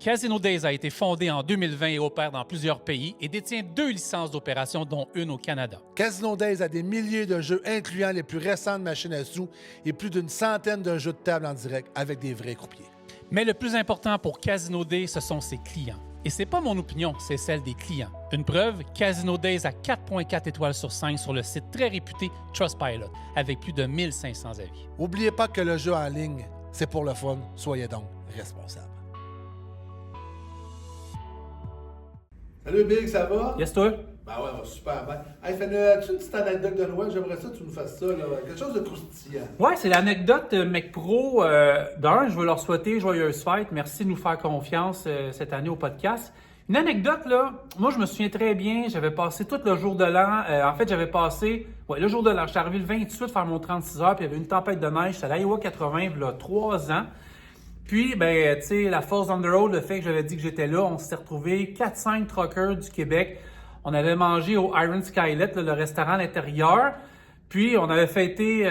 Casino Days a été fondé en 2020 et opère dans plusieurs pays et détient 2 licences d'opération, dont une au Canada. Casino Days a des milliers de jeux incluant les plus récentes machines à sous et plus d'une centaine de jeux de table en direct avec des vrais croupiers. Mais le plus important pour Casino Days, ce sont ses clients. Et c'est pas mon opinion, c'est celle des clients. Une preuve, Casino Days a 4.4 étoiles sur 5 sur le site très réputé Trustpilot, avec plus de 1500 avis. N'oubliez pas que le jeu en ligne, c'est pour le fun. Soyez donc responsables. Salut Big, ça va? Yes, toi? Ben ouais, super bien. Hey, fais-tu une petite anecdote de Noël? J'aimerais ça que tu nous fasses ça, là. Quelque chose de croustillant. Ouais, c'est l'anecdote McPro. D'un, je veux leur souhaiter joyeuse fête. Merci de nous faire confiance cette année au podcast. Une anecdote, là, moi, je me souviens très bien, j'avais passé tout le jour de l'an. En fait, j'avais passé le jour de l'an. J'étais arrivé le 28 faire mon 36 heures, puis il y avait une tempête de neige. C'était à l'Iowa 80, il y a 3 ans. Puis, ben, tu sais, la force on the road, le fait que j'avais dit que j'étais là, on s'était retrouvés 4-5 truckers du Québec. On avait mangé au Iron Skylet, le restaurant à l'intérieur. Puis, on avait fêté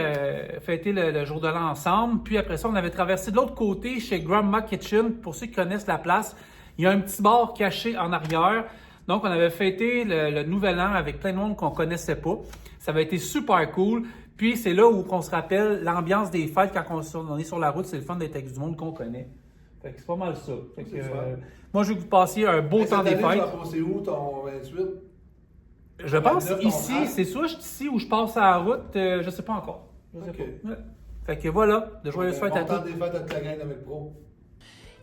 le jour de l'an ensemble. Puis, après ça, on avait traversé de l'autre côté chez Grandma Kitchen. Pour ceux qui connaissent la place, il y a un petit bar caché en arrière. Donc, on avait fêté le nouvel an avec plein de monde qu'on connaissait pas. Ça avait été super cool. Puis, c'est là où on se rappelle l'ambiance des fêtes quand on est sur la route. C'est le fun d'être avec du monde qu'on connaît. Fait que c'est pas mal ça. Fait que, moi, je veux que vous passiez un beau temps des fêtes. Tu vas passer où ton 28? Je pense ici, c'est soit ici ou je passe à la route, je sais pas encore. Je sais pas. Ouais. Fait que voilà, de joyeuses fêtes à tous. Des fêtes avec la gang avec Pro.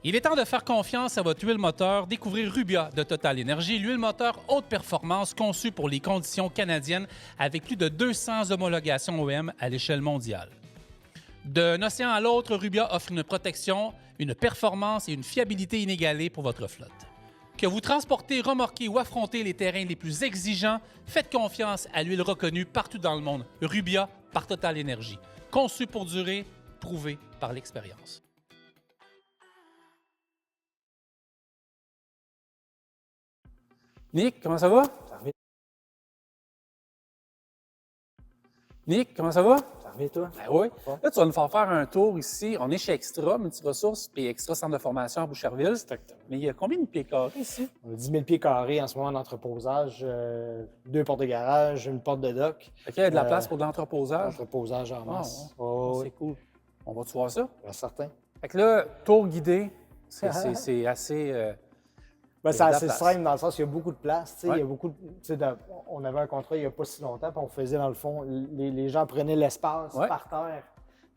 Il est temps de faire confiance à votre huile moteur. Découvrez Rubia de Total Energy, l'huile moteur haute performance conçue pour les conditions canadiennes avec plus de 200 homologations OEM à l'échelle mondiale. D'un océan à l'autre, Rubia offre une protection, une performance et une fiabilité inégalée pour votre flotte. Que vous transportez, remorquez ou affrontez les terrains les plus exigeants, faites confiance à l'huile reconnue partout dans le monde. Rubia par Total Energy. Conçue pour durer, prouvée par l'expérience. Nick, comment ça va? Nick, comment ça va? Ça revient, toi? Ben oui. Là, tu vas nous faire un tour ici. On est chez Extra, Multiressources, puis Extra Centre de formation à Boucherville. Exactement. Mais il y a combien de pieds carrés ici? On a 10 000 pieds carrés en ce moment d'entreposage, 2 portes de garage, une porte de dock. Fait qu'il y a de la place pour de l'entreposage. Entreposage en masse. Ouais. Oh, C'est cool. On va-tu voir ça? bien certain. Fait que là, tour guidé, c'est assez... Ben, c'est assez simple dans le sens qu'il y a beaucoup de place. Ouais. Il y a beaucoup on avait un contrat il n'y a pas si longtemps, puis on faisait dans le fond, les gens prenaient l'espace par terre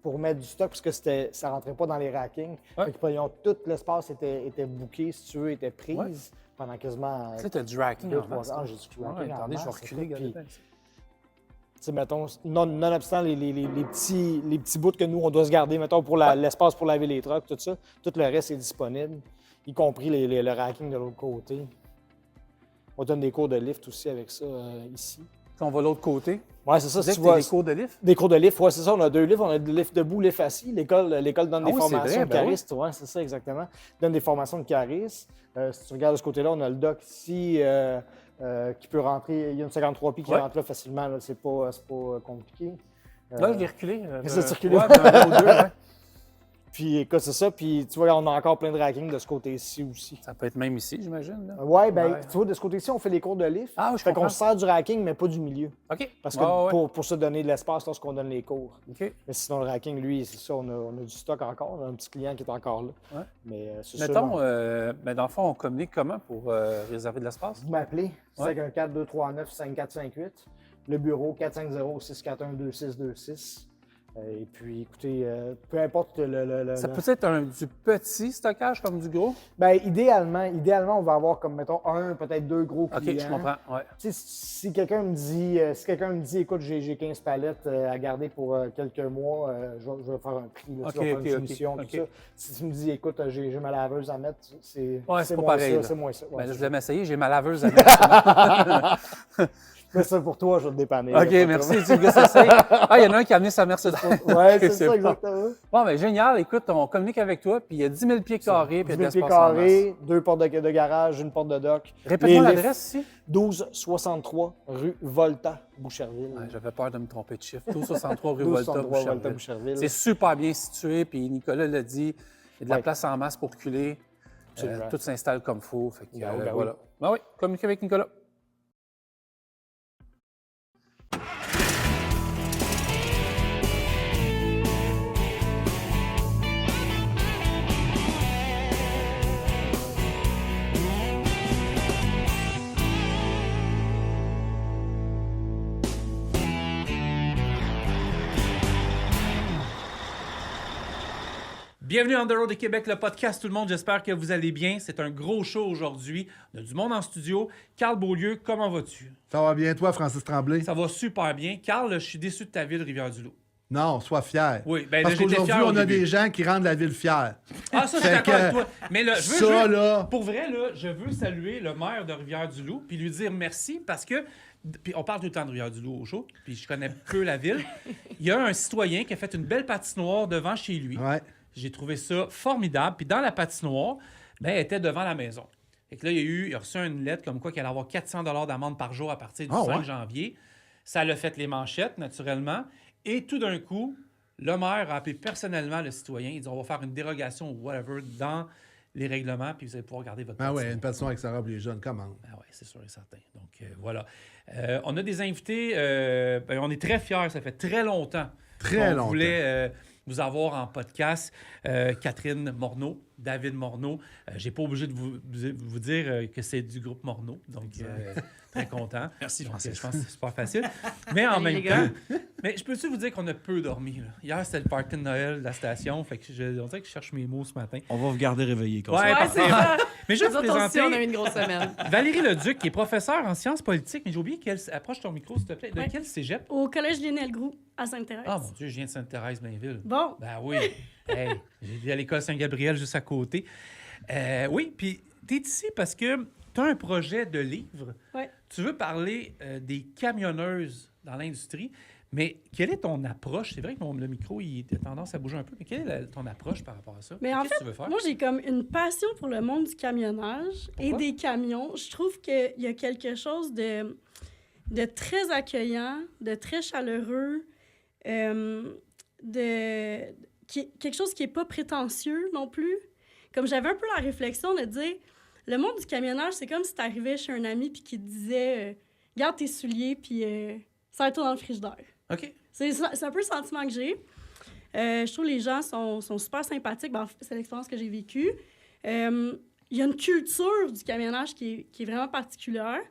pour mettre du stock parce que ça ne rentrait pas dans les rackings. Ouais. Fait que, tout l'espace était booké, si tu veux, était prise pendant quasiment. Tu sais, t'as du racking en masse. J'ai du racking en Attendez, je vais masse, reculer. puis, regardez. mettons, nonobstant les petits bouts que nous, on doit se garder, mettons, pour l'espace pour laver les trucks, tout ça, tout le reste est disponible, y compris le racking de l'autre côté. On donne des cours de lift aussi avec ça ici. On va de l'autre côté. Oui, c'est ça. Tu vois, des cours de lift? Des cours de lift, oui, c'est ça. On a 2 lifts. On a le lift debout, lift assis. L'école donne des formations de caristes. Oui, c'est ça, exactement. Donne des formations de caristes. Si tu regardes de ce côté-là, on a le dock ici qui peut rentrer. Il y a une 53 pieds qui rentre là facilement. Là. C'est pas compliqué. Là, je l'ai reculé. Ça, tu reculé? Ouais, d'un ou deux, ouais. Puis, écoute, c'est ça. Puis, tu vois, on a encore plein de racking de ce côté-ci aussi. Ça peut être même ici, j'imagine. Oui, bien, tu vois, de ce côté-ci, on fait les cours de lift. Ah, je fait comprends. qu'on se sert du racking, mais pas du milieu. OK. Parce que pour se donner de l'espace lorsqu'on donne les cours. OK. Mais sinon, le racking, lui, c'est ça, on a du stock encore. On a un petit client qui est encore là. Ouais. Mais c'est Mettons, dans le fond, on communique comment pour réserver de l'espace? Vous m'appelez, 514-239-5458. Le bureau, 450-641-2626. Et puis, écoutez, peu importe Ça peut être du petit stockage comme du gros? Bien, idéalement, on va avoir comme, mettons, peut-être 2 gros clients. OK, je comprends, ouais. Tu sais, si quelqu'un me dit, écoute, j'ai 15 palettes à garder pour quelques mois, je vais faire un prix, là, tu vas faire une soumission, tout ça. Si tu me dis, écoute, j'ai ma laveuse à mettre, c'est pas moins pareil, ça, c'est moins ça. Ouais, Ben, c'est je vais m'essayer, j'ai ma laveuse à mettre. fais ça pour toi, je vais te dépanner. OK, merci, tu gars s'essaye. Ah, il y en a un qui a amené sa Mercedes. Ouais, c'est ça, exactement. Bon, ben génial. Écoute, on communique avec toi, puis il y a 10 000 pieds carrés, puis il y a 10 000 de pieds l'espace en masse. carrés, 2 portes de garage, une porte de dock. Répète-moi l'adresse ici. 1263 rue Volta, Boucherville. Ouais, j'avais peur de me tromper de chiffre. 1263 rue 1263 Volta, Boucherville. C'est super bien situé, puis Nicolas l'a dit, il y a de la Ouais. place en masse pour reculer. Absolument. tout s'installe comme il faut. Fait que, Ben oui. voilà. Ben oui, communiquez avec Nicolas. Bienvenue en The Road de Québec, le podcast tout le monde. J'espère que vous allez bien. C'est un gros show aujourd'hui. On a du monde en studio. Carl Beaulieu, comment vas-tu? Ça va bien, toi, Francis Tremblay? Ça va super bien. Carl, je suis déçu de ta ville, Rivière-du-Loup. Non, sois fier. Oui, ben Parce là, j'étais qu'aujourd'hui, fier au on a début. des gens qui rendent la ville fière. Ah, ça, je suis Fait d'accord que avec toi. Mais là, je veux, là... pour vrai, là, je veux saluer le maire de Rivière-du-Loup puis lui dire merci parce que, puis on parle tout le temps de Rivière-du-Loup au show, puis je connais peu la ville. Il y a un citoyen qui a fait une belle patinoire devant chez lui. Ouais. J'ai trouvé ça formidable. Puis dans la patinoire, ben, elle était devant la maison. Fait que là, il a reçu une lettre comme quoi qu'il allait avoir 400 $ d'amende par jour à partir du 5 janvier. Ça l'a fait les manchettes, naturellement. Et tout d'un coup, le maire a appelé personnellement le citoyen. Il dit on va faire une dérogation ou whatever dans les règlements, puis vous allez pouvoir garder votre patinoire. Ah ouais, une patinoire avec Sarah pour les jeunes, comment? Ah oui, c'est sûr et certain. Donc, voilà. On a des invités. On est très fiers. Ça fait très longtemps qu'on voulait vous avoir en podcast. Catherine Morneau, David Morneau. J'ai pas obligé de vous dire que c'est du groupe Morneau. Donc, très content. Merci, donc, Francis. je pense que c'est super facile. Mais en même temps, mais je peux-tu vous dire qu'on a peu dormi? Là? Hier, c'était le party de Noël de la station. Fait que on dirait que je cherche mes mots ce matin. On va vous garder réveillé. Ouais, c'est ça. Mais je vais vous Nous autres aussi, présenter on a eu une grosse semaine. Valérie Leduc, qui est professeure en sciences politiques. Mais j'ai oublié approche ton micro, s'il te plaît. De Ouais. quel cégep? Au collège Lionel Groux, à Sainte-Thérèse. Ah, mon Dieu, je viens de Sainte-Thérèse-Blainville. Bon. Ben oui. Hey, j'ai été à l'école Saint-Gabriel juste à côté. Oui, puis tu es ici parce que tu as un projet de livre. Ouais. Tu veux parler des camionneuses dans l'industrie, mais quelle est ton approche? C'est vrai que le micro, il a tendance à bouger un peu, mais quelle est ton approche par rapport à ça? Mais en Qu'est-ce que fait, tu veux faire? moi, j'ai comme une passion pour le monde du camionnage et Pourquoi? des camions. Je trouve qu'il y a quelque chose de très accueillant, de très chaleureux, quelque chose qui n'est pas prétentieux non plus. Comme j'avais un peu la réflexion de dire, le monde du camionnage, c'est comme si tu arrivais chez un ami puis qui te disait garde tes souliers puis serre-toi dans le frigidaire. OK. C'est un peu le sentiment que j'ai. Je trouve que les gens sont super sympathiques. Ben, c'est l'expérience que j'ai vécue. Il y a une culture du camionnage qui est vraiment particulière.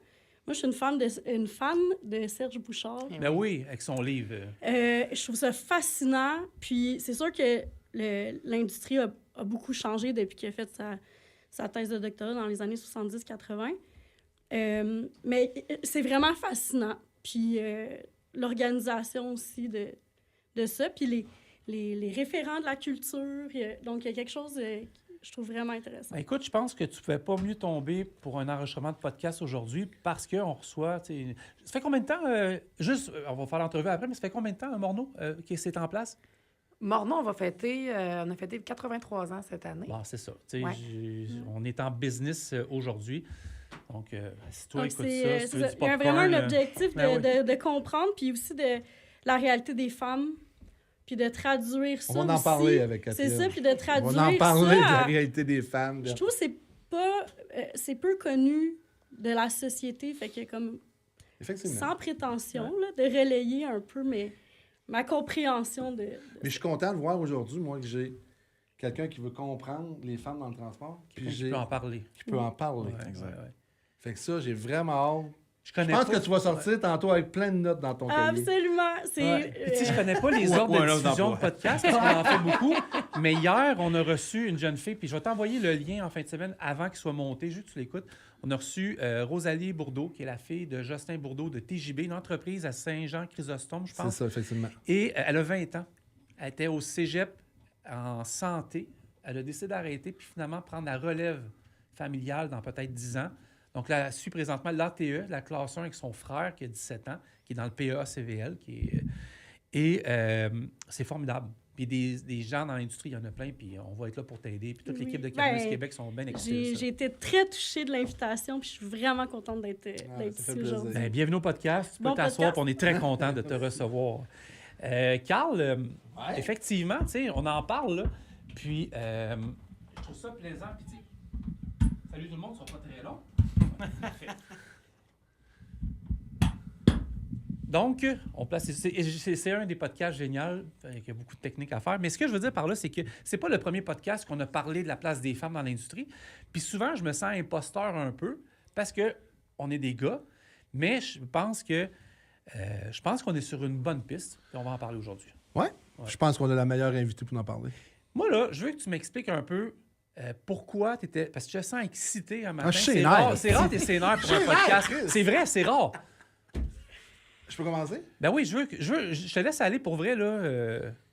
Moi, je suis une fan de Serge Bouchard. Ben oui, avec son livre. Je trouve ça fascinant. Puis c'est sûr que l'industrie a beaucoup changé depuis qu'il a fait sa thèse de doctorat dans les années 70-80. Mais c'est vraiment fascinant. Puis l'organisation aussi de ça. Puis les référents de la culture. Donc, il y a quelque chose que je trouve vraiment intéressant. Ben écoute, je pense que tu ne pouvais pas mieux tomber pour un enregistrement de podcast aujourd'hui parce qu'on reçoit... Ça fait combien de temps? On va faire l'entrevue après, mais ça fait combien de temps, Morneau, que c'est en place? Morneau, on a fêté 83 ans cette année. Bon, c'est ça. Ouais. On est en business aujourd'hui. Donc, si toi Donc, écoutes c'est ça, si tu veux ça. du Il y a popcorn, vraiment un objectif ben oui. de comprendre, puis aussi de la réalité des femmes, puis de traduire ça. On va en aussi. parler avec Catherine. C'est ça, puis de traduire On va en parler de ça. la réalité des femmes. Je trouve que c'est peu connu de la société, fait que comme Effectivement. sans prétention là, de relayer un peu ma compréhension de Mais je suis content de voir aujourd'hui, moi, que j'ai quelqu'un qui veut comprendre les femmes dans le transport. Puis Je peux en parler. qui peut en parler. Ouais, ouais. Fait que ça, j'ai vraiment hâte. Je connais Je pense pas... que tu vas sortir tantôt avec plein de notes dans ton cahier. Absolument. C'est Ouais. Puis, tu sais, je connais pas les ordres ou un de autre diffusion de emploi. podcast, parce qu'on en fait beaucoup. Mais hier, on a reçu une jeune fille, puis je vais t'envoyer le lien en fin de semaine avant qu'il soit monté, juste tu l'écoutes. On a reçu Rosalie Bourdeau, qui est la fille de Justin Bourdeau de TJB, une entreprise à Saint-Jean-Chrysostome, je C'est pense. ça, effectivement. Et elle a 20 ans. Elle était au cégep en santé. Elle a décidé d'arrêter, puis finalement prendre la relève familiale dans peut-être 10 ans. Donc là, elle suit présentement l'ATE, la classe 1 avec son frère qui a 17 ans, qui est dans le PA-CVL. C'est formidable. Puis des gens dans l'industrie, il y en a plein, puis on va être là pour t'aider. Puis toute l'équipe de Camionneuses Québec sont bien excités. J'ai été très touchée de l'invitation, puis je suis vraiment contente d'être ça ici fait plaisir. aujourd'hui. Ben, bienvenue au podcast. Tu peux Bon t'asseoir, podcast. puis on est très content de te recevoir. Carl, effectivement, tu sais, on en parle, là. Puis, je trouve ça plaisant. Puis, tu sais, Salut tout le monde, ils sont pas très longs. Donc, on place. C'est un des podcasts géniaux, il y a beaucoup de techniques à faire. Mais ce que je veux dire par là, c'est que c'est pas le premier podcast qu'on a parlé de la place des femmes dans l'industrie. Puis souvent, je me sens imposteur un peu parce que on est des gars, mais je pense qu'on est sur une bonne piste. Et on va en parler aujourd'hui. Ouais. Je pense qu'on a la meilleure invitée pour en parler. Moi, là, je veux que tu m'expliques un peu pourquoi tu étais. Parce que je te sens excité un matin. Je suis sénère. C'est rare, t'es sénère pour un podcast. C'est vrai, c'est rare. Je peux commencer? Ben oui, je te laisse aller pour vrai, là.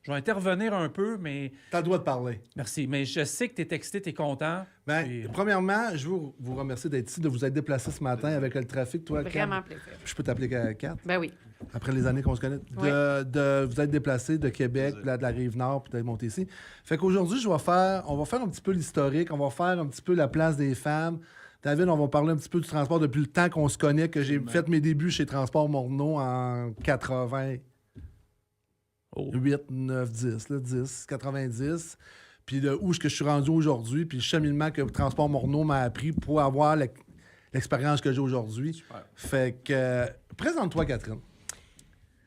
Je vais intervenir un peu, mais... T'as le droit de parler. Merci. Mais je sais que t'es excité, t'es content. Ben, puis... Premièrement, je veux vous remercier d'être ici, de vous être déplacé ce matin avec le trafic. Toi, Vraiment plaisir. Je peux t'appeler Kat? Ben oui. Après les années qu'on se connaît. De vous être déplacé de Québec, de la Rive-Nord, puis d'être monté ici. Fait qu'aujourd'hui, on va faire un petit peu l'historique, on va faire un petit peu la place des femmes. David, on va parler un petit peu du transport depuis le temps qu'on se connaît, que j'ai fait mes débuts chez Transport Morneau en 88, 9, 10, là, 10, 90. Puis de où je suis rendu aujourd'hui, puis le cheminement que Transport Morneau m'a appris pour avoir l'expérience que j'ai aujourd'hui. Super. Fait que, présente-toi, Catherine.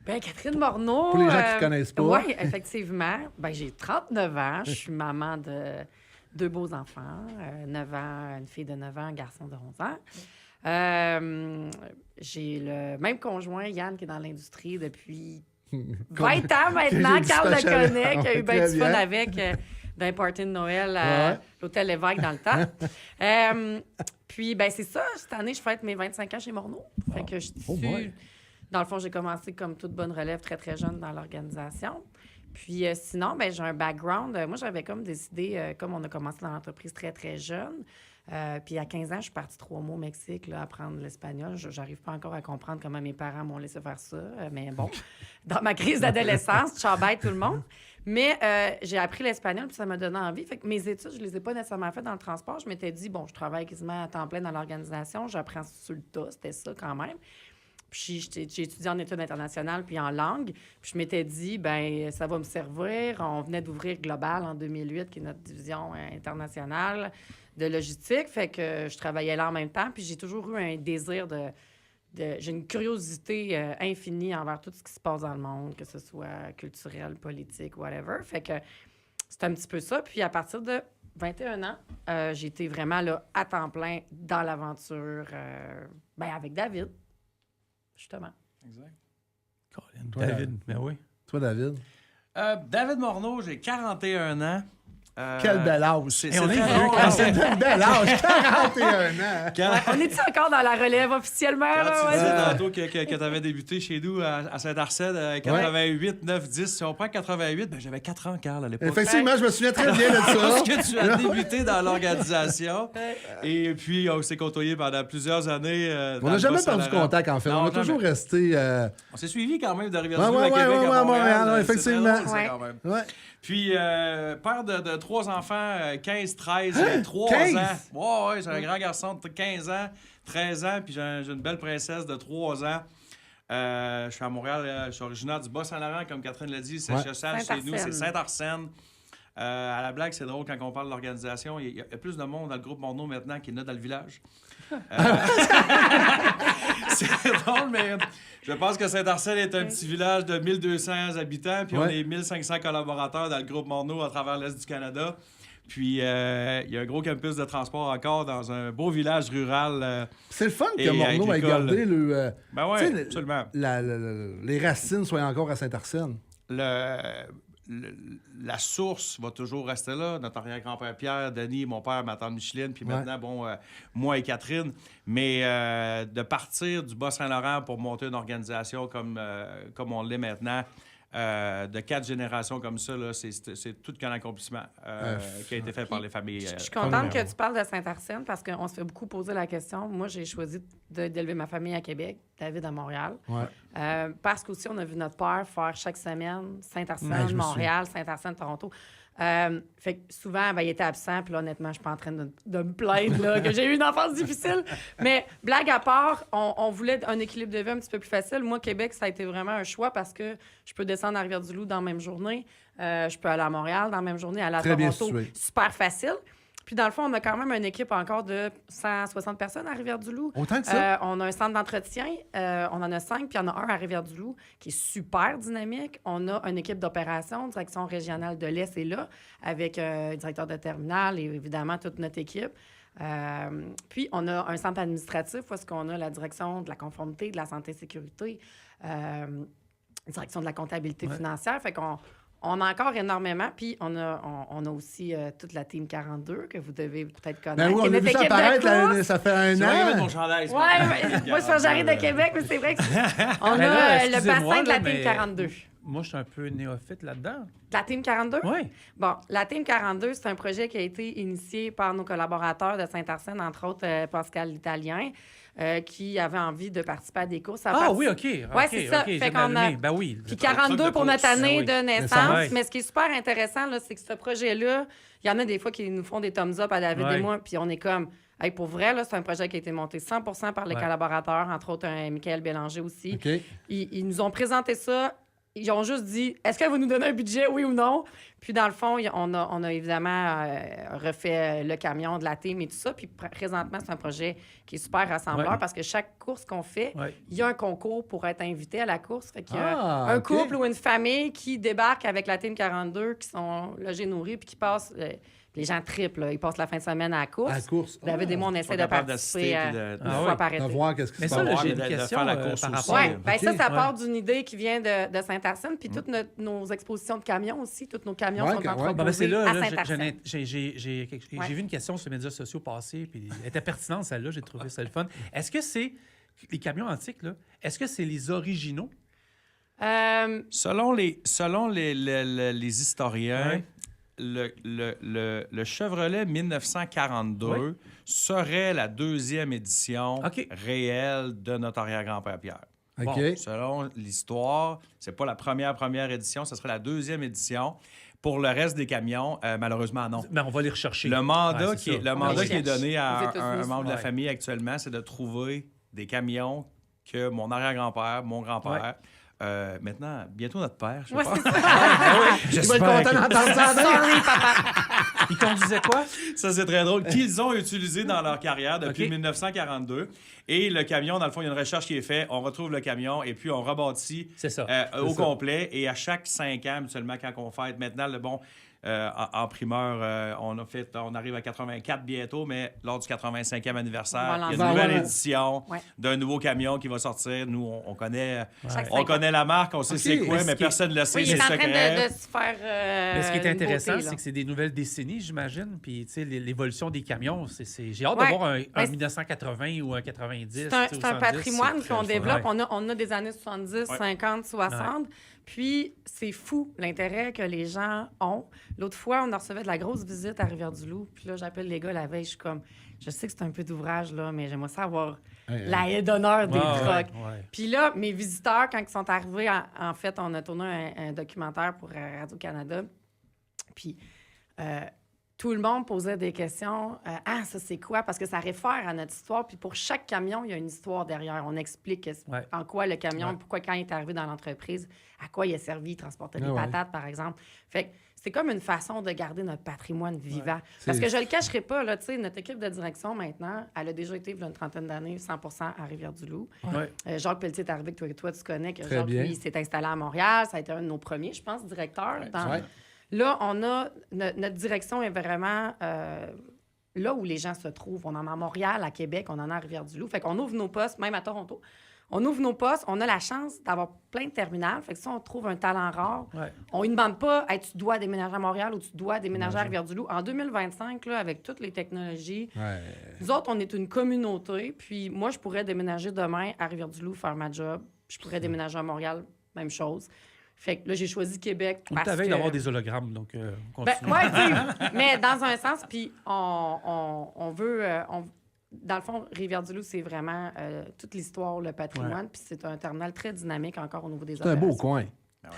Ben Catherine Morneau. Pour les gens qui ne connaissent pas. Oui, effectivement. Ben, j'ai 39 ans. Je suis maman de 2 beaux enfants. 9 ans, une fille de 9 ans, un garçon de 11 ans. J'ai le même conjoint, Yann, qui est dans l'industrie depuis 20 ans maintenant. Carl le connaît, qui a eu bien du fun avec d'un party de Noël à l'Hôtel Lévesque dans le temps. Puis, ben c'est ça. Cette année, je fête mes 25 ans chez Morneau. Fait que je suis... Dans le fond, j'ai commencé comme toute bonne relève très, très jeune dans l'organisation. Puis sinon, ben j'ai un background. Moi, j'avais comme décidé, comme on a commencé dans l'entreprise très, très jeune. Puis à 15 ans, je suis partie 3 mois au Mexique là, apprendre l'espagnol. J'arrive pas encore à comprendre comment mes parents m'ont laissé faire ça. Mais bon, dans ma crise d'adolescence, je chambête tout le monde. Mais j'ai appris l'espagnol, puis ça m'a donné envie. Fait que mes études, je les ai pas nécessairement faites dans le transport. Je m'étais dit, bon, je travaille quasiment à temps plein dans l'organisation. J'apprends sur le tas, c'était ça quand même. Puis j'ai étudié en études internationales puis en langue. Puis je m'étais dit, ben ça va me servir. On venait d'ouvrir Global en 2008, qui est notre division internationale de logistique. Fait que je travaillais là en même temps. Puis j'ai toujours eu un désir j'ai une curiosité infinie envers tout ce qui se passe dans le monde, que ce soit culturel, politique, whatever. Fait que c'est un petit peu ça. Puis à partir de 21 ans, j'ai été vraiment là, à temps plein dans l'aventure avec David. Justement. Exact. David, ben oui. Toi, David. David Morneau, j'ai 41 ans. Quel bel âge! C'est on est très vieux long, quand C'est un bel âge! 41 ans! On est-tu encore dans la relève officiellement? Quand Là, tu disais tantôt que tu avais débuté chez nous à Saint-Arcel, 88, 9, 10. Si on prend 88, ben j'avais 4 ans, Carl, à l'époque. Effectivement, je me souviens très bien de Parce ça. que tu as débuté dans l'organisation. Et puis, on s'est côtoyé pendant plusieurs années. On n'a jamais perdu contact, en fait. Non, on a toujours resté... On s'est suivis quand même de Rivière-du-Loup Ouais, à Québec, ouais, à Montréal. ouais, C'est effectivement. très drôle, ça, quand même. Ouais. Puis, père de 3 enfants, 15, 13, 3 15? ans. Ouais, j'ai un grand garçon de 15 ans, 13 ans, puis j'ai une belle princesse de 3 ans. Je suis à Montréal, je suis originaire du Bas-Saint-Laurent, comme Catherine l'a dit. C'est chez nous, c'est Saint-Arsène. À la blague, c'est drôle quand on parle de l'organisation. Il y a plus de monde dans le groupe Morneau maintenant qu'il y en a dans le village. C'est drôle, mais je pense que Saint-Arsène est un petit village de 1200 habitants, puis on est 1500 collaborateurs dans le groupe Morneau à travers l'Est du Canada. Puis il y a un gros campus de transport encore dans un beau village rural. C'est le fun et que Morneau ait agricole. gardé le... Ben oui, tu sais, absolument. les racines soient encore à Saint-Arsène. La source va toujours rester là. Notre arrière-grand-père Pierre, Denis, mon père, ma tante Micheline, puis maintenant, moi et Catherine. Mais de partir du Bas-Saint-Laurent pour monter une organisation comme on l'est maintenant, de 4 générations comme ça, là, c'est tout qu'un accomplissement qui a été fait par les familles. Je suis contente que tu parles de Saint-Arsène parce qu'on se fait beaucoup poser la question. Moi, j'ai choisi d'élever ma famille à Québec, David à Montréal. Ouais. Parce qu'aussi, on a vu notre père faire chaque semaine Saint-Arsène, Montréal, Saint-Arsène, Toronto. Fait que souvent, il était absent. Puis là, honnêtement, je suis pas en train de me plaindre là, que j'ai eu une enfance difficile. Mais blague à part, on voulait un équilibre de vie un petit peu plus facile. Moi, Québec, ça a été vraiment un choix parce que je peux descendre à Rivière-du-Loup dans la même journée. Je peux aller à Montréal dans la même journée, aller à Très bien Toronto. situé. Super facile. Puis, dans le fond, on a quand même une équipe encore de 160 personnes à Rivière-du-Loup. Autant que ça? On a un centre d'entretien. On en a 5, puis il y en a un à Rivière-du-Loup qui est super dynamique. On a une équipe d'opération, direction régionale de l'Est est là, avec un directeur de terminal et évidemment toute notre équipe. Puis, on a un centre administratif où est-ce qu'on a la direction de la conformité, de la santé et sécurité, direction de la comptabilité financière. Fait qu'on on a encore énormément. Puis, on a aussi toute la Team 42 que vous devez peut-être connaître. Ben oui, on a vu ça apparaître, ça fait un Tu vas y mettre an. mon chandail. Moi, j'arrive de Québec, mais c'est vrai que on Ben a là, le excusez-moi, bassin de la là, Team mais 42. Moi, je suis un peu néophyte là-dedans. La Team 42? Oui. Bon, la Team 42, c'est un projet qui a été initié par nos collaborateurs de Saint-Arsène, entre autres Pascal l'Italien, qui avait envie de participer à des courses. Oui, OK. Oui, c'est ça. Okay, fait qu'on a... Ben oui. Puis 42 pour notre année de naissance. Ça, mais ce qui est super intéressant, là, c'est que ce projet-là, il y en a des fois qui nous font des thumbs up à David et moi, puis on est comme... Hey, pour vrai, là, c'est un projet qui a été monté 100% par les collaborateurs, entre autres Michael Bélanger aussi. OK. Ils nous ont présenté ça. Ils ont juste dit, est-ce que vous nous donnez un budget, oui ou non? Puis, dans le fond, on a évidemment refait le camion de la team et tout ça. Puis, présentement, c'est un projet qui est super rassembleur parce que chaque course qu'on fait, il y a un concours pour être invité à la course. Fait qu'il y a un couple ou une famille qui débarque avec la team 42, qui sont logés, nourris, puis qui passent... les gens triplent, là. Ils passent la fin de semaine à la course. À la course. David et moi, on essaie de participer une fois par été. De voir qu'est-ce qui Mais se ça, passe. là, j'ai une de question faire la course par aussi. rapport... Oui, bien ça part d'une idée qui vient de Saint-Arsène. Puis toutes nos expositions de camions aussi, tous nos camions sont entreposés Ben, c'est là, à là, Saint-Arsène. j'ai vu une question sur les médias sociaux passer, puis elle était pertinente, celle-là, j'ai trouvé ça le fun. Est-ce que c'est, les camions antiques, là, est-ce que c'est les originaux? Selon les historiens, le Chevrolet 1942 serait la deuxième édition réelle de notre arrière-grand-père Pierre. OK. Bon, selon l'histoire, c'est pas la première édition, ce serait la deuxième édition. Pour le reste des camions, malheureusement, non. Ben, on va les rechercher. Le mandat, Ouais, qui est donné à un membre de la famille actuellement, c'est de trouver des camions que mon arrière-grand-père, mon grand-père... maintenant, bientôt notre père, je sais pas. Je vais être content d'entendre ça. Sorry, papa. Ils conduisaient quoi? Ça, c'est très drôle. Qu'ils ont utilisé dans leur carrière depuis 1942. Et le camion, dans le fond, il y a une recherche qui est faite. On retrouve le camion et puis on rebâtit au complet. Et à chaque 5 ans, habituellement, quand on fête, maintenant, le bon... en primeur, on arrive à 84 bientôt, mais lors du 85e anniversaire, il y a une nouvelle édition d'un nouveau camion qui va sortir. Nous, on connaît la marque, on sait c'est quoi, mais personne ne le sait, il c'est est en train secret. de se faire Mais ce qui est intéressant, beauté, c'est que c'est des nouvelles décennies, j'imagine. Puis, tu sais, l'évolution des camions, j'ai hâte de voir un 1980 ou un 90. C'est un patrimoine qu'on développe. On a des années 70, 50, 60. Puis, c'est fou l'intérêt que les gens ont. L'autre fois, on a reçu de la grosse visite à Rivière-du-Loup. Puis là, j'appelle les gars la veille. Je suis comme, je sais que c'est un peu d'ouvrage, là, mais j'aimerais ça avoir la haie d'honneur des trucks. Puis là, mes visiteurs, quand ils sont arrivés, en fait, on a tourné un documentaire pour Radio-Canada. Puis, tout le monde posait des questions. Ça, c'est quoi? Parce que ça réfère à notre histoire. Puis pour chaque camion, il y a une histoire derrière. On explique en quoi le camion, pourquoi quand il est arrivé dans l'entreprise, à quoi il a servi, transporter des patates, par exemple. Fait que c'est comme une façon de garder notre patrimoine vivant. Parce que je le cacherai pas, là, tu sais, notre équipe de direction, maintenant, elle a déjà été, il y a une trentaine d'années, 100% à Rivière-du-Loup. Jacques Pelletier est arrivé, que toi, tu connais, que Jacques, lui, il s'est installé à Montréal. Ça a été un de nos premiers, je pense, directeurs. Là, on a... Notre direction est vraiment... là où les gens se trouvent. On en a à Montréal, à Québec, on en a à Rivière-du-Loup. Fait qu'on ouvre nos postes, même à Toronto. On ouvre nos postes, on a la chance d'avoir plein de terminales. Fait que si on trouve un talent rare, on ne demande pas hey, tu dois déménager à Montréal ou tu dois déménager à Rivière-du-Loup. En 2025, là, avec toutes les technologies, nous autres, on est une communauté. Puis moi, je pourrais déménager demain à Rivière-du-Loup, faire ma job. Je pourrais déménager à Montréal, même chose. Fait que là, j'ai choisi Québec on parce t'avait que... d'avoir des hologrammes, donc on continue. Mais dans un sens, puis on veut... dans le fond, Rivière-du-Loup, c'est vraiment toute l'histoire, le patrimoine, puis c'est un terminal très dynamique encore au niveau des opérations. C'est un beau coin.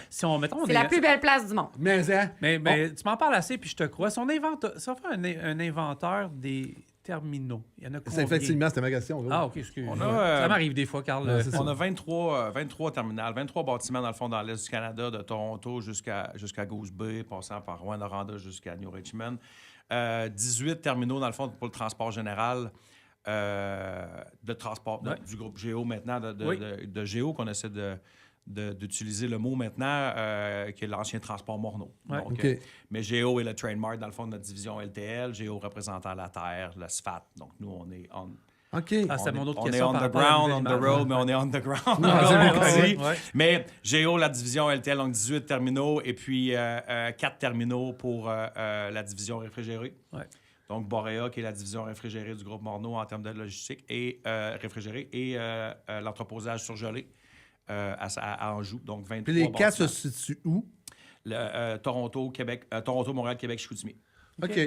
Si on, mettons, c'est la plus belle place du monde. Mais tu m'en parles assez, puis je te crois. Si on fait un inventaire des terminaux, il y en a combien? C'est effectivement, c'était ma question. Ah, OK, excuse. Ça m'arrive des fois, Carl. On a 23 terminales, 23 bâtiments, dans le fond, dans l'est du Canada, de Toronto jusqu'à Goose Bay, passant par Rouyn-Noranda jusqu'à New Richmond. 18 terminaux, dans le fond, pour le transport général. De transport du groupe Géo maintenant, de Géo, qu'on essaie d'utiliser le mot maintenant, qui est l'ancien transport Morneau. Ouais. Donc, mais Géo est le trademark, dans le fond, de notre division LTL. Géo représentant la terre, le SFAT. Donc, nous, on est on. OK. Ah, c'est mon autre On question. est on par the rapport à la ground, on nouvelle the image. road, mais on est on the ground. Non, encore c'est bon, aussi. ouais. Mais Géo, la division LTL, donc 18 terminaux, et puis 4 terminaux pour la division réfrigérée. Ouais. Donc, Boréa, qui est la division réfrigérée du groupe Morneau en termes de logistique, et réfrigérée, et l'entreposage surgelé à Anjou. Donc, 23 Puis les 4 se bâtiments. situent où? Toronto, Québec, Toronto, Montréal, Québec, Chicoutimi. OK.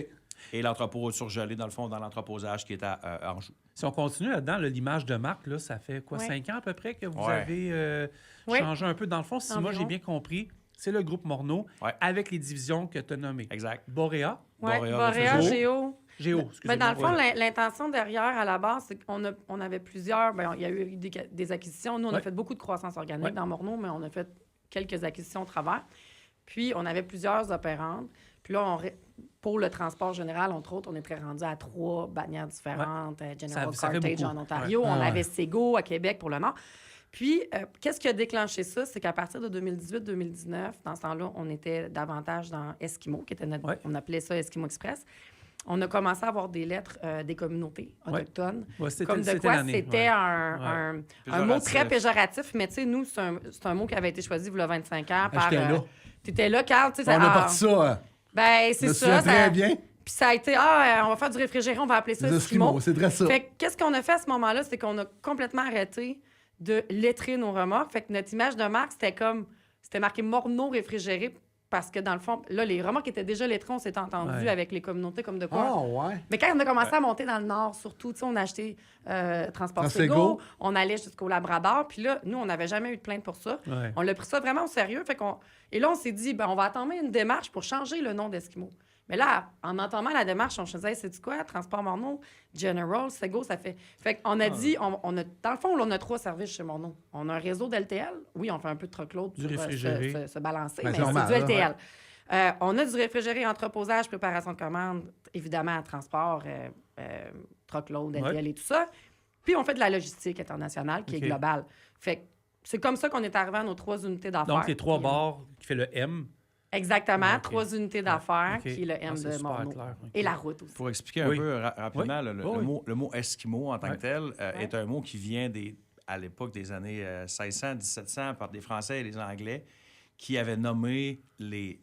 Et l'entrepôt surgelé, dans le fond, dans l'entreposage qui est à Anjou. Si on continue là-dedans, là, l'image de marque, là, ça fait quoi, 5 ans à peu près que vous Ouais. avez changé un peu. Dans le fond, si moi j'ai Environ. bien compris, c'est le groupe Morneau Ouais. avec les divisions que tu as nommées. Exact. Boréa, Oui, Boréa, Boréa, Géo. Géo. Géo, Ben, excusez-moi. dans le fond, Ouais. l'intention derrière, à la base, c'est qu'on avait plusieurs. Ben, il y a eu des acquisitions. Nous, on a Ouais. fait beaucoup de croissance organique Ouais. dans Morneau, mais on a fait quelques acquisitions au travers. Puis, on avait plusieurs opérantes. Puis là, pour le transport général, entre autres, on était rendu à 3 bannières différentes. General Ça fait Cartage beaucoup. en Ontario. Ouais. On Ah ouais. avait Sego à Québec pour le Nord. Puis, qu'est-ce qui a déclenché ça? C'est qu'à partir de 2018-2019, dans ce temps-là, on était davantage dans Esquimau, qui était Ouais. on appelait ça Esquimau Express. On a commencé à avoir des lettres des communautés autochtones. Ouais, c'était- Comme de c'était quoi l'année, c'était ouais. un mot Péjoratif. très péjoratif, mais tu sais, nous, c'est un mot qui avait été choisi il y a 25 ans par... j'étais là. T'étais là, Carl, tu sais. On a parti ça. Ben, Je c'est me ça. souviens très ça- bien. Puis ça a été, on va faire du réfrigéré, on va appeler ça Les Esquimau. Esquimaux, c'est très ça. Fait que qu'est-ce qu'on a fait à ce moment-là, c'est qu'on a complètement arrêté de lettrer nos remorques. Fait que notre image de marque, c'était marqué Morneau réfrigéré parce que dans le fond, là, les remorques étaient déjà lettrées, on s'est entendu Ouais. avec les communautés comme de quoi. Ah, ouais. Mais quand on a commencé à monter dans le nord, surtout, tu sais, on a acheté Transport Transego. Sego, on allait jusqu'au Labrador, puis là, nous, on n'avait jamais eu de plainte pour ça. Ouais. On l'a pris ça vraiment au sérieux. Et là, on s'est dit, ben, on va attendre une démarche pour changer le nom d'Esquimau. Mais là, en entamant la démarche, on se disait, c'est quoi? Transport Morneau, General, Sego, ça fait. Fait qu'on a dit, on a, dans le fond, on a 3 services chez Morneau. On a un réseau d'LTL. Oui, on fait un peu de truckload Du pour réfrigéré. se balancer, Ben, mais c'est normal, c'est du là, LTL. On a du réfrigéré, entreposage, préparation de commande, évidemment, transport, truckload, LTL Ouais. et tout ça. Puis on fait de la logistique internationale qui OK. est globale. Fait que c'est comme ça qu'on est arrivé à nos 3 unités d'affaires. Donc, les 3 Puis, bars qui fait le M. Exactement, OK. 3 unités d'affaires, OK. qui est le M Ah, c'est de super Morneau. clair, OK. Et la route aussi. Pour expliquer un Oui. peu rapidement, Oui. là, Oui. le mot Esquimau en tant Ouais. que tel est un mot qui vient à l'époque des années 1600, 1700 par des Français et des Anglais qui avaient nommé les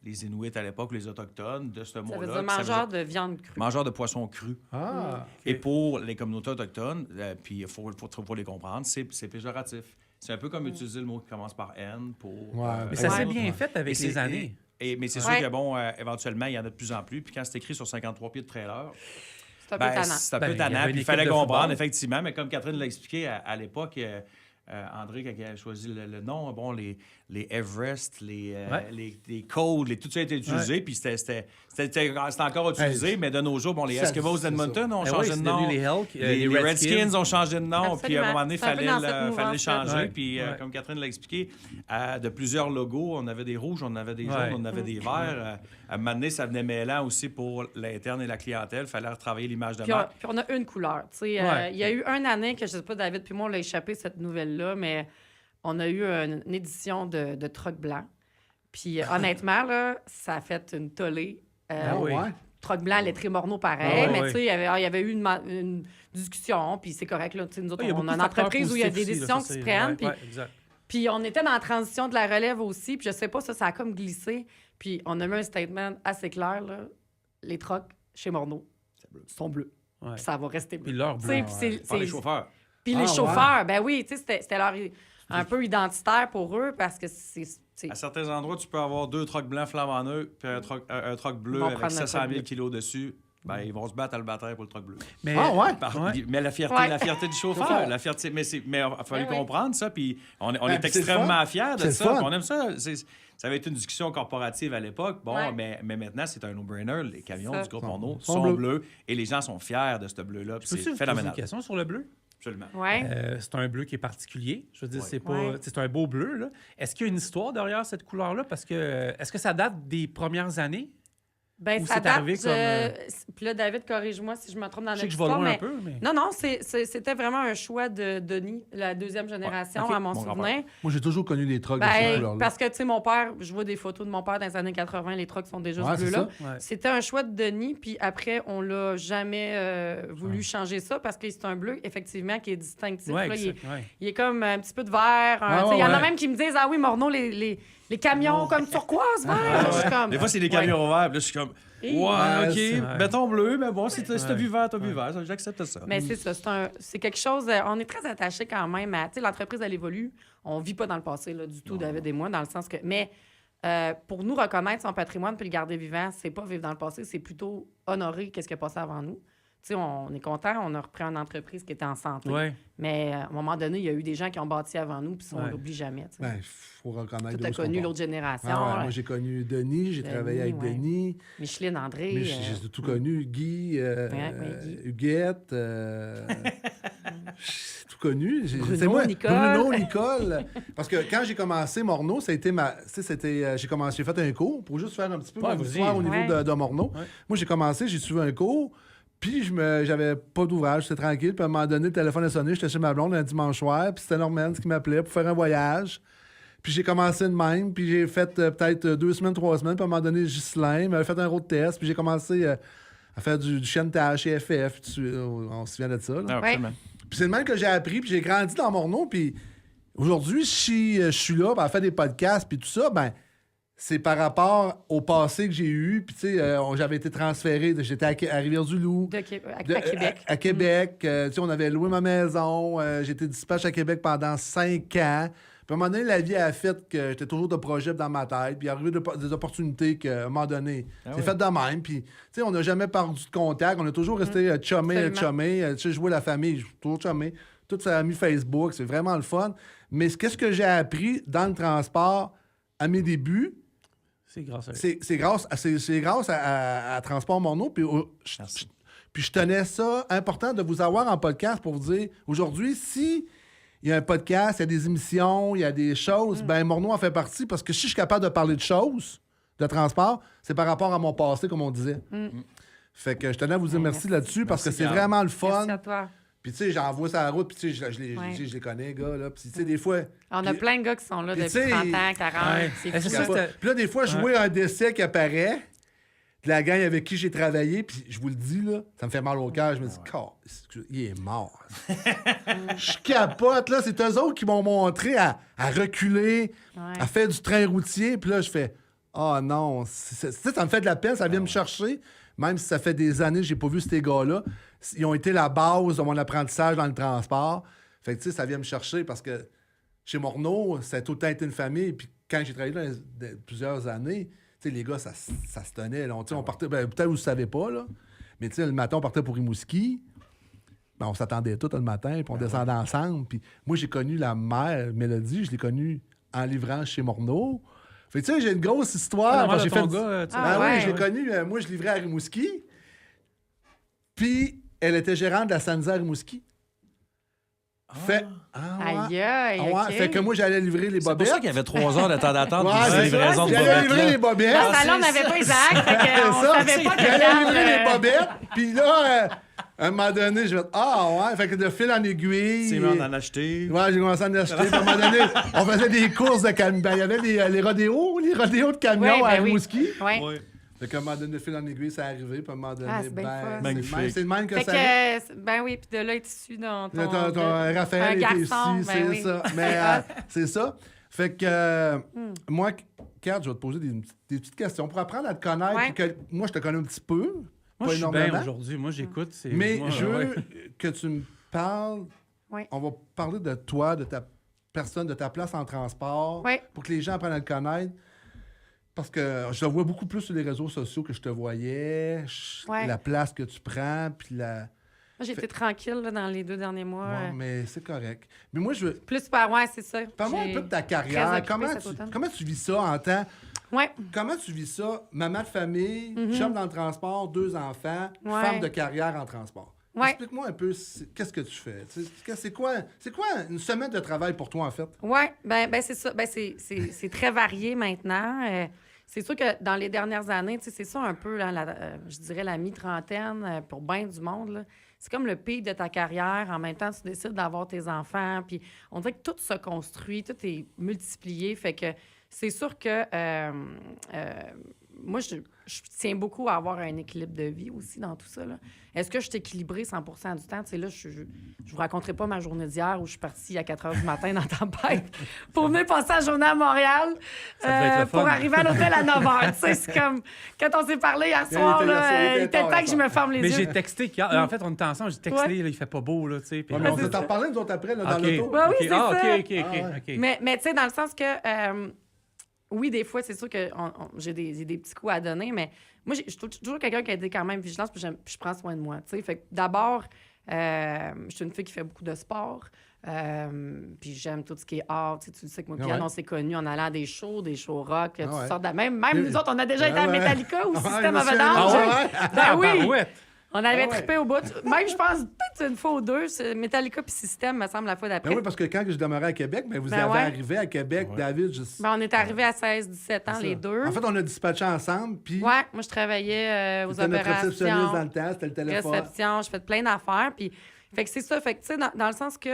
Inuits à l'époque, les Autochtones, de ce Ça mot-là. veut dire qui ça mangeur de viande crue. mangeurs de poissons crus. Ah. Et pour les communautés autochtones, puis il faut les comprendre, c'est péjoratif. C'est un peu comme utiliser le mot qui commence par N pour... Ouais. Mais ça s'est Ouais. bien fait avec Et les c'est- années. Mais c'est Ouais. sûr que, bon, éventuellement, il y en a de plus en plus. Puis quand c'est écrit sur 53 pieds de trailer, C'est un peu tannant. c'est un Ben, peu il y avait tannant. une Puis il équipe fallait de comprendre, football. effectivement. Mais comme Catherine l'a expliqué à l'époque, André, quand il a choisi le nom, bon, les Everest, les codes, tout ça a été utilisé. Puis c'était encore utilisé. Mais de nos jours, bon, les Ça- Eskimos c'est d'Edmonton ont Eh changé oui, de c'est nom. devenu les Elk, Les Redskins ont changé de nom. Puis à un Absolument. moment donné, il C'est un peu dans cette fallait le mouvance-là. changer. Ouais. Puis Ouais. comme Catherine l'a expliqué, de plusieurs logos, on avait des rouges, on avait des jaunes, Ouais. on avait des verts. À un moment donné, ça venait mêlant aussi pour l'interne et la clientèle. Il fallait retravailler l'image de Puis marque. on a une couleur. Tu sais, Ouais. il y a eu une année que, je sais pas, David puis moi, on l'a échappé, cette nouvelle-là, mais on a eu une édition de Truck Blanc. Puis honnêtement, là, ça a fait une tollée. Ah, oui. ouais. Truck Blanc, lettré Morneau, pareil. Ah, ouais, mais ouais. tu sais, il y avait eu une discussion, puis c'est correct. Là, tu sais, nous autres, Il y a on beaucoup a de une facteurs entreprise où il y a des positifs aussi, là, décisions ça, qui se c'est- prennent. ouais, Puis ouais, exact. puis on était dans la transition de la relève aussi, puis je sais pas, ça a comme glissé. Puis on a mis un statement assez clair, là. Les trucks chez Morneau sont bleus. Ouais. Puis ça va rester bleu. Puis leur Tu bleu. sais, puis c'est- Par les c'est- chauffeurs. Puis Ah, les ouais. chauffeurs, ben oui, tu sais, c'était leur un peu identitaire pour eux parce que c'est À certains endroits, tu peux avoir 2 trucks blancs flambant neufs puis un truck bleu Ils vont avec prendre le 700 truck 000 bleu. kilos dessus. Ben, ils vont se battre à le bataille pour le truck bleu. Mais, Ah, ouais. Ouais. Mais la fierté, Ouais. la fierté du chauffeur, Chauffeur. la fierté, mais il a fallu Ben oui. comprendre ça, puis on Ben, est puis c'est le extrêmement fun. fiers de C'est le ça, fun. puis on aime ça. Ça avait été une discussion corporative à l'époque, bon, Ouais. mais maintenant, c'est un no-brainer. Les camions Ça. du groupe Morneau Sont sont bleus. bleus, et les gens sont fiers de ce bleu-là, puis Peux-tu c'est vous poser une phénoménal. question sur le bleu? Absolument. Ouais. C'est un bleu qui est particulier. Je veux dire, Ouais. c'est pas, Ouais. tu sais, c'est un beau bleu. Là. Est-ce qu'il y a une histoire derrière cette couleur-là? Parce que est-ce que ça date des premières années? Ben, Ou ça c'est date, arrivé comme... Puis là, David, corrige-moi si je me trompe dans Je sais notre que je vais histoire, loin mais... un peu, mais... Non, c'était vraiment un choix de Denis, la deuxième génération, ok, à mon mon souvenir. grand-père. Moi, j'ai toujours connu les trucks de cette Ben, couleur-là. parce que, tu sais, mon père, je vois des photos de mon père dans les années 80, les trucks sont déjà Ouais, bleus c'est là. ça. Ouais. C'était un choix de Denis, puis après, on l'a jamais voulu changer ça parce que c'est un bleu, effectivement, qui est distinctif. Ouais, là. exact, ouais. Il est comme un petit peu de vert. Ah, Tu sais, il y en a ouais. même qui me disent, ah oui, Morneau, les camions comme turquoise, vert. Je suis comme... Des fois, c'est des Ouais. camions verts. Puis là, je suis comme, Et- ouais, c'est- OK, béton bleu, mais bon, si t'as Ouais. vu vert, t'as vu vert. J'accepte ça. Mais c'est ça, c'est quelque chose. On est très attachés quand même à. Tu sais, l'entreprise, elle évolue. On vit pas dans le passé, là, du tout, David et moi, dans le sens que. Mais pour nous reconnaître son patrimoine puis le garder vivant, c'est pas vivre dans le passé, c'est plutôt honorer qu'est-ce qui a passé avant nous. Tu sais, on est content, on a repris une entreprise qui était en santé. Ouais. Mais à un moment donné, il y a eu des gens qui ont bâti avant nous, puis ça, on Ouais. l'oublie jamais. Tu sais. Ben, faut reconnaître. Tout a d'où connu on part. l'autre génération. Ah ouais, moi, j'ai connu Denis, j'ai Denis, travaillé avec ouais. Denis. Micheline André. Mais j'ai tout connu. Guy, Guy. Huguette. J'ai tout connu. Bruno, C'est moi, Nicole. Bruno, Nicole. Parce que quand j'ai commencé Morneau, ça a été ma. Tu sais, c'était. J'ai fait un cours pour juste faire un petit peu Ouais, mon vas-y. histoire au niveau Ouais. de Morneau. Ouais. Moi, j'ai commencé, j'ai suivi un cours. Puis, j'avais pas d'ouvrage, j'étais tranquille. Puis, à un moment donné, le téléphone a sonné, j'étais chez ma blonde un dimanche soir. Puis, c'était Norman qui m'appelait pour faire un voyage. Puis, j'ai commencé de même. Puis, j'ai fait peut-être 2 semaines, 3 semaines. Puis, à un moment donné, Ghislain m'avait fait un road test. Puis, j'ai commencé à faire du chaînetage chez FF. Puis, on se souvient de ça. Là. Ah, absolument. Puis, c'est le même que j'ai appris. Puis, j'ai grandi dans Morneau. Puis, aujourd'hui, si je suis là, à faire des podcasts, puis tout ça, ben c'est par rapport au passé que j'ai eu. Puis, tu sais, j'avais été transféré. J'étais à Rivière-du-Loup. à De- Québec. À Québec. Tu sais, on avait loué ma maison. J'ai été dispatch à Québec pendant 5 ans. Puis à un moment donné, la vie a fait que j'étais toujours de projet dans ma tête. Puis il est arrivé des opportunités qu'à un moment donné, c'est fait de même. Puis, tu sais, on n'a jamais perdu de contact. On a toujours resté chumé. Tu sais, jouer la famille, toujours chumé. Toute sa amie Facebook, c'est vraiment le fun. Mais qu'est-ce que j'ai appris dans le transport à mes débuts? C'est grâce à eux. C'est grâce à Transport Morneau. Puis, puis je tenais ça important de vous avoir en podcast pour vous dire, aujourd'hui, si il y a un podcast, il y a des émissions, il y a des choses, ben Morneau en fait partie parce que si je suis capable de parler de choses, de transport, c'est par rapport à mon passé, comme on disait. Fait que je tenais à vous dire merci là-dessus parce que c'est Gab. vraiment le fun. Merci à toi. Puis tu sais, j'envoie ça à la route, puis tu sais, Ouais. je les connais, les gars, là. Puis tu sais, des fois... On a puis- plein de gars qui sont là puis depuis tu sais, 30 ans, 40. ouais. C'est C'est fou. ça, Puis c'était- là, des fois, je vois un décès qui apparaît de la gang avec qui j'ai travaillé, puis je vous le dis, là, ça me fait mal au cœur. Je me dis, il est mort. Je capote, là. C'est eux autres qui m'ont montré à reculer, Ouais. à faire du train routier. Puis là, je fais, oh non, ça me fait de la peine, ça vient me chercher. Même si ça fait des années que j'ai pas vu ces gars-là, ils ont été la base de mon apprentissage dans le transport. Fait que, tu sais, ça vient me chercher parce que chez Morneau, ça a tout le temps été une famille. Puis quand j'ai travaillé là plusieurs années, tu sais, les gars, ça se tenait. Là. Tu sais, on partait, ben, peut-être vous ne savez pas, là, mais tu sais, le matin, on partait pour Rimouski. Ben, on s'attendait tous le matin, puis on descendait ensemble. Puis moi, j'ai connu la mère, Mélodie, je l'ai connue en livrant chez Morneau. Fait que, tu sais, j'ai une grosse histoire. Ah, j'ai ton fait gars, tu sais. Ah, oui, ouais. je l'ai connue. Moi, je livrais à Rimouski. Puis, elle était gérante de la Sanza à Rimouski. Fait... Ah, ouais. Aïe, aïe, Ah, ouais. OK. Fait que moi, j'allais livrer les C'est pour bobettes. ça qu'il y avait 3 heures de temps d'attente Ouais, pour c'est les livraisons de J'allais livrer les bobettes. bobettes. Dans le salon, on n'avait pas Isaac, fait qu'on Ça, savait pas que J'allais quand, livrer les bobettes. Puis là, à un moment donné, je vais ah ouais. Fait que de fil en aiguille. C'est mieux d'en acheter. Ouais, j'ai commencé à en acheter. Puis à un moment donné, on faisait des courses de camions. Ben, il y avait les rodéos de camions Oui, ben à oui. Rimouski. Ouais. Ouais. Fait qu'à un moment donné, de fil en aiguille, ça arrivé. Puis à un moment donné, Ah, c'est bien fun. c'est Magnifique. c'est le même que Fait ça. que, ben oui, puis de là est issu dans ton... Raphaël un était garçon, ici, ben c'est oui. ça. Mais c'est ça. Fait que moi, Kat, je vais te poser des petites questions pour apprendre à te connaître. Ouais. Puis que, moi, je te connais un petit peu. Moi, pas je suis bien énormément. aujourd'hui. Moi, j'écoute. c'est- Mais moi, je veux ouais. que tu me parles. Ouais. On va parler de toi, de ta personne, de ta place en transport, Ouais. pour que les gens apprennent à le connaître. Parce que je te vois beaucoup plus sur les réseaux sociaux que je te voyais, Ouais. la place que tu prends, puis la. Moi, j'ai été tranquille là, dans les 2 derniers mois. Ouais, mais c'est correct. Mais moi, je veux. Plus par ouais, c'est ça. Parle-moi un J'ai peu de ta très carrière. occupée cet automne. Comment tu vis ça en temps? Ouais. Comment tu vis ça? Maman de famille, chum dans le transport, 2 enfants, Ouais. femme de carrière en transport. Ouais. Explique-moi un peu qu'est-ce que tu fais. C'est quoi une semaine de travail pour toi, en fait? Oui, ben c'est ça. Ben c'est très varié maintenant. c'est sûr que dans les dernières années, tu sais, c'est ça un peu, là, je dirais, la mi-trentaine pour bien du monde, là. C'est comme le pic de ta carrière. En même temps, tu décides d'avoir tes enfants. Puis on dirait que tout se construit, tout est multiplié. Fait que c'est sûr que moi, je tiens beaucoup à avoir un équilibre de vie aussi dans tout ça, là. Est-ce que je suis équilibrée 100% du temps? Tu sais, là, je vous raconterai pas ma journée d'hier où je suis partie à 4 h du matin dans la tempête pour venir passer la journée à Montréal pour arriver à l'hôtel à 9 h. Tu sais, c'est comme quand on s'est parlé hier soir, là, il était temps que je me ferme les yeux. Mais j'ai texté, en fait, on était ensemble, j'ai texté, là, il fait pas beau, là, tu sais. Mais on s'est en parlé, nous autres, après, là, dans l'auto. Ben oui, c'est ça. OK. Mais tu sais, dans le sens que... oui, des fois, c'est sûr que j'ai des petits coups à donner, mais moi, je suis toujours quelqu'un qui a été quand même vigilante, puis je prends soin de moi. T'sais. Fait que d'abord, je suis une fille qui fait beaucoup de sport, puis j'aime tout ce qui est art. Tu sais que moi, Pierre, on s'est connus en allant à des shows rock, toutes sortes de... Même nous autres, on a déjà été à Metallica ou System of a Down. Ben oui! On avait trippé au bout. Même, je pense, peut-être une fois ou deux, Metallica puis System, me semble, la fois d'après. Ben oui, parce que quand je demeurais à Québec, vous avez arrivé à Québec, David, on est arrivés à 16-17 ans, les deux. En fait, on a dispatché ensemble, puis... Ouais, moi, je travaillais aux opérations. C'était notre réceptionniste dans le temps, c'était le téléphone. Réception, je fais plein d'affaires, puis... Fait que c'est ça, fait que, tu sais, dans le sens que...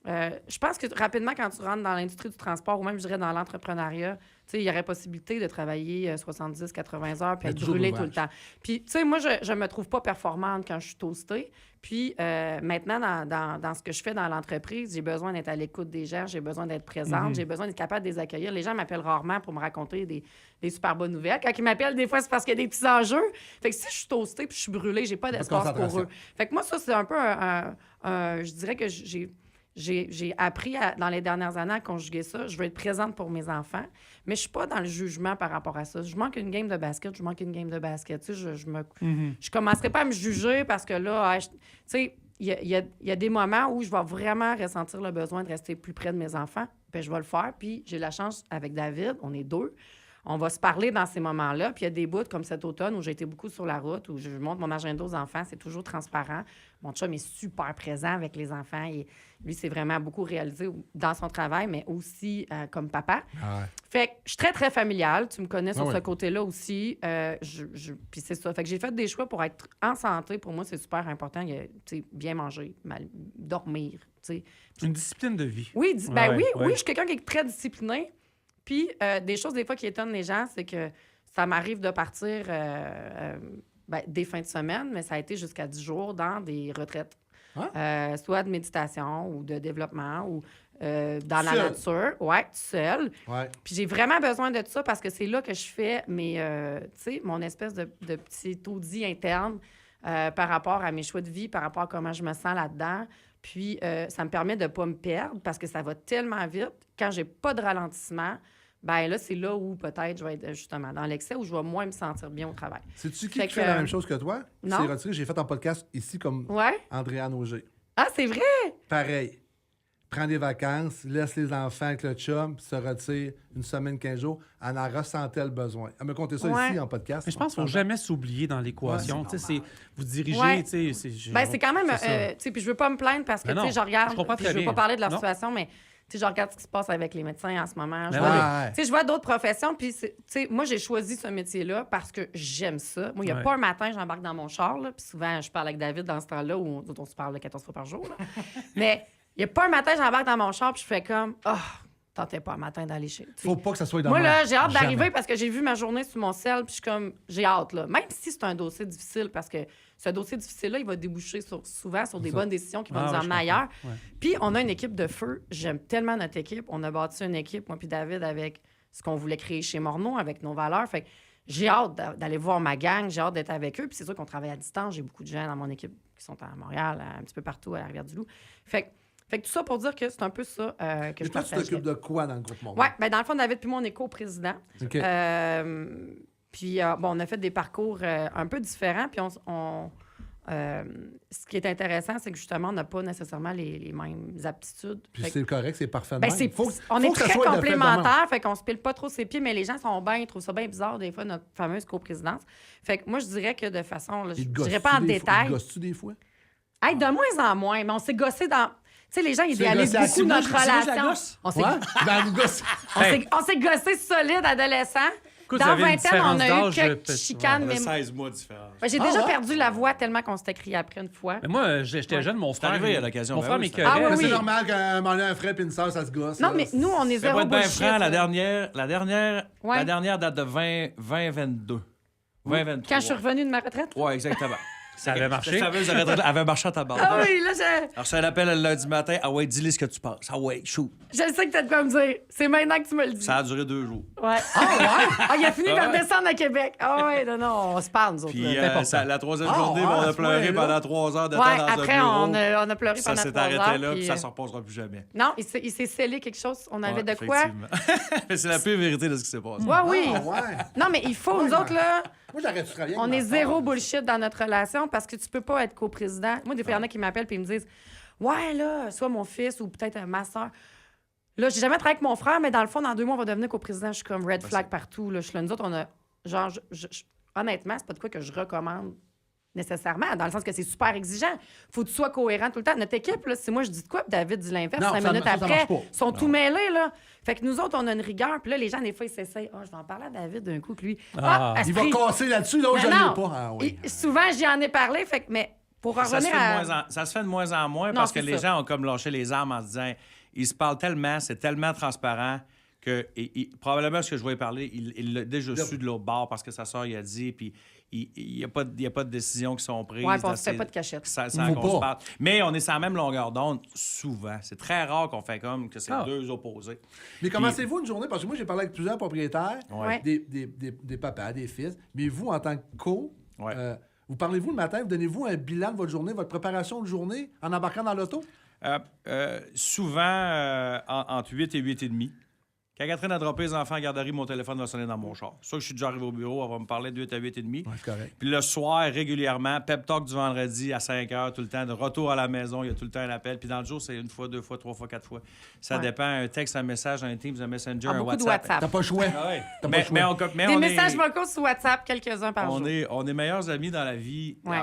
je pense que rapidement, quand tu rentres dans l'industrie du transport ou même, je dirais, dans l'entrepreneuriat, tu sais, il y aurait possibilité de travailler 70, 80 heures puis être brûlé tout le temps. Puis, tu sais, moi, je me trouve pas performante quand je suis toastée. Puis, maintenant, dans ce que je fais dans l'entreprise, j'ai besoin d'être à l'écoute des gens, j'ai besoin d'être présente, j'ai besoin d'être capable de les accueillir. Les gens m'appellent rarement pour me raconter des super bonnes nouvelles. Quand ils m'appellent, des fois, c'est parce qu'il y a des petits enjeux. Fait que si je suis toastée puis je suis brûlée, j'ai pas d'espace pour eux. Fait que moi, ça, c'est un peu je dirais que j'ai appris dans les dernières années à conjuguer ça. Je veux être présente pour mes enfants, mais je suis pas dans le jugement par rapport à ça. Je manque une game de basket, je manque une game de basket. Tu sais, je commencerai pas à me juger parce que là, tu sais, il y a des moments où je vais vraiment ressentir le besoin de rester plus près de mes enfants. Puis je vais le faire. Puis j'ai la chance avec David, on est deux. On va se parler dans ces moments-là. Puis il y a des bouts comme cet automne où j'ai été beaucoup sur la route, où je montre mon agenda aux enfants. C'est toujours transparent. Mon chum est super présent avec les enfants. Lui, c'est vraiment beaucoup réalisé dans son travail, mais aussi comme papa. Fait que je suis très, très familiale. Tu me connais sur ce côté-là aussi. Puis c'est ça. Fait que j'ai fait des choix pour être en santé. Pour moi, c'est super important. Bien manger, dormir. T'sais. Une discipline de vie. Oui, oui, je suis quelqu'un qui est très discipliné. Puis, des choses, des fois, qui étonnent les gens, c'est que ça m'arrive de partir des fins de semaine, mais ça a été jusqu'à 10 jours dans des retraites. Soit de méditation ou de développement ou dans la nature. Ouais, tout seul. Ouais. Puis j'ai vraiment besoin de ça parce que c'est là que je fais mon espèce de petit taudis interne par rapport à mes choix de vie, par rapport à comment je me sens là-dedans. Puis, ça me permet de ne pas me perdre parce que ça va tellement vite. Quand j'ai pas de ralentissement, ben là, c'est là où peut-être je vais être justement dans l'excès, où je vais moins me sentir bien au travail. C'est-tu qui fait la même chose que toi? Non. C'est retiré. J'ai fait un podcast ici comme Andréane Auger. Ah, c'est vrai? Pareil. Prends des vacances, laisse les enfants avec le chum, puis se retire une semaine, 15 jours. Elle en ressentait le besoin. Elle me contait ça ici en podcast. Mais je pense qu'il ne faut jamais s'oublier dans l'équation. Vous dirigez, c'est quand même... puis je veux pas me plaindre parce que, je regarde... Je veux pas parler de leur situation, mais... je regarde ce qui se passe avec les médecins en ce moment. Je vois d'autres professions. Puis, moi, j'ai choisi ce métier-là parce que j'aime ça. Moi, il n'y a pas un matin, j'embarque dans mon char. Là, puis souvent, je parle avec David dans ce temps-là où on se parle 14 fois par jour. Là. Mais il n'y a pas un matin, j'embarque dans mon char puis je fais comme... tentais pas un matin d'aller chez... Faut pas que ça soit dans moi, là, j'ai hâte d'arriver parce que j'ai vu ma journée sur mon cell puis je suis comme... J'ai hâte, là. Même si c'est un dossier difficile parce que ce dossier difficile-là, il va déboucher souvent sur des bonnes décisions qui vont nous emmener ailleurs. Puis, on a une équipe de feu. J'aime tellement notre équipe. On a bâti une équipe, moi puis David, avec ce qu'on voulait créer chez Morneau, avec nos valeurs. Fait que j'ai hâte d'aller voir ma gang. J'ai hâte d'être avec eux. Puis c'est sûr qu'on travaille à distance. J'ai beaucoup de gens dans mon équipe qui sont à Montréal, un petit peu partout, à la Rivière-du-Loup. Fait que tout ça pour dire que c'est un peu ça que je toi, tu t'occupes de quoi dans le groupe Morneau? Oui, dans le fond, David puis moi, on est co-président. OK. Puis, on a fait des parcours un peu différents. Puis, ce qui est intéressant, c'est que justement, on n'a pas nécessairement les mêmes aptitudes. Puis c'est correct, c'est parfait. On est très complémentaires, fait qu'on se pile pas trop ses pieds, mais les gens sont bien, ils trouvent ça bien bizarre, des fois, notre fameuse coprésidence. Fait que moi, je dirais que de façon, je dirais pas en détail. Gosses-tu des fois? Hey, de moins en moins, mais on s'est gossé dans... Tu sais, les gens, ils idéalisent beaucoup notre relation. On s'est gossé solide adolescent. Écoute, Dans vous avez une 20 ans, on a eu différence d'âge, quelques chicanes, On a mais 16 mois de différence. j'ai déjà perdu la voix tellement qu'on s'était crié après une fois. Mais moi, j'étais jeune, mon frère. arrivé à l'occasion, Mon ben frère oui, m'écœurait. Ah oui, Mais oui. c'est normal qu'un moment donné, un frère et une sœur, ça se gosse. Non, là. mais nous, on est C'est zéro pas être bien bullshit. franc, la là. dernière date de 2022. 2023. Quand je suis revenue de ma retraite? Ouais, exactement. Ça avait marché. Cette fameuse retraite avait marché à ta barre. Ah oui, là, je Alors, ça l'appelle le lundi matin. Ah ouais, dis-lui ce que tu penses. Ah ouais, chou. sais que t'as de quoi me dire. C'est maintenant que tu me le dis. Ça a duré 2 jours. Ouais. Ah, il a fini par descendre à Québec. Ah ouais, non, on se parle, nous autres. Puis là. la troisième Ah, journée, ouais, on à a ce pleuré point-là. pendant 3 heures de temps Ouais, dans après, un bureau. on a pleuré Ça pendant s'est 3 arrêté heures. là, puis puis, ça ne se repassera plus jamais. Non, il s'est scellé quelque chose. On avait Ouais, de quoi? effectivement. Mais c'est la pure vérité de ce qui s'est passé. Ouais, oui. Ah, ouais. Non, mais il faut, nous autres, là, Moi, j'aurais dû travailler avec on ma est sœur. zéro bullshit dans notre relation parce que tu peux pas être coprésident. Moi, des fois, il y en a qui m'appellent et ils me disent ouais, là, soit mon fils ou peut-être ma soeur. Là, j'ai jamais travaillé avec mon frère, mais dans le fond, dans 2 mois, on va devenir coprésident. Je suis comme red flag partout. Là. Je suis là, nous autres, on a. Genre, honnêtement, c'est pas de quoi que je recommande nécessairement, dans le sens que c'est super exigeant. Faut que tu sois cohérent tout le temps. Notre équipe, là, si moi je dis de quoi, puis David dit l'inverse, Non, 5 ça- minutes ça après, marche pas. ils sont tout mêlés, là. Fait que nous autres, on a une rigueur, puis là, les gens, des fois, ils s'essayent. Ah, je vais en parler à David d'un coup, que lui. Ah. Il va esprit. casser là-dessus, là où Mais je ne non. l'ai pas. Ah, oui. Souvent, j'y en ai parlé, fait que, mais pour Ça se, revenir fait de à. moins en, ça se fait de moins en moins Non, parce que c'est les ça. gens ont comme lâché les armes en se disant ils se parlent tellement, c'est tellement transparent que probablement ce que je vais parler, il l'a déjà su de l'autre bord parce que sa soeur il a dit, puis il n'y a pas de décisions qui sont prises. Ouais, puis on dans se fait ces- pas de cachette. Sans Faut qu'on se pas. parle. Mais on est sur la même longueur d'onde souvent. C'est très rare qu'on fait comme que c'est Ah. 2 opposés. Mais commencez-vous une journée? Parce que moi, j'ai parlé avec plusieurs propriétaires, Ouais. des papas, des fils. Mais vous, en tant que co, Ouais. vous parlez-vous le matin, vous donnez-vous un bilan de votre journée, votre préparation de journée en embarquant dans l'auto? Souvent, entre 8 et 8 et demi. Quand Catherine a droppé les enfants à la garderie, mon téléphone va sonner dans mon char. C'est sûr que je suis déjà arrivé au bureau, elle va me parler de 8 à 8 et demi. Ouais, c'est correct. Puis le soir, régulièrement, pep talk du vendredi à 5 heures, tout le temps, de retour à la maison, il y a tout le temps un appel. Puis dans le jour, c'est 1 fois, 2 fois, 3 fois, 4 fois. Ça Ouais. dépend, un texte, un message, un Teams, un Messenger, un Beaucoup de WhatsApp. WhatsApp. T'as pas le choix. Ah ouais. T'as pas le choix. Mais Des on messages est, vocaux sur WhatsApp, quelques-uns par jour. on est meilleurs amis dans la vie. Ouais.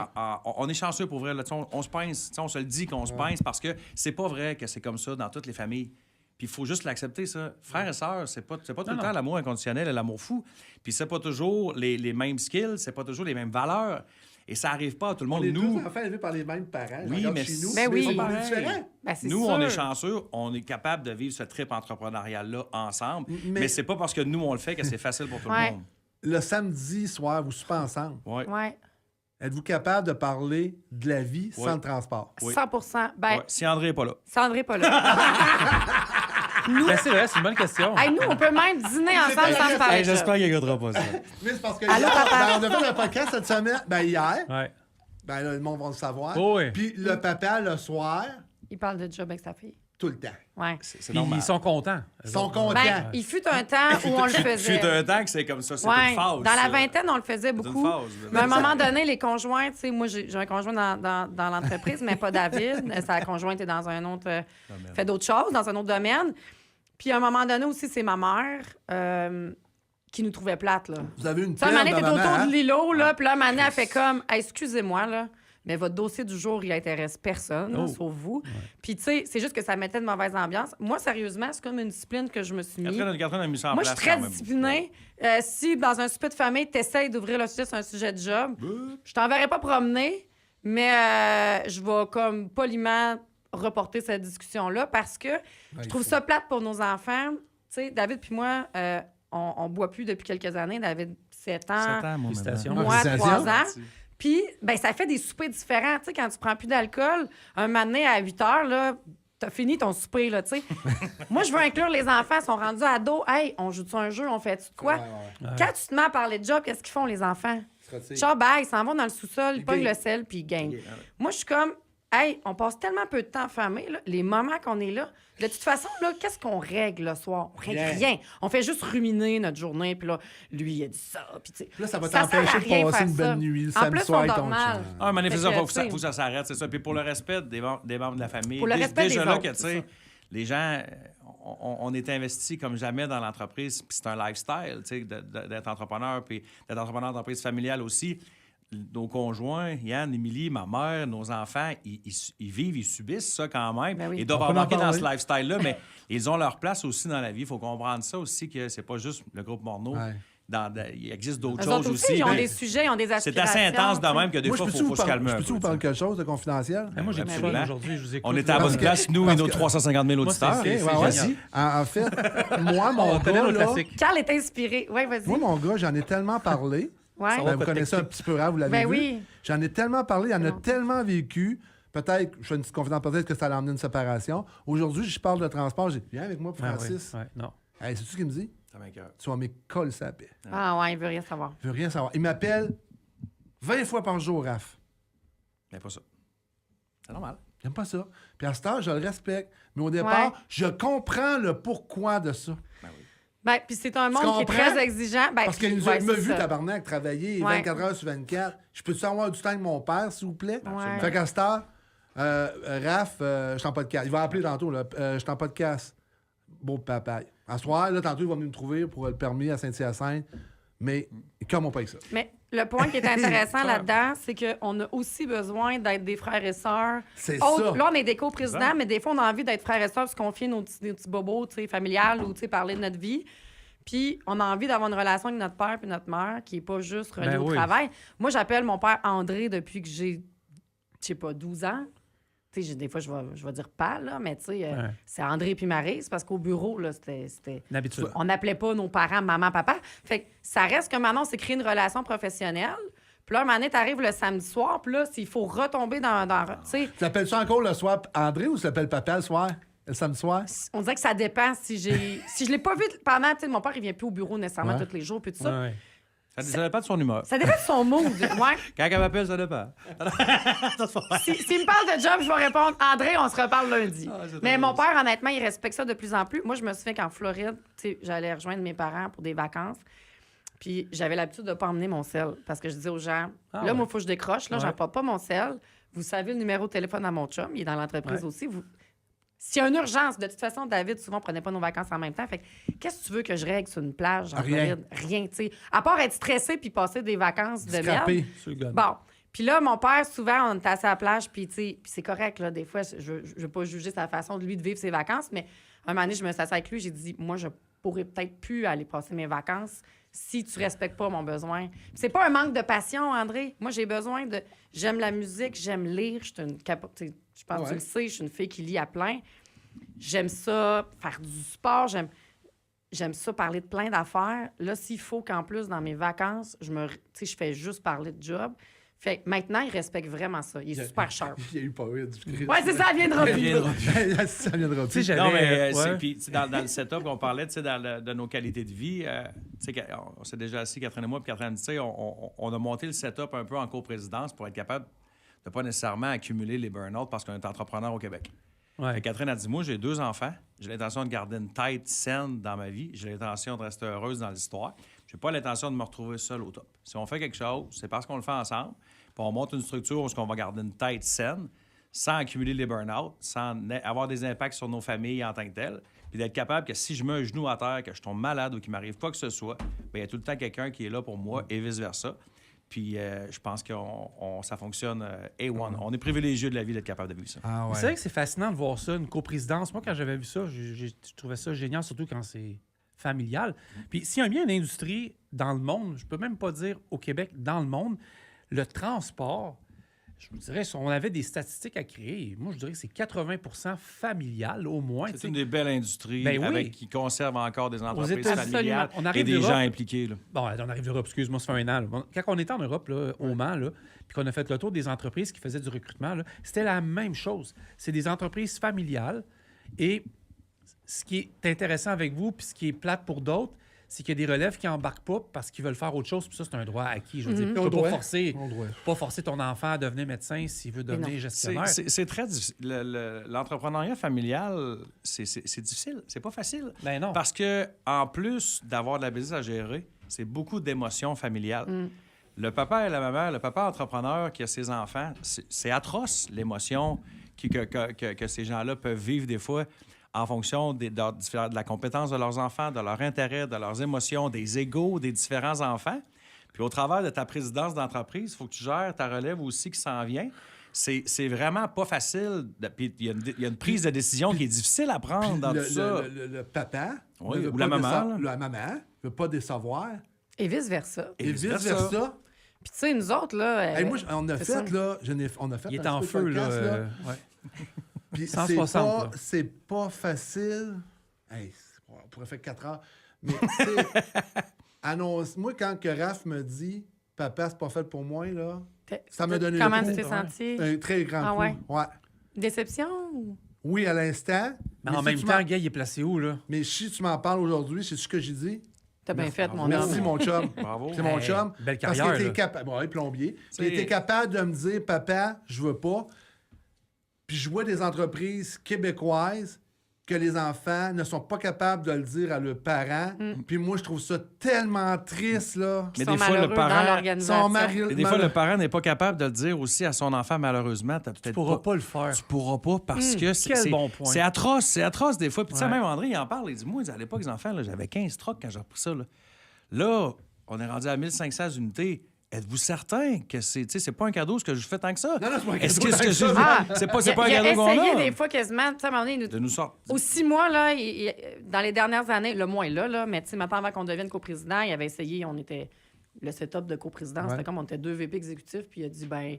On est chanceux pour vrai. Là. On se pince. On se le dit qu'on se pince parce que c'est pas vrai que c'est comme ça dans toutes les familles. Puis il faut juste l'accepter, ça. Frères et sœurs, c'est pas tout le temps l'amour inconditionnel et l'amour fou. Puis c'est pas toujours les mêmes skills, c'est pas toujours les mêmes valeurs. Et ça arrive pas à tout le On monde. est Nous, deux enfants élevés par les mêmes parents. Je Oui, regarde mais chez nous, Ben oui. ils sont pareil. différents. Ben, c'est nous sûr. on est chanceux, on est capable de vivre ce trip entrepreneurial-là ensemble. Mais- Mais c'est pas parce que nous, on le fait que c'est facile pour tout Ouais. le monde. Le samedi soir, vous soupez ensemble. Ouais. Ouais. Êtes-vous capable de parler de la vie sans Oui. le transport? Oui. 100 Ben, Ouais. Si André n'est pas là. Sandré pas là. Ben, c'est vrai, c'est une bonne question. Hey, nous, on peut même dîner ensemble sans se parler. de job. qu'il écoutera pas ça. Mais c'est parce que Allô, hier, papa? on a fait un podcast cette semaine. Ben, hier, Ouais. ben là, le monde va le savoir. Oh oui. Puis le papa, le soir, Il parle de job avec sa fille. tout le temps. Ouais. C'est Puis normal. ils sont contents. Ils sont contents. contents. Ben, il fut un temps où on le faisait. Fut un temps que c'est comme ça, c'est Ouais. une phase. Dans la ça. vingtaine, on le faisait C'est une beaucoup. phase, là. Mais à un moment donné, les conjoints, tu sais, moi, j'ai un conjoint dans l'entreprise, mais pas David. Sa conjointe est dans un autre... fait d'autres choses, dans un autre domaine. Puis à un moment donné aussi, c'est ma mère qui nous trouvait plates, là. Vous avez une Tu sais, un plainte moment donné, de t'es maman, autour hein? de l'îlot, là, puis là, un moment donné, elle fait comme hey, excusez-moi, là, mais votre dossier du jour, il intéresse personne, là, Oh. sauf vous. Puis, tu sais, c'est juste que ça mettait de mauvaise ambiance. Moi, sérieusement, c'est comme une discipline que je me suis mis. Catherine a mis ça en Moi, je place. suis très quand même. disciplinée. Si, dans un souper de famille, tu essaies d'ouvrir le sujet sur un sujet de job, je t'enverrai pas promener, mais je vais comme poliment reporter cette discussion-là parce que je trouve ça plate pour nos enfants. Tu sais, David puis moi, on boit plus depuis quelques années. David, 7 ans. 7 ans, mon Félicitations. maman. Moi, Félicitations. 3 ans. Puis, ben, ça fait des soupers différents. Tu sais, quand tu prends plus d'alcool, un matin à 8 heures, là, t'as fini ton souper, là, tu sais. Moi, je veux inclure les enfants, ils sont rendus ados. Hey, on joue-tu un jeu, on fait-tu de quoi? Ouais. Quand tu te mets à parler de job, qu'est-ce qu'ils font, les enfants? Se retire. Genre, ben, ils s'en vont dans le sous-sol, ils Ils pognent game. le sel, puis ils gagnent. Ouais. Moi, je suis comme, hey, on passe tellement peu de temps en famille, là, les moments qu'on est là. De toute façon, là, qu'est-ce qu'on règle le soir? On règle Rien. rien. On fait juste ruminer notre journée, puis là, lui, il a dit ça, puis tu sais. Là, ça va Ça sert à t'empêcher de rien passer faire une ça. bonne nuit le En samedi plus, soir on avec dort ton mal. chum. Ah, mais Fait il que, faut que tu sais. ça s'arrête, c'est ça. Puis pour le respect des membres de la famille. Pour le respect déjà des là autres, que, tu c'est sais, ça. les gens, on est investi comme jamais dans l'entreprise. Puis c'est un lifestyle, tu sais, d'être entrepreneur, puis d'être entrepreneur d'entreprise familiale aussi. Nos conjoints, Yann, Émilie, ma mère, nos enfants, ils vivent, ils subissent ça quand même. Ben oui. Ils doivent On peut en embarquer dans parler. ce lifestyle-là, mais ils ont leur place aussi dans la vie. Il faut comprendre ça aussi, que c'est pas juste le groupe Morneau Ouais. il existe d'autres Eux choses autres aussi, ils ont Ben, des sujets, ils ont des c'est aspirations. assez intense de même que des Moi, fois, je il peux-tu faut se calmer je un peux-tu vous peu. parler de quelque chose de confidentiel? Mais moi, j'ai du Absolument. fun aujourd'hui, je vous écoute. On est à la bonne place, nous et nos 350 000 Moi, auditeurs. c'est- Ouais, c'est ouais. génial. En fait, moi, mon On connaît gars, nos là, classiques. Carl est inspiré. Oui, vas-y. moi, mon gars, j'en ai tellement parlé. Ouais. Ça Ben, va vous pas connaissez un texter. petit peu, hein, vous l'avez Ben vu. oui. J'en ai tellement parlé, il en a Non. tellement vécu. Peut-être, je fais une petite confidence, peut-être que ça allait emmener une séparation. Aujourd'hui, je parle de transport. J'ai dit, viens avec moi, Ah, Francis. oui. Ouais, non. Hey, c'est-tu ce qu'il me dit? Ça m'écoeure. Tu vas m'écoller sa paix. Ah ouais, il veut rien savoir. Il veut rien savoir. Il m'appelle 20 fois par jour, Raph. Mais pas ça. C'est normal. J'aime pas ça. Puis à ce temps, je le respecte. Mais au départ, Ouais. je comprends le pourquoi de ça. Ben, puis c'est un monde qui est comprends? très exigeant. Ben, Parce puis, qu'il ouais, m'a c'est vu, ça. tabarnak, travailler Ouais. 24 heures sur 24. Je peux-tu avoir du temps avec mon père, s'il vous plaît? Ouais. Fait qu'à cette heure, Raph, je suis en podcast. Il va appeler tantôt, là. Je suis en podcast. Beau papaye. À ce soir, là, tantôt, il va venir me trouver pour le permis à Saint-Hyacinthe. Mais, comment pas avec ça? Mais le point qui est intéressant Clair. là-dedans, c'est qu'on a aussi besoin d'être des frères et sœurs. C'est Autres- ça. Là, on est des coprésidents, Exact. mais des fois, on a envie d'être frères et sœurs, se confier nos petits bobos, tu sais, familiales ou, tu sais, parler de notre vie. Puis, on a envie d'avoir une relation avec notre père puis notre mère qui n'est pas juste reliée Ben au oui. travail. Moi, j'appelle mon père André depuis que j'ai, je sais pas, 12 ans. Tu sais, des fois, je vais dire pas, là, mais tu sais, Ouais. c'est André puis Marie. C'est parce qu'au bureau, là, c'était D'habitude. on n'appelait pas nos parents maman, papa. Fait que ça reste que maintenant, on s'est créé une relation professionnelle. Puis là, un moment donné, t'arrives le samedi soir, puis là, s'il faut retomber dans tu sais, Tu l'appelles-tu encore le soir André ou tu l'appelles papa le soir? Le samedi soir? on dirait que ça dépend si je l'ai pas vu pendant, tu sais, mon père, il vient plus au bureau nécessairement Ouais. tous les jours, puis tout ça. Ouais. Ça dépend de son humeur. Ça dépend de son mood. Ouais. Quand elle m'appelle, ça dépend. S'il me parle de job, je vais répondre André, on se reparle lundi. Ah, c'est Mais drôle, mon père, honnêtement, il respecte ça de plus en plus. Moi, je me souviens qu'en Floride, tu sais, j'allais rejoindre mes parents pour des vacances. Puis j'avais l'habitude de ne pas emmener mon sel parce que je disais aux gens, Ah là, ouais. moi, il faut que je décroche. Là, Ouais. j'apporte pas mon sel. Vous savez le numéro de téléphone à mon chum. Il est dans l'entreprise Ouais. aussi. S'il y a une urgence, de toute façon, David, souvent, on prenait pas nos vacances en même temps. Fait que, qu'est-ce que tu veux que je règle sur une plage en Rien. Floride? Rien, tu sais. À part être stressé puis passer des vacances de Scrappé. merde. Sur le gun. Bon. Puis là, mon père, souvent, on était assis à la plage, puis tu sais, puis c'est correct, là, des fois, je veux pas juger sa façon de lui de vivre ses vacances, mais un moment donné, je me suis assise avec lui, j'ai dit, moi, je pourrais peut-être plus aller passer mes vacances si tu respectes pas mon besoin. Puis c'est pas un manque de passion, André. Moi, j'ai besoin de... J'aime la musique, j'aime lire, je suis une je pense que tu Ouais. le sais, je suis une fille qui lit à plein. J'aime ça, faire du sport, j'aime ça parler de plein d'affaires. Là, s'il faut qu'en plus, dans mes vacances, je fais juste parler de job. Fait que maintenant, il respecte vraiment ça. Il est super sharp. Il y a eu pas eu du Ouais, c'est ça, elle viendra Elle plus. viendra Ça viendra Tu sais, plus. j'avais. Non, mais ouais. puis, tu sais, dans le setup qu'on parlait, tu sais, de nos qualités de vie, tu sais, on s'est déjà assis, Catherine et moi, puis Catherine, tu sais, on a monté le setup un peu en coprésidence pour être capable de pas nécessairement accumuler les burn-out parce qu'on est entrepreneur au Québec. Ouais. Fait que Catherine a dit, moi, j'ai 2 enfants, j'ai l'intention de garder une tête saine dans ma vie, j'ai l'intention de rester heureuse dans l'histoire, j'ai pas l'intention de me retrouver seul au top. Si on fait quelque chose, c'est parce qu'on le fait ensemble, puis on monte une structure où on va garder une tête saine, sans accumuler les burn-out, sans avoir des impacts sur nos familles en tant que telles, puis d'être capable que si je mets un genou à terre, que je tombe malade ou qu'il m'arrive quoi que ce soit, bien, il y a tout le temps quelqu'un qui est là pour moi et vice-versa. Puis je pense que ça fonctionne A1. On est privilégié de la vie d'être capable de vivre ça. Ah C'est vrai que c'est fascinant de voir ça, une coprésidence. Moi, quand j'avais vu ça, je trouvais ça génial, surtout quand c'est familial. Puis s'il y a bien une industrie dans le monde, je peux même pas dire au Québec, dans le monde, le transport, je vous dirais, si on avait des statistiques à créer, moi, je dirais que c'est 80% familial, au moins. tu C'est sais. une des belles industries Ben oui. qui conservent encore des entreprises États-Unis, familiales on arrive et des d'Europe. gens impliqués. Là. Bon, on arrive d'Europe, excuse-moi, ça fait un an. Là. Bon, quand on était en Europe, là, au Mans, là, puis qu'on a fait le tour des entreprises qui faisaient du recrutement, là, c'était la même chose. C'est des entreprises familiales. Et ce qui est intéressant avec vous, puis ce qui est plate pour d'autres, c'est qu'il y a des relèves qui n'embarquent pas parce qu'ils veulent faire autre chose. Puis ça, c'est un droit acquis. Je veux dire, tu On peux doit. pas forcer, On doit. pas forcer ton enfant à devenir médecin s'il veut devenir non. gestionnaire. C'est très difficile. L'entrepreneuriat familial, c'est difficile. C'est pas facile. Ben non. Parce que en plus d'avoir de la business à gérer, c'est beaucoup d'émotions familiales. Le papa et la maman, le papa entrepreneur qui a ses enfants, c'est atroce l'émotion que ces gens-là peuvent vivre des fois en fonction de la compétence de leurs enfants, de leur intérêt, de leurs émotions, des égos des différents enfants. Puis au travers de ta présidence d'entreprise, il faut que tu gères ta relève aussi qui s'en vient. C'est vraiment pas facile. Puis il y a une prise de décision qui est difficile à prendre dans tout ça. Le papa Oui, ne veut ou la pas maman, la maman ne veut pas décevoir. Et vice-versa. Et vice-versa. Puis, tu sais, nous autres, là. Hey, moi, on a c'est fait, ça. là. On a fait Il est un en petit peu feu, de là. podcast, Ouais. Puis 160, là. c'est pas facile. Hey, on pourrait faire 4 heures. Mais, tu sais, moi, quand que Raph me dit « Papa, c'est pas fait pour moi », là, ça m'a donné Comment le coup. tu t'es senti? Un très grand Ah coup. ouais? Ouais. Déception? Ou... Oui, à l'instant. Mais en si même tu temps, m'en- le gars, il est placé où, là? Mais si tu m'en parles aujourd'hui, c'est ce que j'ai dit. T'as bien fait, mon Merci, homme. mon chum. Bravo. C'est mon Hey, chum. belle Parce carrière, qu'il là. était capable. Ouais, plombier. C'est- Il était capable de me dire, papa, je veux pas. Puis je vois des entreprises québécoises que les enfants ne sont pas capables de le dire à leurs parents. Puis moi, je trouve ça tellement triste, là. Qui Mais sont des fois, le malheureux parent- dans Son l'organisation. mari... Et des fois, le parent n'est pas capable de le dire aussi à son enfant, malheureusement. T'as Tu peut-être pourras pas le faire. Tu pourras pas parce que c'est quel bon point. c'est atroce des fois. Puis tu sais, Ouais. même André, il en parle. Il dit, moi, à l'époque, les enfants, là, j'avais 15 trocs quand j'ai repris ça. Là, on est rendu à 1500 unités. Êtes-vous certain que c'est pas un cadeau ce que je fais tant que ça? Non, non, c'est pas un Est-ce cadeau que, tant que ça. c'est pas un il a cadeau qu'on essayé a? des fois quasiment, tu sais, à un moment donné, il nous- De nous sortir. Aux 6 mois, là, dans les dernières années, le moins là, mais tu sais, maintenant, avant qu'on devienne coprésident, il avait essayé, on était le setup de coprésident, Ouais. c'était comme on était 2 VP exécutifs, puis il a dit, ben,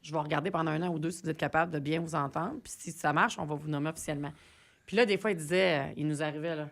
je vais regarder pendant 1 an ou 2 si vous êtes capable de bien vous entendre, puis si ça marche, on va vous nommer officiellement. Puis là, des fois, il disait, il nous arrivait, là,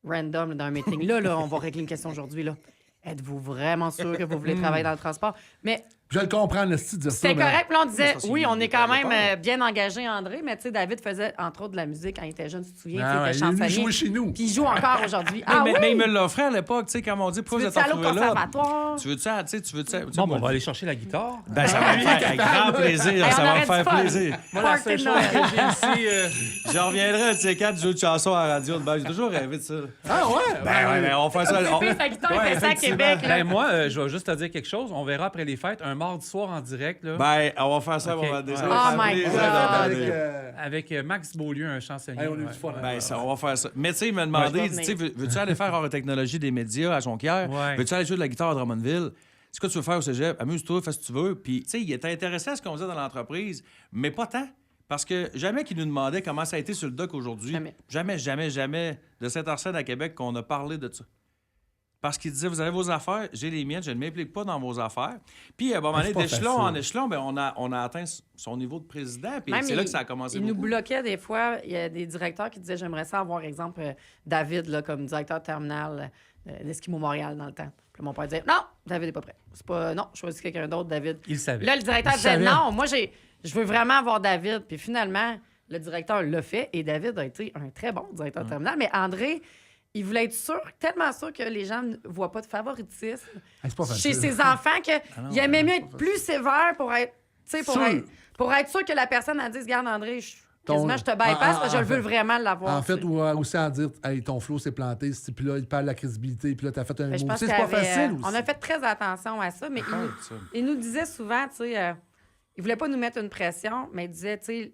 random, là, dans un meeting, là, on va régler une question aujourd'hui, là. Êtes-vous vraiment sûr que vous voulez travailler dans le transport? Mais Je le comprends, le style de dire ça. c'était mais- correct. Puis là, on disait, Mais ça, c'est oui, on une est quand même départ. bien engagé, André, mais tu sais, David faisait, entre autres, de la musique quand il était jeune, tu te souviens, Ah ouais, il il était est venu chansonnier. jouer chez nous. Puis il joue encore aujourd'hui. Ah oui? Mais il me l'offrait à l'époque, tu sais, quand on dit, Tu pourquoi vous veux-tu êtes aller au retrouvé là? conservatoire? Tu veux-tu ça? Tu veux ça? Bon, ben, on va aller chercher la guitare. Ben, ça va me faire avec grand plaisir. Hey, ça on va aurait me du faire fun. plaisir. Moi, la Party seule de chose Noël. que j'ai ici... Je reviendrai, tu sais, quand tu joues une chanson à la radio de base. J'ai toujours rêvé de ça. Ah ouais? Ben, ouais, on va faire ça. Pépé, sa guitare, il fait ça à effectivement. Québec, là. Ben, moi, je vais juste te dire quelque chose. On verra après les fêtes, un mardi soir en direct, là, Ben, on va faire ça. Ok. On va ça Oh va faire my plaisir God. d'entendre. Avec, avec Max Beaulieu, un chansonnier. Hey, on a eu du Ouais. fun, hein. Ben, ça, on va faire ça. Mais tu sais, il m'a Ouais, demandé, je il vais dit, tu sais, veux-tu aller faire hors technologie des médias à Jonquière? Ouais. Veux-tu aller jouer de la guitare à Drummondville? C'est quoi tu veux faire au cégep? Amuse-toi, fais ce que tu veux. Puis, tu sais, il était intéressé à ce qu'on faisait dans l'entreprise, mais pas tant. Parce que jamais qu'il nous demandait comment ça a été sur le dock aujourd'hui. Jamais de Saint-Arsène à Québec qu'on a parlé de ça. Parce qu'il disait, vous avez vos affaires, j'ai les miennes, je ne m'implique pas dans vos affaires. Puis, à un moment donné, c'est pas d'échelon facile. en échelon, ben, on a atteint son niveau de président. Puis Même c'est là que ça a commencé Il nous beaucoup. bloquait des fois. Il y a des directeurs qui disaient, j'aimerais ça avoir, exemple, David, là, comme directeur terminal d'Esquimau Montréal dans le temps. Puis mon père disait, non, David n'est pas prêt. C'est pas, non, choisis quelqu'un d'autre, David. Il le savait. Là, le directeur Il disait, savait. non, moi, je veux vraiment avoir David. Puis finalement, le directeur l'a fait et David a été un très bon directeur terminal. Mais André, il voulait être sûr, tellement sûr que les gens ne voient pas de favoritisme Hey, c'est pas chez facile. ses enfants qu'il aimait mieux être plus sévère pour être, tu sais, Sûr. pour être sûr que la personne a dit, regarde, André, Ton- quasiment, je te bypass parce que je en le veux fait- vraiment l'avoir. En fait, tu sais. ou aussi en dire, hey, ton flow s'est planté, puis là, il perd la crédibilité, puis là, t'as fait un Mais je mot. pense Tu sais, c'est pas qu'il y avait, facile aussi. on a fait très attention à ça, mais il nous disait souvent, tu sais, il voulait pas nous mettre une pression, mais il disait, tu sais,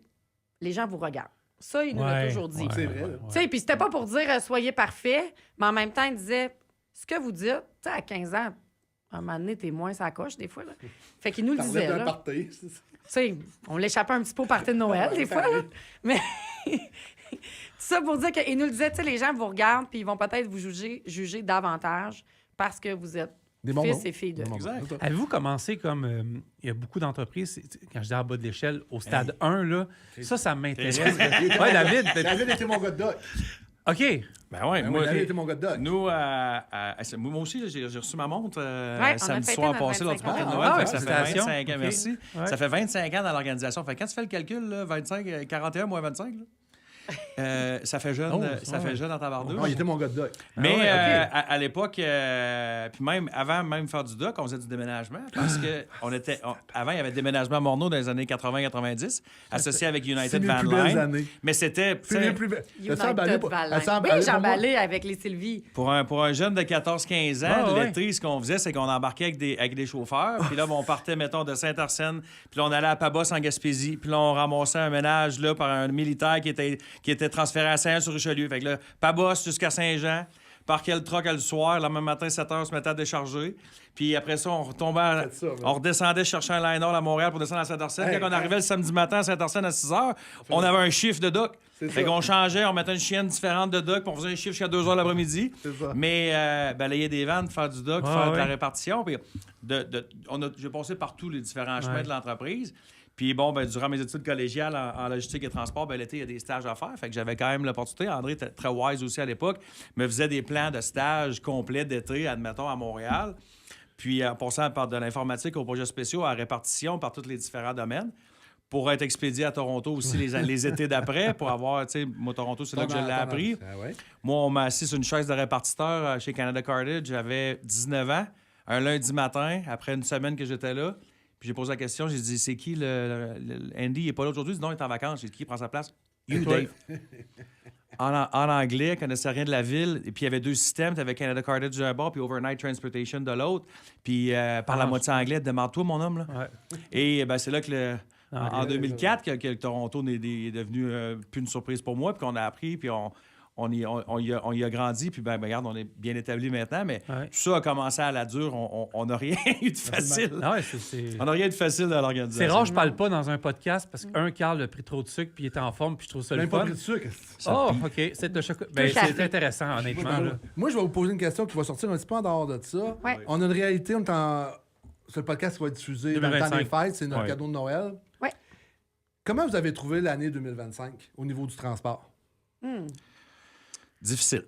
les gens vous regardent. Ça, il nous l'a Ouais, toujours dit. ouais, C'est vrai, là. ouais, Tu sais, puis c'était pas pour dire soyez parfait, mais en même temps, il disait ce que vous dites, tu sais, à 15 ans, à un moment donné, t'es moins sa coche des fois. Là. Fait qu'il nous le T'en disait. relèves d'un Là. party. Tu sais, on l'échappait un petit peu au party de Noël, des fois. Là. Mais tout ça pour dire qu'il nous le disait, tu sais, les gens vous regardent, puis ils vont peut-être vous juger davantage parce que vous êtes Des fils bonbons. et filles de. Des bonbons. Exact. Avez-vous commencé comme... il y a beaucoup d'entreprises, quand je dis en bas de l'échelle, au stade 1, là, ça m'intéresse. Ouais, David, David était mon gars de doc. OK. Ben ouais, Ben moi, oui, David était mon gars de doc. nous, moi aussi, là, j'ai reçu ma montre Ouais, on a samedi fêté soir notre passé lors du 25 party de ans. Noël. Ah, Fait que ça fait félicitations. 25 ans, Ok. merci. Ouais. Ça fait 25 ans dans l'organisation. Fait que quand tu fais le calcul, là, 25, 41 moins 25, là, ça fait jeune, Oh, ça fait jeune en tabardouche. Non, il était mon gars de doc. Mais Ah ouais, ok. à l'époque, puis même avant même de faire du doc, on faisait du déménagement parce que avant, il y avait le déménagement à Morneau dans les années 80-90, associé avec C'est United mes Van plus belles Line. années. Mais c'était, C'est mes plus belles. United T'as-tu emballé pour- Val as-tu Line. emballé Oui, j'ai pour moi? emballé avec les Sylvie. pour un jeune de 14-15 ans, Ah, ouais. l'été, ce qu'on faisait, c'est qu'on embarquait avec des chauffeurs. Puis là, on partait, mettons, de Saint-Arsène. Puis là, on allait à Pabos en Gaspésie. Puis là, on ramassait un ménage là, par un militaire qui était transféré à Saint-Jean-sur-Richelieu. Fait que là, Pabos jusqu'à Saint-Jean. parquait le truck le soir, le lendemain matin, 7 heures, se mettait à décharger. Puis après ça, on retombait, on redescendait chercher un line à Montréal pour descendre à Saint-Arsène. Quand on arrivait le samedi matin à Saint-Arsène à 6 heures, on avait un chiffre de dock. Fait qu'on changeait, on mettait une chienne différente de dock, puis on faisait un chiffre jusqu'à 2 heures l'après-midi. Mais balayer des vannes, faire du dock, faire de la répartition. Puis j'ai passé par tous les différents chemins de l'entreprise. Puis bon, durant mes études collégiales en logistique et transport, l'été, il y a des stages à faire. Fait que j'avais quand même l'opportunité. André était très wise aussi à l'époque, me faisait des plans de stage complets d'été, admettons, à Montréal. Puis en passant par de l'informatique aux projets spéciaux, à répartition par tous les différents domaines, pour être expédié à Toronto aussi les étés d'après, pour avoir, tu sais, moi, Toronto, c'est là que je l'ai appris. Moi, on m'a assis sur une chaise de répartiteur chez Canada Cartage. J'avais 19 ans, un lundi matin, après une semaine que j'étais là. Puis j'ai posé la question, j'ai dit, c'est qui Andy, il n'est pas là aujourd'hui? Il dit, non, il est en vacances. J'ai dit, qui prend sa place? You, Dave. En anglais, il ne connaissait rien de la ville. Et puis, il y avait 2 systèmes. Tu avais Canada Cartage d'un bord, puis Overnight Transportation de l'autre. Puis, par la moitié anglais, demande-toi, mon homme. Là. Ouais. Et c'est là que, en 2004, que Toronto est devenu plus une surprise pour moi, puis qu'on a appris, puis on y a grandi, puis regarde, on est bien établi maintenant, mais tout ça a commencé à la dure. On n'a rien eu de facile. On n'a rien de facile dans l'organisation. C'est rare, je parle pas dans un podcast parce qu'un, Carl a pris trop de sucre puis il était en forme, puis je trouve ça le fun. Pas pris de sucre. Oh, OK. C'est le chocolat. C'est intéressant, honnêtement. Moi, je vais vous poser une question qui va sortir un petit peu en dehors de ça. Ouais. On a une réalité, ce podcast va être diffusé dans le temps des fêtes, c'est notre cadeau de Noël. Oui. Comment vous avez trouvé l'année 2025 au niveau du transport? Difficile.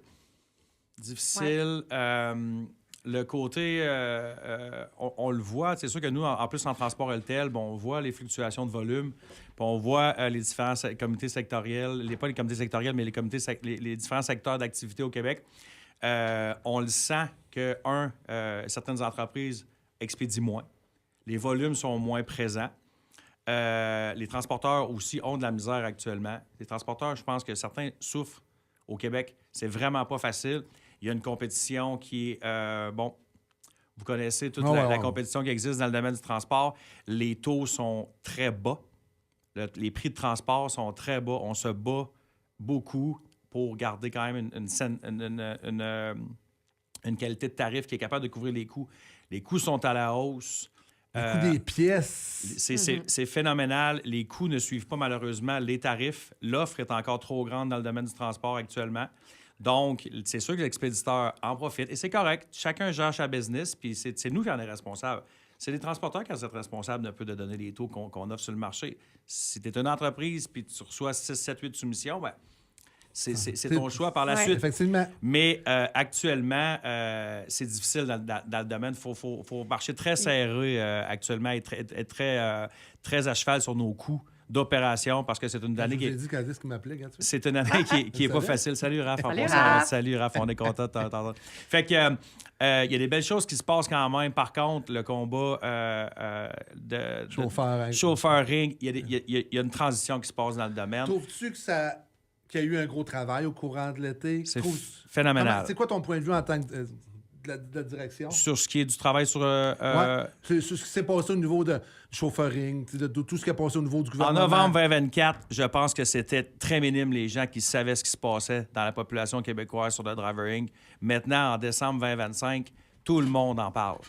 Le côté, on le voit, c'est sûr que nous, en plus en transport LTL, on voit les fluctuations de volume, puis on voit les différents comités sectoriels, pas les comités sectoriels, mais les différents secteurs d'activité au Québec. On le sent que, certaines entreprises expédient moins, les volumes sont moins présents. Les transporteurs aussi ont de la misère actuellement. Les transporteurs, je pense que certains souffrent au Québec. C'est vraiment pas facile. Il y a une compétition qui est... vous connaissez toute la compétition qui existe dans le domaine du transport. Les taux sont très bas. Les prix de transport sont très bas. On se bat beaucoup pour garder quand même une qualité de tarif qui est capable de couvrir les coûts. Les coûts sont à la hausse. Le coût des pièces. C'est phénoménal. Les coûts ne suivent pas malheureusement les tarifs. L'offre est encore trop grande dans le domaine du transport actuellement. Donc, c'est sûr que l'expéditeur en profite. Et c'est correct. Chacun gère sa business, puis c'est nous qui en est responsable. C'est les transporteurs qui sont responsables d'un peu de donner les taux qu'on offre sur le marché. Si tu es une entreprise puis tu reçois 6, 7, 8 soumissions, c'est ton choix par la suite. Effectivement. Mais actuellement, c'est difficile dans le domaine. Il faut marcher très serré actuellement et être très à cheval sur nos coûts d'opération parce que c'est une année qui c'est une année qui est pas facile. Salut Raph. Salut Raph, on est content de t'entendre. Fait que il y a des belles choses qui se passent quand même. Par contre, le combat de chauffeuring, il y a une transition qui se passe dans le domaine. Trouves-tu qu'il y a eu un gros travail au courant de l'été? C'est phénoménal. C'est quoi ton point de vue en tant que de la direction? Sur ce qui est du travail sur... sur ce qui s'est passé au niveau de chauffeuring, de tout ce qui est passé au niveau du gouvernement. En novembre 2024, je pense que c'était très minime les gens qui savaient ce qui se passait dans la population québécoise sur le drivering. Maintenant, en décembre 2025, tout le monde en parle.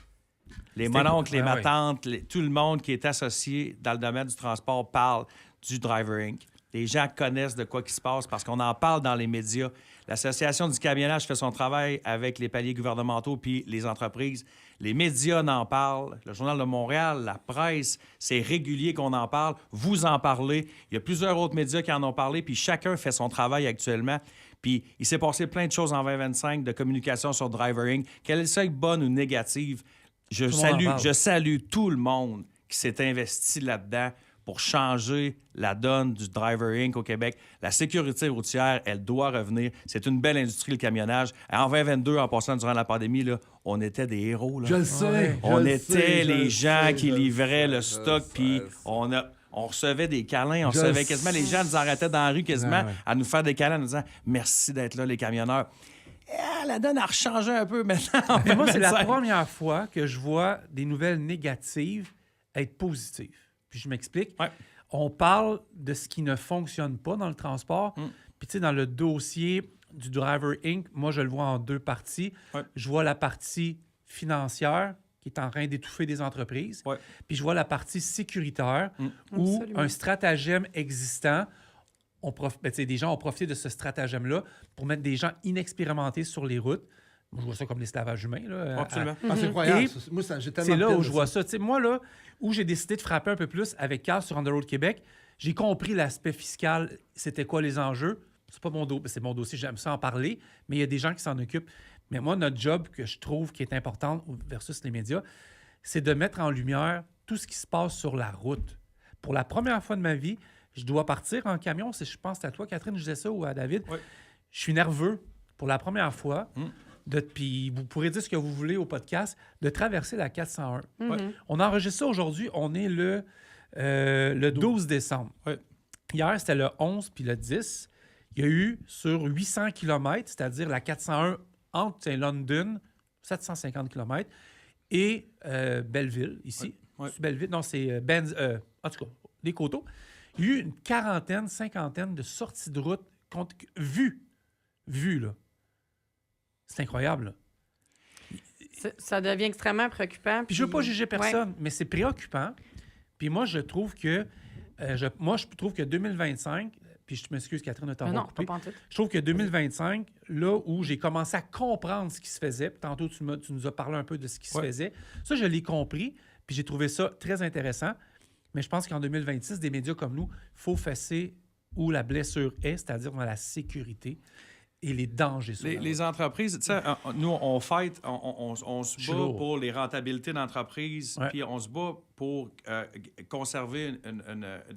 Les mononcles, les matantes, tout le monde qui est associé dans le domaine du transport parle du drivering. Les gens connaissent de quoi qui se passe parce qu'on en parle dans les médias. L'Association du camionnage fait son travail avec les paliers gouvernementaux puis les entreprises. Les médias en parlent. Le Journal de Montréal, la presse, c'est régulier qu'on en parle. Vous en parlez. Il y a plusieurs autres médias qui en ont parlé, puis chacun fait son travail actuellement. Puis il s'est passé plein de choses en 2025 de communication sur drivering. Qu'elle soit bonne ou négative, je salue tout le monde qui s'est investi là-dedans pour changer la donne du drivering au Québec. La sécurité routière, elle doit revenir. C'est une belle industrie, le camionnage. En 2022, en passant durant la pandémie, là, on était des héros. Là. Je le sais. On était les gens qui livraient le stock, puis on recevait des câlins. On recevait quasiment... Les gens nous arrêtaient dans la rue quasiment à nous faire des câlins en nous disant « Merci d'être là, les camionneurs ». La donne a rechangé un peu maintenant. Mais moi, c'est la première fois que je vois des nouvelles négatives être positives. Puis je m'explique. Ouais. On parle de ce qui ne fonctionne pas dans le transport. Puis tu sais, dans le dossier du Driver Inc., moi, je le vois en 2 parties. Ouais. Je vois la partie financière qui est en train d'étouffer des entreprises. Ouais. Puis je vois la partie sécuritaire où Absolument. un stratagème existant, des gens ont profité de ce stratagème-là pour mettre des gens inexpérimentés sur les routes. Moi, je vois ça comme l'esclavage humain. Là, Absolument. Ah, c'est incroyable. Et Moi, j'ai tellement c'est là de où peine je de vois ça. ça. Moi, là, où j'ai décidé de frapper un peu plus avec Carl sur On the Road Québec, j'ai compris l'aspect fiscal, c'était quoi les enjeux. C'est pas c'est mon dossier, j'aime ça en parler, mais il y a des gens qui s'en occupent. Mais moi, notre job que je trouve qui est important versus les médias, c'est de mettre en lumière tout ce qui se passe sur la route. Pour la première fois de ma vie, je dois partir en camion. Je pense que c'est à toi, Catherine, je disais ça, ou à David. Oui. Je suis nerveux pour la première fois. Puis vous pourrez dire ce que vous voulez au podcast, de traverser la 401. On enregistre ça aujourd'hui. On est le 12 décembre. Ouais. Hier, c'était le 11 puis le 10. Il y a eu sur 800 km, c'est-à-dire la 401 entre London, 750 km, et Belleville, ici. Ouais. C'est Belleville? Non, c'est en tout cas, les Coteaux. Il y a eu une cinquantaine de sorties de route vues, là. C'est incroyable, là. Ça devient extrêmement préoccupant. Puis je veux pas juger personne, mais c'est préoccupant. Puis moi, je trouve que je trouve que 2025, puis je m'excuse, Catherine, de t'avoir Non, coupé. pas en tout. Je trouve que 2025, là où j'ai commencé à comprendre ce qui se faisait, puis tantôt tu nous as parlé un peu de ce qui se faisait, ça, je l'ai compris, puis j'ai trouvé ça très intéressant. Mais je pense qu'en 2026, des médias comme nous, il faut fesser où la blessure est, c'est-à-dire dans la sécurité et les dangers sur la route. Les entreprises, tu sais, nous, on fight, on se Je suis bat lourd. pour les rentabilités d'entreprise, Ouais. puis on se bat pour conserver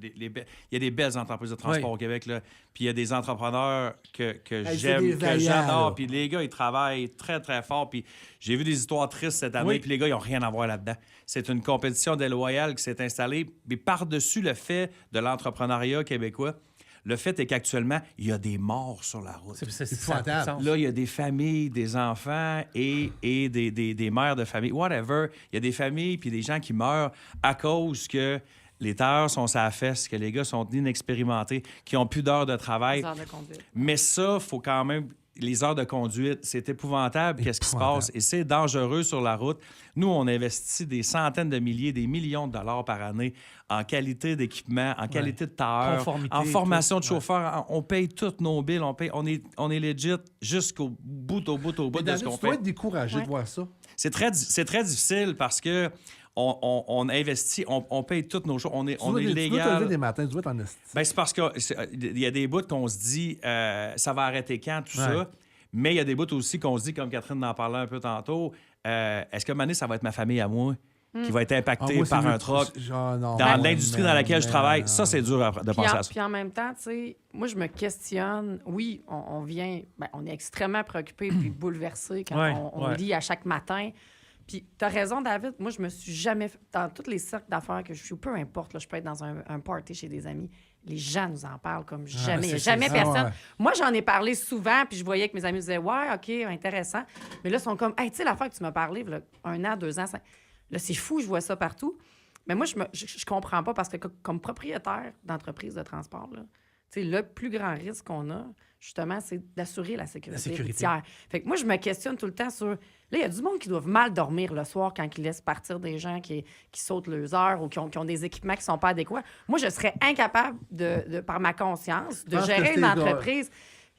il y a des belles entreprises de transport Ouais. au Québec, là, puis il y a des entrepreneurs que c'est j'aime, des que vaillants, j'adore, là. puis les gars, ils travaillent très, très fort, puis j'ai vu des histoires tristes cette année, Oui. puis les gars, ils n'ont rien à voir là-dedans. C'est une compétition déloyale qui s'est installée, mais par-dessus le fait de l'entrepreneuriat québécois, le fait est qu'actuellement, il y a des morts sur la route. C'est épouvantable. ça a plus de sens. Là, il y a des familles, des enfants et des mères de famille, whatever. Il y a des familles puis des gens qui meurent à cause que les tailleurs sont sur la fesse, que les gars sont inexpérimentés, qui ont plus d'heures de travail. Les heures de conduite. Mais ça, il faut quand même... Les heures de conduite, c'est épouvantable, qu'est-ce qui se passe, et c'est dangereux sur la route. Nous, on investit des centaines de milliers, des millions de dollars par année en qualité d'équipement, en qualité de tailleur, Conformité, en formation de tout. chauffeur. On paye toutes nos billes, on est legit jusqu'au bout Mais de David, ce qu'on tu dois fait. être découragé de voir ça. C'est très difficile parce que on investit, on paye toutes nos choses, on est Tu dois te lever légal. des matins, tu dois t'en esti. Ben, c'est parce qu'il y a des bouts qu'on se dit ça va arrêter quand, tout Ouais. ça. Mais il y a des bouts aussi qu'on se dit, comme Catherine en parlait un peu tantôt, est-ce que Mané, ça va être ma famille à moi qui va être impactée moi, par c'est un mieux- truck genre, non, dans ouais, l'industrie mais- dans laquelle je mais- travaille? Ça, c'est dur de Puis penser en, à ça. puis en même temps, tu sais, moi, je me questionne. Oui, on vient, on est extrêmement préoccupé puis bouleversé quand Ouais, on ouais. lit à chaque matin. Puis tu as raison, David. Moi, je me suis jamais... Dans tous les cercles d'affaires que je suis, peu importe, là, je peux être dans un party chez des amis, les gens nous en parlent comme jamais. Il n'y a c'est jamais ça, personne. ouais. Moi, j'en ai parlé souvent, puis je voyais que mes amis disaient « Ouais, OK, intéressant. » Mais là, ils sont comme « Hey, tu sais, l'affaire que tu m'as parlé, là, 1 an, 2 ans, là, c'est fou, je vois ça partout. » Mais moi, je comprends pas parce que comme propriétaire d'entreprise de transport, là, tu sais, le plus grand risque qu'on a, justement, c'est d'assurer la sécurité routière. Fait que moi, je me questionne tout le temps sur... Là, il y a du monde qui doivent mal dormir le soir quand ils laissent partir des gens qui sautent leurs heures ou qui ont des équipements qui sont pas adéquats. Moi, je serais incapable, par ma conscience, de pense que gérer c'est une entreprise.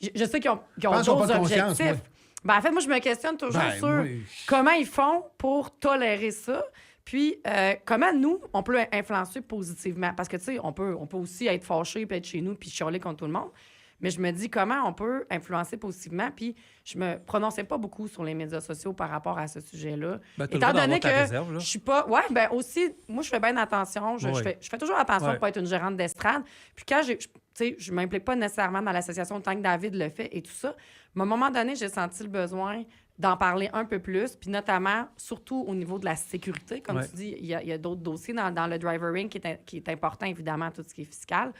Je sais qu'ils ont pense qu'ils ont d'autres pas de conscience, objectifs. moi. Ben, en fait, moi, je me questionne toujours Ben, sur oui. comment ils font pour tolérer ça. Puis, comment nous, on peut influencer positivement? Parce que, tu sais, on peut aussi être fâché, puis être chez nous, puis chialer contre tout le monde. Mais je me dis comment on peut influencer positivement. Puis, je me prononçais pas beaucoup sur les médias sociaux par rapport à ce sujet-là. Ben, t'as le Étant droit donné d'avoir ta que réserve, là. je suis pas... Ouais, ben aussi, moi, je fais bien attention. Je fais toujours attention Ouais. pour pas être une gérante d'estrade. Puis quand tu sais, je m'implique pas nécessairement dans l'association tant que David le fait et tout ça. Mais à un moment donné, j'ai senti le besoin d'en parler un peu plus, puis notamment, surtout au niveau de la sécurité. Comme Ouais. tu dis, il y a d'autres dossiers dans le driver ring qui est important, évidemment, tout ce qui est fiscal.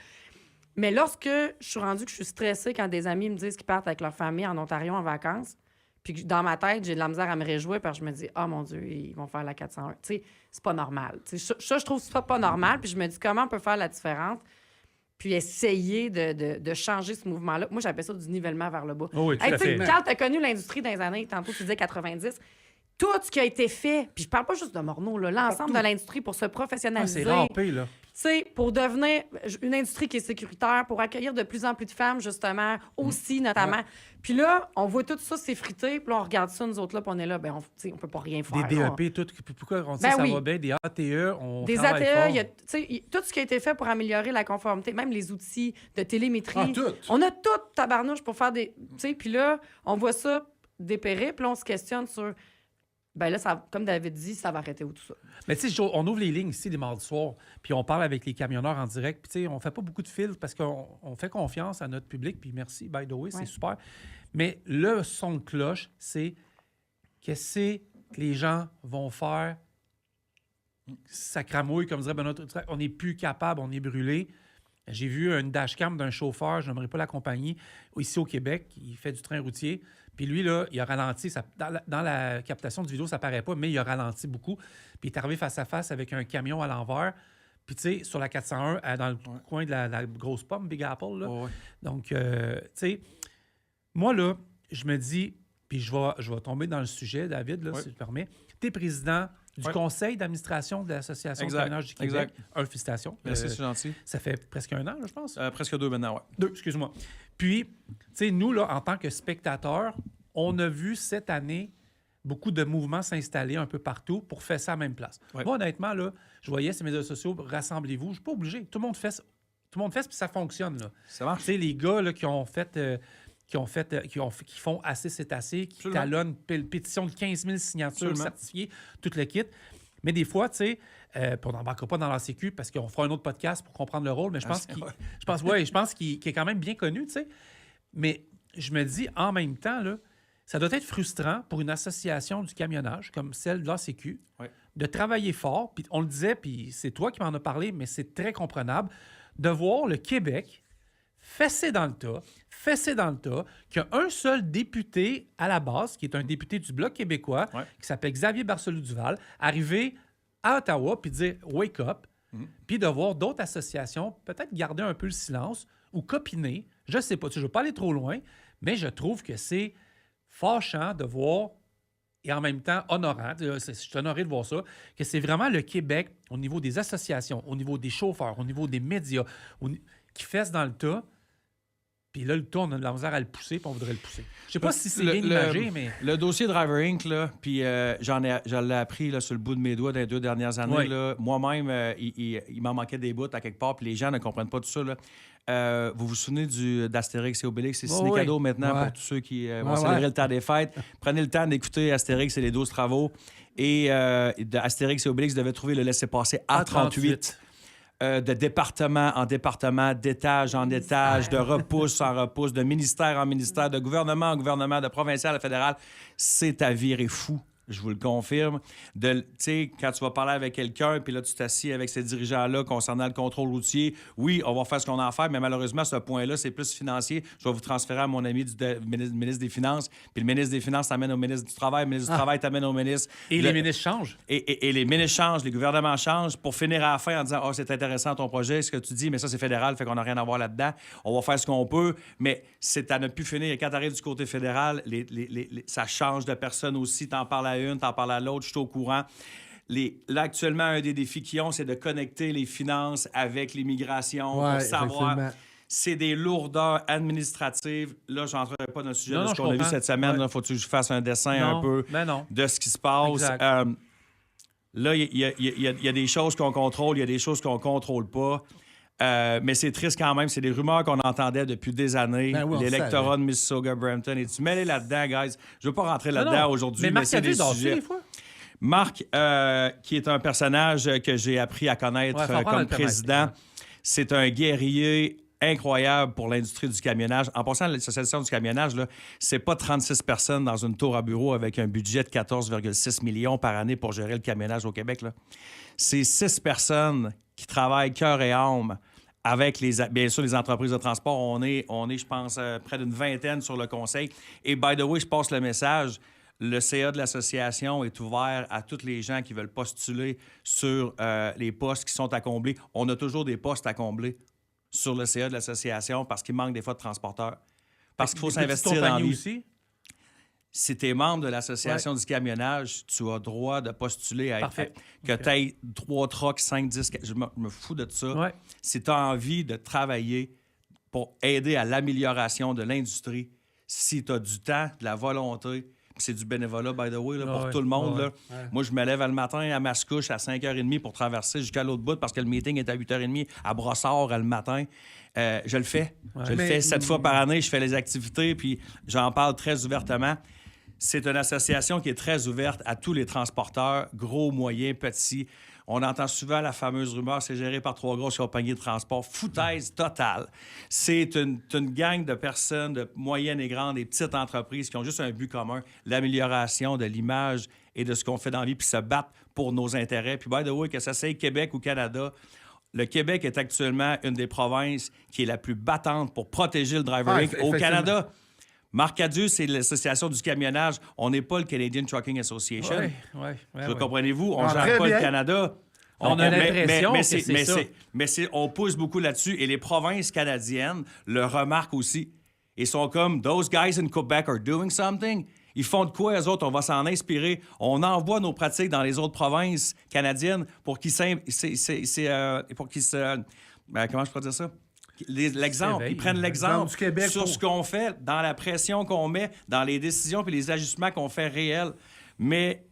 Mais lorsque je suis rendue que je suis stressée quand des amis me disent qu'ils partent avec leur famille en Ontario en vacances, puis que dans ma tête, j'ai de la misère à me réjouir parce que je me dis « Ah, mon Dieu, ils vont faire la 401 ». Tu sais, c'est pas normal. Tu sais, ça, je trouve ça pas normal. Puis je me dis comment on peut faire la différence. puis essayer de changer ce mouvement-là. Moi, j'appelle ça du nivellement vers le bas. Oh oui, tout à Tu sais, fait. Carl, tu as connu l'industrie dans les années, tantôt tu disais 90, tout ce qui a été fait, puis je parle pas juste de Morneau, là, l'ensemble de l'industrie pour se professionnaliser. C'est rampé, là. Tu sais, pour devenir une industrie qui est sécuritaire, pour accueillir de plus en plus de femmes, justement, aussi, notamment. Puis là, on voit tout ça s'effriter, puis là, on regarde ça, nous autres, là, puis on est là, ben on peut pas rien faire. Des là. DEP, tout. Pourquoi on dit Ben ça oui. va bien? Des ATE, on Des travaille ATE, fort. il y a, tu sais, tout ce qui a été fait pour améliorer la conformité, même les outils de télémétrie. Ah, tout. On a tout tabarnouche pour faire des... Tu sais, puis là, on voit ça dépérir, puis là, on se questionne sur... Ben là, ça, comme David dit, ça va arrêter où tout ça? Mais tu sais, on ouvre les lignes ici les mardis soirs, puis on parle avec les camionneurs en direct. Puis tu sais, on fait pas beaucoup de fils parce qu'on fait confiance à notre public. Puis merci, by the way, c'est super. Mais le son de cloche, c'est qu'est-ce que les gens vont faire? Ça cramouille, comme dirait Benoît. On n'est plus capable, on est brûlé. J'ai vu une dashcam d'un chauffeur, je n'aimerais pas la compagnie, ici au Québec, il fait du train routier. Puis lui, là, il a ralenti. Dans la captation de vidéo, ça paraît pas, mais il a ralenti beaucoup. Puis il est arrivé face à face avec un camion à l'envers. Puis, tu sais, sur la 401, dans le coin de la grosse pomme, Big Apple, là. Ouais. Donc, tu sais, moi, là, je me dis, puis je vais tomber dans le sujet, David, là, si tu le permets. Tu es président du conseil d'administration de l'Association de camionnage du Québec. Félicitations. Merci, c'est gentil. Ça fait presque un an, là, je pense. Presque 2 maintenant, oui. 2, excuse-moi. Puis, tu sais, nous, là, en tant que spectateurs, on a vu cette année beaucoup de mouvements s'installer un peu partout pour faire ça à la même place. Ouais. Moi, honnêtement, là, je voyais ces médias sociaux, rassemblez-vous. Je ne suis pas obligé. Tout le monde fait, puis ça fonctionne. Là. Ça marche. Tu sais, les gars là, qui font assez, c'est assez, qui Absolument. talonnent une pétition de 15 000 signatures Absolument. certifiées, tout le kit. Mais des fois, tu sais, puis on n'embarquera pas dans la sécu parce qu'on fera un autre podcast pour comprendre le rôle, mais je pense qu'il est quand même bien connu, tu sais. Mais je me dis, en même temps, là, ça doit être frustrant pour une association du camionnage comme celle de l'ACQ de travailler fort, puis on le disait, puis c'est toi qui m'en as parlé, mais c'est très comprenable, de voir le Québec fessé dans le tas, qu'il y a un seul député à la base, qui est un député du Bloc québécois, qui s'appelle Xavier Barcelou-Duval, arriver à Ottawa puis dire « wake up », puis de voir d'autres associations peut-être garder un peu le silence ou copiner. Je sais pas, je ne veux pas aller trop loin, mais je trouve que c'est fâchant de voir, et en même temps honorant, je suis honoré de voir ça, que c'est vraiment le Québec, au niveau des associations, au niveau des chauffeurs, au niveau des médias, qui fessent dans le tas. Puis là, le tas, on a de la misère à le pousser, puis on voudrait le pousser. Je sais pas si c'est bien imagé, mais... Le dossier Driver Inc., là, puis je l'ai appris là, sur le bout de mes doigts dans les 2 dernières années. Oui. Là. Moi-même, il m'en manquait des bouts à quelque part, puis les gens ne comprennent pas tout ça. Là. Vous vous souvenez d'Astérix et Obélix? C'est ciné-cadeau maintenant pour tous ceux qui vont célébrer le temps des fêtes. Prenez le temps d'écouter Astérix et les 12 travaux. Et Astérix et Obélix devaient trouver le laissez-passer A38. De département en département, d'étage en étage, de repousse en repousse, de ministère en ministère, de gouvernement en gouvernement, de provincial à fédéral. C'est à virer fou. Je vous le confirme. Tu sais, quand tu vas parler avec quelqu'un, puis là, tu t'assieds avec ces dirigeants-là concernant le contrôle routier, oui, on va faire ce qu'on a à faire, mais malheureusement, ce point-là, c'est plus financier. Je vais vous transférer à mon ami ministre des Finances, puis le ministre des Finances t'amène au ministre du Travail, le ministre du Travail t'amène au ministre... Et les ministres changent. Et les ministres changent, les gouvernements changent, pour finir à la fin en disant « Ah, c'est intéressant ton projet, ce que tu dis, mais ça, c'est fédéral, fait qu'on n'a rien à voir là-dedans. On va faire ce qu'on peut. » Mais c'est à ne plus finir. Et quand tu arrives du côté fédéral, ça change de personne aussi. T'en parles à une, t'en parles à l'autre, je suis au courant. Là, actuellement, un des défis qu'ils ont, c'est de connecter les finances avec l'immigration pour savoir... C'est des lourdeurs administratives. Là, je n'entrerai pas dans le sujet de ce qu'on a vu cette semaine. Il faut que je fasse un dessin un peu de ce qui se passe. Là, il y a des choses qu'on contrôle, il y a des choses qu'on ne contrôle pas. Mais c'est triste quand même. C'est des rumeurs qu'on entendait depuis des années. L'électorat de Mississauga-Brampton. Et tu mêlé là-dedans, guys. Je ne veux pas rentrer là-dedans aujourd'hui, mais c'est des sujets. Marc, qui est un personnage que j'ai appris à connaître comme président, c'est un guerrier incroyable pour l'industrie du camionnage. En passant, l'association du camionnage, là, c'est pas 36 personnes dans une tour à bureau avec un budget de 14,6 millions par année pour gérer le camionnage au Québec. Là. C'est 6 personnes qui travaillent cœur et âme avec, bien sûr, les entreprises de transport. On est je pense, près d'une vingtaine sur le conseil. Et by the way, je passe le message. Le CA de l'association est ouvert à tous les gens qui veulent postuler sur les postes qui sont à combler. On a toujours des postes à combler. sur le CA de l'association parce qu'il manque des fois de transporteurs. Parce qu'il faut Des petites s'investir dans la compagnies vie. aussi. Si tu es membre de l'association du camionnage, tu as droit de postuler à Parfait. que tu aies 3 trucks, 5, 10... Je me fous de ça. Ouais. Si tu as envie de travailler pour aider à l'amélioration de l'industrie, si tu as du temps, de la volonté, puis c'est du bénévolat, by the way, là, pour Ouais, tout le monde. ouais, Là. ouais. Moi, je me lève le matin à Mascouche à 5h30 pour traverser jusqu'à l'autre bout parce que le meeting est à 8h30 à Brossard le matin. Je le fais. Ouais. Je le fais 7 fois par année. Je fais les activités, puis j'en parle très ouvertement. C'est une association qui est très ouverte à tous les transporteurs, gros, moyens, petits. On entend souvent la fameuse rumeur, c'est géré par 3 grosses compagnies de transport. Foutaise totale. C'est une gang de personnes, de moyennes et grandes et petites entreprises qui ont juste un but commun, l'amélioration de l'image et de ce qu'on fait dans la vie, puis se battre pour nos intérêts. Puis, by the way, que ça soit Québec ou Canada, le Québec est actuellement une des provinces qui est la plus battante pour protéger le driver Inc. au Canada. Marc Cadieux, c'est l'Association du camionnage. On n'est pas le Canadian Trucking Association. Comprenez-vous? On ne très gère pas bien. le Canada. On a l'impression que c'est ça. Mais on pousse beaucoup là-dessus. Et les provinces canadiennes le remarquent aussi. Ils sont comme « Those guys in Quebec are doing something ». Ils font de quoi, eux autres? On va s'en inspirer. On envoie nos pratiques dans les autres provinces canadiennes pour qu'ils comment je pourrais dire ça? L'exemple. Ils prennent l'exemple du Québec sur ce qu'on fait, dans la pression qu'on met, dans les décisions puis les ajustements qu'on fait réels. Mais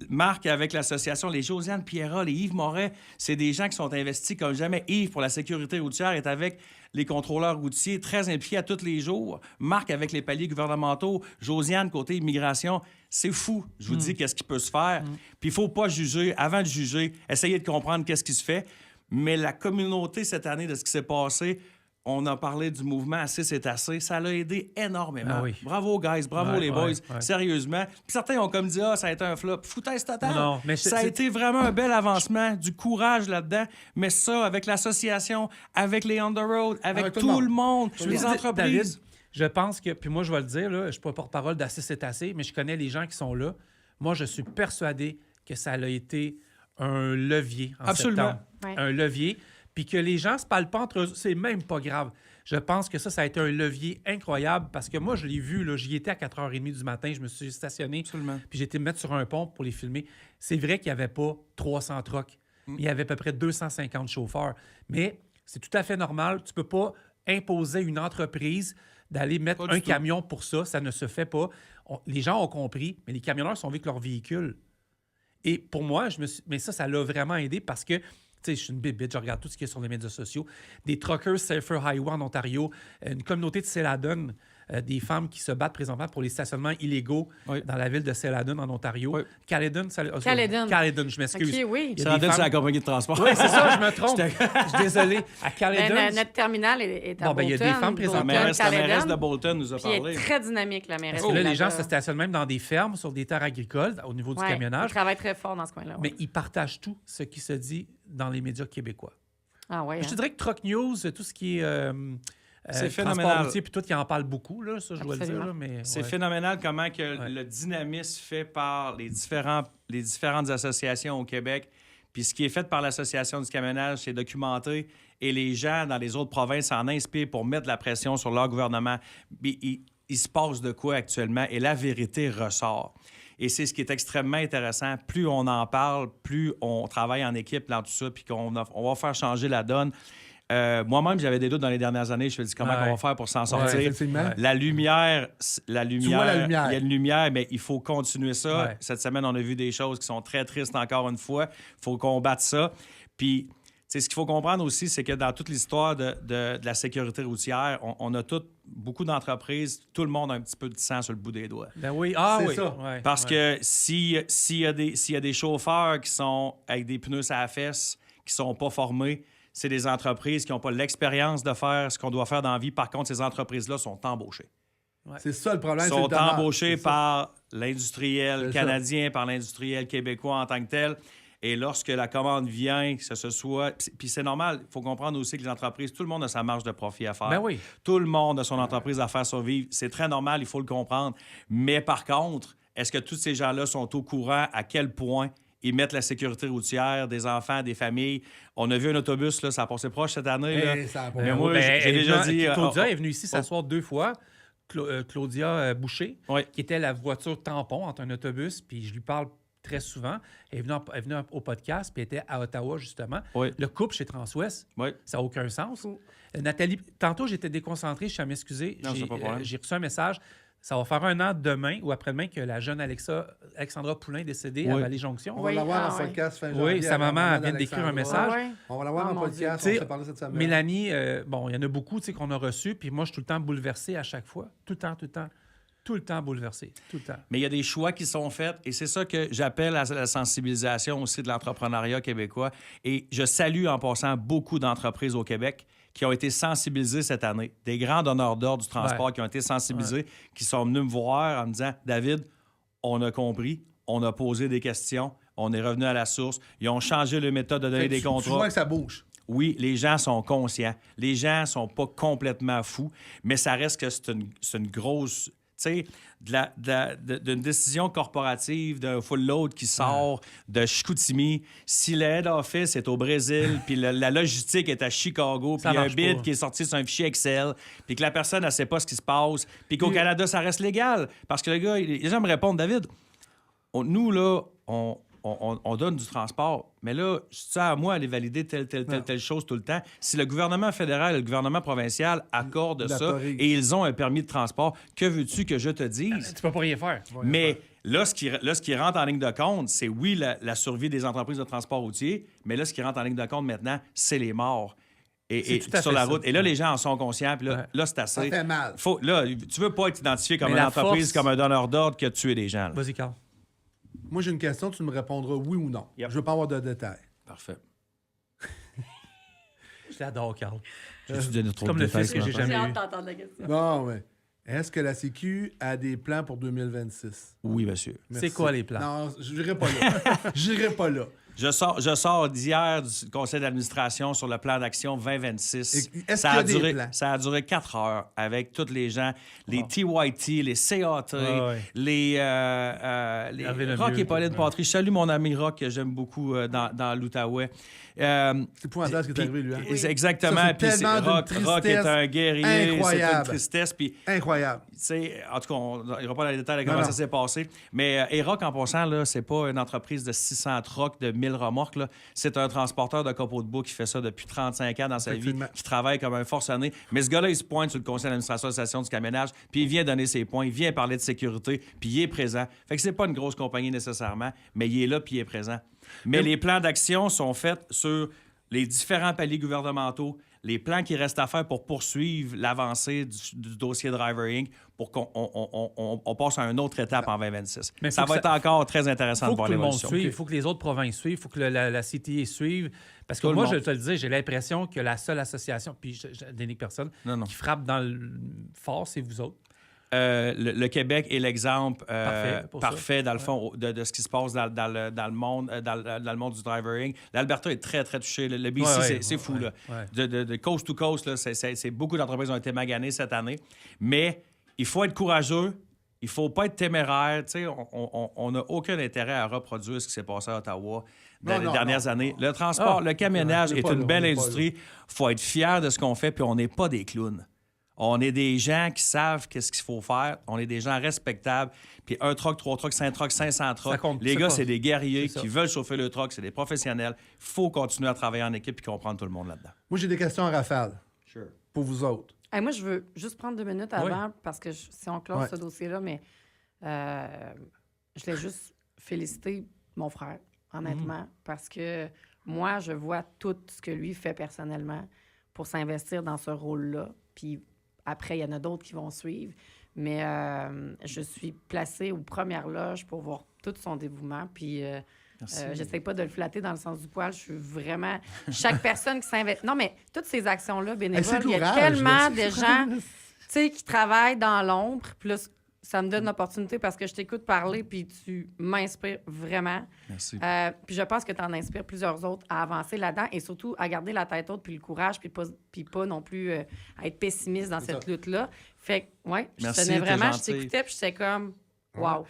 Marc, avec l'association, les Josiane Pierrat, les Yves Moret, c'est des gens qui sont investis comme jamais. Yves, pour la sécurité routière, est avec les contrôleurs routiers, très impliqués à tous les jours. Marc, avec les paliers gouvernementaux. Josiane, côté immigration. C'est fou. Je vous dis qu'est-ce qui peut se faire. Puis il ne faut pas juger. Avant de juger, essayer de comprendre qu'est-ce qui se fait. Mais la communauté, cette année, de ce qui s'est passé, on a parlé du mouvement Assez, c'est assez. Ça l'a aidé énormément. Ah oui. Bravo, guys. Bravo, les boys. ouais. Sérieusement. Puis certains ont comme dit, ça a été un flop. Foutaise totale. Non, mais ça a été vraiment un bel avancement, du courage là-dedans. Mais ça, avec l'association, avec les on the road, avec tout le monde, les entreprises. David, je pense que, puis moi, je vais le dire, là, je ne suis pas porte-parole d'Assez, c'est assez, mais je connais les gens qui sont là. Moi, je suis persuadé que ça a été un levier en septembre. Ouais. Un levier. Puis que les gens ne se parlent pas entre eux, c'est même pas grave. Je pense que ça a été un levier incroyable parce que moi, je l'ai vu, là, j'y étais à 4h30 du matin, je me suis stationné. Absolument. Puis j'ai été me mettre sur un pont pour les filmer. C'est vrai qu'il n'y avait pas 300 trucks, mais il y avait à peu près 250 chauffeurs. Mais c'est tout à fait normal. Tu ne peux pas imposer à une entreprise d'aller mettre un camion pour ça. Ça ne se fait pas. Les gens ont compris, mais les camionneurs sont avec leur véhicule. Et pour moi, mais ça l'a vraiment aidé parce que, tu sais, je suis une bibite, je regarde tout ce qui est sur les médias sociaux. Des truckers Safer Highway en Ontario, une communauté de Céladon, des femmes qui se battent présentement pour les stationnements illégaux dans la ville de Céladon en Ontario. Oui. Caledon, je m'excuse. OK, oui. Céladon, c'est la compagnie de transport. Oui, c'est ça, je me trompe. Je suis désolé. À Caledon. Ben, notre terminal est à Bolton. Il y a des femmes présentement. La mairesse de Bolton nous a Puis elle parlé. est très dynamique, la mairesse. Parce que là, les gens se stationnent même dans des fermes, sur des terres agricoles, au niveau du Ils camionnage. travaillent très fort dans ce coin-là. Mais ils partagent tout ce qui se dit dans les médias québécois. Ah ouais. Je te dirais que Truck News, tout ce qui est c'est transport phénoménal. routier, puis tout, qui en parle beaucoup, là, ça, je dois le dire. Là, mais, C'est phénoménal comment que Ouais. le dynamisme fait par les différentes associations au Québec. Puis ce qui est fait par l'Association du camionnage, c'est documenté. Et les gens dans les autres provinces s'en inspirent pour mettre la pression sur leur gouvernement. Il se passe de quoi actuellement? Et la vérité ressort. Et c'est ce qui est extrêmement intéressant. Plus on en parle, plus on travaille en équipe dans tout ça, puis on va faire changer la donne. Moi-même, j'avais des doutes dans les dernières années. Je me suis dit, comment on va faire pour s'en sortir? effectivement. La lumière, Tu vois la lumière. il y a une lumière, mais il faut continuer ça. Ouais. Cette semaine, on a vu des choses qui sont très tristes encore une fois. Il faut combattre ça. Puis, tu sais, ce qu'il faut comprendre aussi, c'est que dans toute l'histoire de la sécurité routière, on a beaucoup d'entreprises, tout le monde a un petit peu de sang sur le bout des doigts. Ben oui, C'est oui. ça. Ouais, Parce ouais. que s'il y a des chauffeurs qui sont avec des pneus à la fesse, qui sont pas formés, c'est des entreprises qui n'ont pas l'expérience de faire ce qu'on doit faire dans la vie. Par contre, ces entreprises-là sont embauchées. C'est ça le problème. Sont c'est le dommage. embauchées C'est ça. par l'industriel C'est canadien, par l'industriel québécois en tant que tel. Et lorsque la commande vient, que ce soit... Puis c'est normal, il faut comprendre aussi que les entreprises, tout le monde a sa marge de profit à faire. Ben oui. Tout le monde a son entreprise à faire survivre. C'est très normal, il faut le comprendre. Mais par contre, est-ce que tous ces gens-là sont au courant à quel point ils mettent la sécurité routière des enfants, des familles. On a vu un autobus, là, ça a passé proche cette année. Là. Ça a pas Mais mal. moi, j'ai déjà dit... Claudia est venue ici s'asseoir 2 fois. Claudia Boucher, Oui. qui était la voiture tampon entre un autobus, puis je lui parle très souvent. Elle est venue au podcast, puis elle était à Ottawa, justement. Oui. Le couple chez Transwest, Oui. ça n'a aucun sens. Nathalie, tantôt, j'étais déconcentré, je suis à m'excuser. Non, c'est pas de problème. J'ai reçu un message. Ça va faire 1 an demain ou après-demain que la jeune Alexandra Poulain est décédée à Oui. Vallée-Jonction. On va Oui, l'avoir en oui. podcast fin janvier. Oui, sa avec maman Maman vient d'écrire un d'Alexandra. message. Ouais. On va l'avoir en mon podcast. Dieu. On s'est parlé cette semaine. Mélanie, bon, il y en a beaucoup qu'on a reçus, puis moi, je suis tout le temps bouleversé à chaque fois. Tout le temps bouleversé. Tout le temps. Mais il y a des choix qui sont faits et c'est ça que j'appelle à la sensibilisation aussi de l'entrepreneuriat québécois. Et je salue en passant beaucoup d'entreprises au Québec qui ont été sensibilisées cette année. Des grands donneurs d'ordre du transport qui ont été sensibilisés, qui sont venus me voir en me disant « David, on a compris, on a posé des questions, on est revenu à la source, ils ont changé le méthode de donner des Tu contrats. » vois que ça bouge. Oui, les gens sont conscients. Les gens sont pas complètement fous, mais ça reste que c'est une grosse... Tu sais, d'une décision corporative, d'un full load qui sort de Chicoutimi, si le head office est au Brésil, puis la logistique est à Chicago, puis Ça il y a un marche bid pas. qui est sorti sur un fichier Excel, puis que la personne, elle sait pas ce qui se passe, puis qu'au Canada, ça reste légal. Parce que le gars, les gens me répondent, David, nous, là, on donne du transport, mais là, c'est à moi d'aller valider telle chose tout le temps. Si le gouvernement fédéral et le gouvernement provincial accordent ça L'autorisent. et ils ont un permis de transport, que veux-tu que je te dise? Tu peux pas rien faire. Mais là, ce qui rentre en ligne de compte, c'est oui, la survie des entreprises de transport routier, mais là, ce qui rentre en ligne de compte maintenant, c'est les morts. Et C'est tout à sur fait la ça. route. Et là, les gens en sont conscients. Puis là, c'est Ça assez. fait mal. Là, tu veux pas être identifié comme Mais une la entreprise, force- comme un donneur d'ordre qui a tué des gens. là. Vas-y, Carl. Moi, j'ai une question, tu me répondras oui ou non. Yep. Je veux pas avoir de détails. Parfait. Je l'adore, Carl. J'ai-tu donné trop Comme de le détails fils que ce j'ai matin? jamais J'ai eu. hâte d'entendre la question. Bon, oui. Est-ce que la CQ a des plans pour 2026? Oui, monsieur. Merci. C'est quoi les plans? Non, je n'irai pas là. J'irai pas là. Je sors d'hier du conseil d'administration sur le plan d'action 2026. Et est-ce qu'il y a des plans? Ça a duré 4 heures avec tous les gens, les TYT, les CAT, ouais. les Hervé Lemieux, Rock et Pauline ouais. Patry. Je salue mon ami Rock que j'aime beaucoup dans l'Outaouais. C'est épouvantable ce qui est arrivé, lui. Hein? Exactement. Ça, c'est Puis tellement d'une Rock est tristesse un guerrier. C'est une incroyable. tristesse. Puis Incroyable. tu sais, en tout cas, on n'ira pas dans les détails de Non, comment non. ça s'est passé. Mais Eroc, en passant, là, c'est pas une entreprise de 600 trucks, de 1000 remorques. Là. C'est un transporteur de copeaux de bois qui fait ça depuis 35 ans dans sa vie, Effectivement. qui travaille comme un forcené. Mais ce gars-là, il se pointe sur le conseil d'administration de l'association du camionnage, puis il vient donner ses points, il vient parler de sécurité, puis il est présent. Fait que c'est pas une grosse compagnie nécessairement, mais il est là, puis il est présent. Mais les plans d'action sont faits sur les différents paliers gouvernementaux, les plans qui restent à faire pour poursuivre l'avancée du dossier Driver Inc. pour qu'on passe à une autre étape en 2026. Mais Ça faut va que être encore très intéressant Il faut de voir que tout le monde l'évolution. suive, il faut que les autres provinces suivent, il faut que la CTA suive. Parce que Tout le moi, monde. je te le dis, j'ai l'impression que la seule association, puis je dénigre personne, Non. qui frappe dans le fort, c'est vous autres. Le Québec est l'exemple Parfait pour parfait, dans le fond, de ce qui se passe dans le monde du drivering. L'Alberta est très, très touché. Le BC, c'est fou. Là. ouais. De coast to coast, là, c'est beaucoup d'entreprises ont été maganées cette année. Mais il faut être courageux. Il ne faut pas être téméraire. Tu sais, on n'a aucun intérêt à reproduire ce qui s'est passé à Ottawa dans les dernières années. Le transport, le camionnage on est est pas une là, belle on est pas industrie. Il faut être fier de ce qu'on fait, puis on n'est pas des clowns. On est des gens qui savent qu'est-ce qu'il faut faire. On est des gens respectables. Puis 1 truck, 3 trucks, 5 trucks, 500 Ça trucks. compte, Les c'est gars, pas- c'est des guerriers c'est ça. qui veulent chauffer le truck. C'est des professionnels. Il faut continuer à travailler en équipe et comprendre tout le monde là-dedans. Moi, j'ai des questions en rafale pour vous autres. Hey, moi, je veux juste prendre 2 minutes avant, parce que si on close Ouais. ce dossier-là, mais je voulais juste féliciter mon frère, honnêtement, parce que moi, je vois tout ce que lui fait personnellement pour s'investir dans ce rôle-là. Puis après, il y en a d'autres qui vont suivre. Mais je suis placée aux premières loges pour voir tout son dévouement. Puis j'essaie pas de le flatter dans le sens du poil. Je suis vraiment... Chaque personne qui s'investit... Non, mais toutes ces actions-là, bénévoles, il y a tellement de gens, tu sais, qui travaillent dans l'ombre. Puis là, ça me donne l'opportunité parce que je t'écoute parler puis tu m'inspires vraiment. Merci. Puis je pense que tu en inspires plusieurs autres à avancer là-dedans et surtout à garder la tête haute puis le courage puis pas non plus à être pessimiste dans cette lutte-là. Fait que, ouais, je Merci, tenais t'es vraiment, je gentille. t'écoutais puis j'étais comme, wow.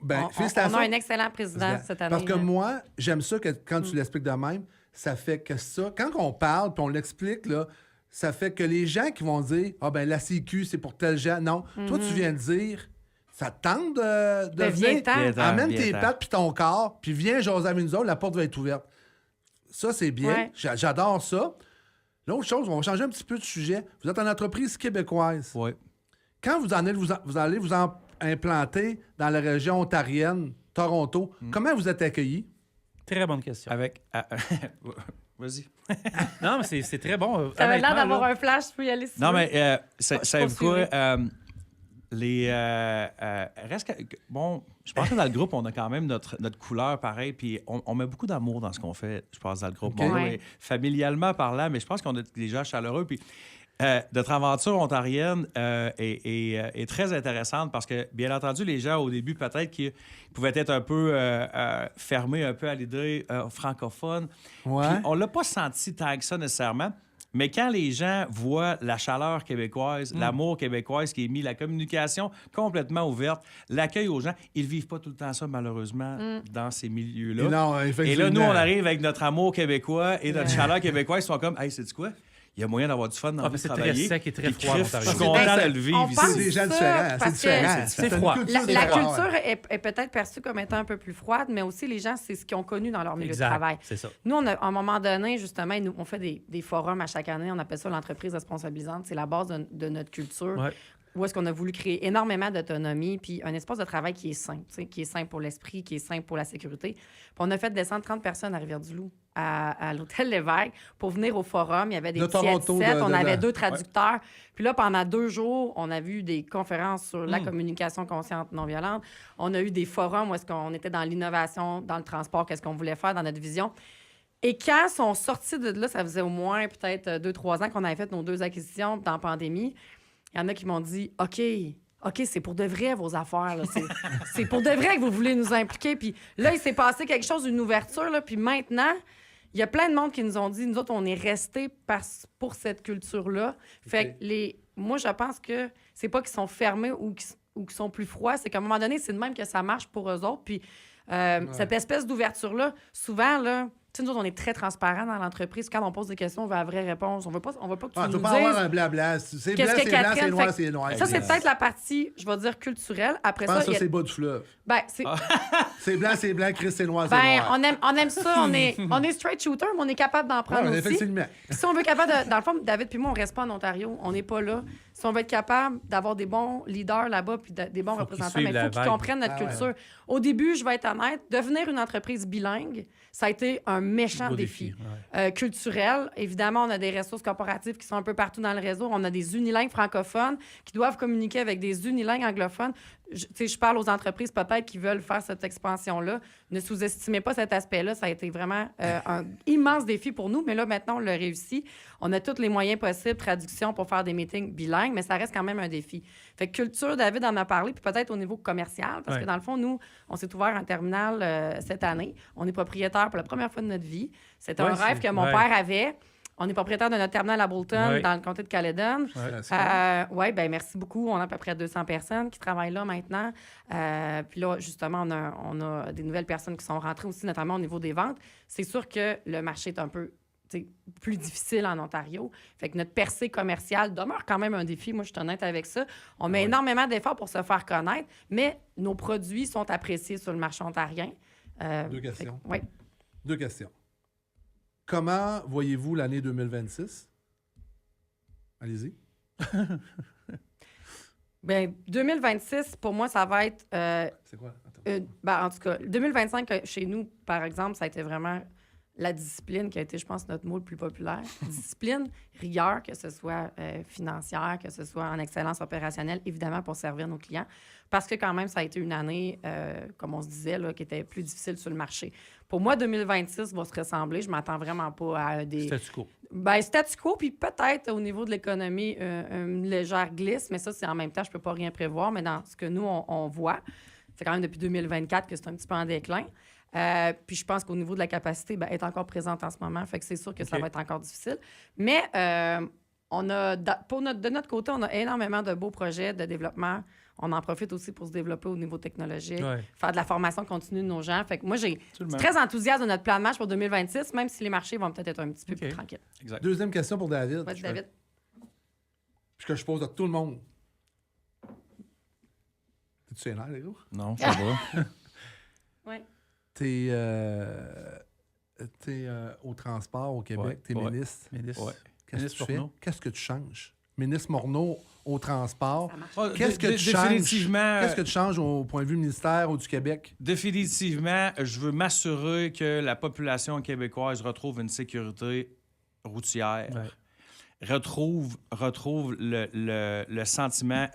Ben, On félicitations. a un excellent président cette année. Parce que là. moi, j'aime ça que quand tu l'expliques de même, ça fait que ça, quand on parle puis on l'explique, là, ça fait que les gens qui vont dire « Ah ben la CQ, c'est pour tel gens », non. Toi, tu viens de dire, ça te tente de Ben, venir, viens-t'en. Viens-t'en. amène Viens-t'en. tes pattes puis ton corps, puis viens jaser avec nous autres, la porte va être ouverte. Ça, c'est bien. Ouais. J'adore ça. L'autre chose, on va changer un petit peu de sujet. Vous êtes une entreprise québécoise. Oui. Quand vous allez vous implanter dans la région ontarienne, Toronto, comment vous êtes accueillis? Très bonne question. Avec. Vas-y. Non, mais c'est très bon. Ça avait l'air Honnêtement, d'avoir là, un flash, tu peux y aller si Non, tu veux. mais savez-vous quoi? poursuivez. Bon, je pense que dans le groupe, on a quand même notre couleur pareil, puis on met beaucoup d'amour dans ce qu'on fait, je pense, dans le groupe. OK. Bon, Ouais. et familialement parlant, mais je pense qu'on est des gens chaleureux, puis notre aventure ontarienne est très intéressante parce que, bien entendu, les gens, au début, peut-être qui pouvaient être un peu fermés un peu à l'idée francophone. Ouais. Puis on l'a pas senti tant que ça nécessairement. Mais quand les gens voient la chaleur québécoise, l'amour québécois qui est mis, la communication complètement ouverte, l'accueil aux gens, ils vivent pas tout le temps ça, malheureusement, dans ces milieux-là. Et non, Et effectivement. là, nous, on arrive avec notre amour québécois et notre chaleur québécoise. Ils sont comme, hey, sais-tu quoi? Il y a moyen d'avoir du fun dans Ah, le c'est travailler. très sec et très Puis froid, crif, l'Ontario. je suis content de le vivre On ici. pense C'est des gens ça, différents. C'est parce que différent. c'est une froid. culture La différente. culture est peut-être perçue comme étant un peu plus froide, mais aussi les gens, c'est ce qu'ils ont connu dans leur milieu Exact, de travail. c'est ça. Nous, à un moment donné, justement, on fait des forums à chaque année. On appelle ça l'entreprise responsabilisante. C'est la base de notre culture. Ouais. Où est-ce qu'on a voulu créer énormément d'autonomie, puis un espace de travail qui est sain, tu sais, qui est sain pour l'esprit, qui est sain pour la sécurité. Puis on a fait descendre 30 personnes à Rivière-du-Loup, à l'Hôtel Lévesque, pour venir au forum. Il y avait des De petits Toronto, headsets, on de- avait 2 traducteurs. Puis là, pendant 2 jours, on a vu des conférences sur Hmm. la communication consciente non violente. On a eu des forums où est-ce qu'on était dans l'innovation, dans le transport, qu'est-ce qu'on voulait faire dans notre vision. Et quand ils sont sortis de là, ça faisait au moins peut-être 2-3 ans qu'on avait fait nos 2 acquisitions dans la pandémie, il y en a qui m'ont dit « OK, c'est pour de vrai, vos affaires. Là. C'est pour de vrai que vous voulez nous impliquer. » Puis là, il s'est passé quelque chose, une ouverture. Là, puis maintenant, il y a plein de monde qui nous ont dit « Nous autres, on est restés pour cette culture-là. » Fait que moi, je pense que c'est pas qu'ils sont fermés ou qu'ils sont plus froids. C'est qu'à un moment donné, c'est de même que ça marche pour eux autres. Puis cette espèce d'ouverture-là, souvent, là, tu sais, nous autres, on est très transparents dans l'entreprise. Quand on pose des questions, on veut la vraie réponse. On veut pas que tu Ah, tu nous veux pas avoir dises... un blabla. C'est Qu'est-ce blanc, que c'est blanc, Catherine c'est noir, fait- c'est noir. Ça, c'est peut-être la partie, je vais dire, culturelle. Après Je pense ça, que il y ça, a- c'est bas du fleuve. ben, c'est... C'est blanc, Chris, c'est noir, c'est Ben, noir. on aime ça, on est straight shooter, mais on est capable d'en prendre Ouais, aussi. effectivement. Puis si on veut être capable de... Dans le fond, David puis moi, on reste pas en Ontario, on n'est pas là. Si on veut être capable d'avoir des bons leaders là-bas puis des bons Faut qu'ils représentants, suivent mais il faut la qu'ils vibe. comprennent notre Ah ouais. culture. Au début, je vais être honnête, devenir une entreprise bilingue, ça a été un méchant Gros défi. ouais. Culturel. Évidemment, on a des ressources corporatives qui sont un peu partout dans le réseau. On a des unilingues francophones qui doivent communiquer avec des unilingues anglophones. Je parle aux entreprises peut-être qui veulent faire cette expansion-là. Ne sous-estimez pas cet aspect-là. Ça a été vraiment un immense défi pour nous, mais là, maintenant, on l'a réussi. On a tous les moyens possibles, traduction pour faire des meetings bilingues, mais ça reste quand même un défi. Fait que culture, David en a parlé, puis peut-être au niveau commercial, parce Ouais. que dans le fond, nous, on s'est ouvert un terminal cette année. On est propriétaire pour la première fois de notre vie. C'était un Ouais, rêve c'est- que mon ouais. père avait. On est propriétaire de notre terminal à Bolton, Ouais. dans le comté de Caledon. Oui, ben merci beaucoup. On a à peu près 200 personnes qui travaillent là maintenant. Puis là, justement, on a des nouvelles personnes qui sont rentrées aussi, notamment au niveau des ventes. C'est sûr que le marché est un peu plus difficile en Ontario. Fait que notre percée commerciale demeure quand même un défi. Moi, je suis honnête avec ça. On met énormément d'efforts pour se faire connaître, mais nos produits sont appréciés sur le marché ontarien. Deux questions. Oui. 2 questions. Comment voyez-vous l'année 2026? Allez-y. Bien, 2026, pour moi, ça va être... C'est quoi? Attends. Ben, en tout cas, 2025, chez nous, par exemple, ça a été vraiment la discipline qui a été, je pense, notre mot le plus populaire. Discipline, rigueur, que ce soit financière, que ce soit en excellence opérationnelle, évidemment, pour servir nos clients. Parce que quand même, ça a été une année, comme on se disait, là, qui était plus difficile sur le marché. Pour moi, 2026 va se ressembler. Je m'attends vraiment pas à des... Statu quo. Ben, statu quo, puis peut-être au niveau de l'économie, une légère glisse, mais ça, c'est en même temps, je peux pas rien prévoir, mais dans ce que nous, on voit, c'est quand même depuis 2024 que c'est un petit peu en déclin. Puis je pense qu'au niveau de la capacité, ben, elle est encore présente en ce moment, fait que c'est sûr que ça OK. va être encore difficile. Mais de notre côté, on a énormément de beaux projets de développement. On en profite aussi pour se développer au niveau technologique, faire de la formation continue de nos gens. Fait que moi, j'ai très enthousiaste de notre plan de match pour 2026, même si les marchés vont peut-être être un petit peu plus tranquilles. Exact. Deuxième question pour David. Vas-y, David. Puis que je pose à tout le monde. T'es-tu sénère, les gars? Non, ça va. Oui. T'es au transport au Québec, t'es ministre. Ministre. Ouais. Qu'est-ce que tu fais? Morneau. Qu'est-ce que tu changes? Ministre Morneau au transport. Ça marche. Qu'est-ce que tu changes? Définitivement, Qu'est-ce que tu changes au point de vue ministère ou du Québec? Définitivement, je veux m'assurer que la population québécoise retrouve une sécurité routière. Ouais. Retrouve le sentiment.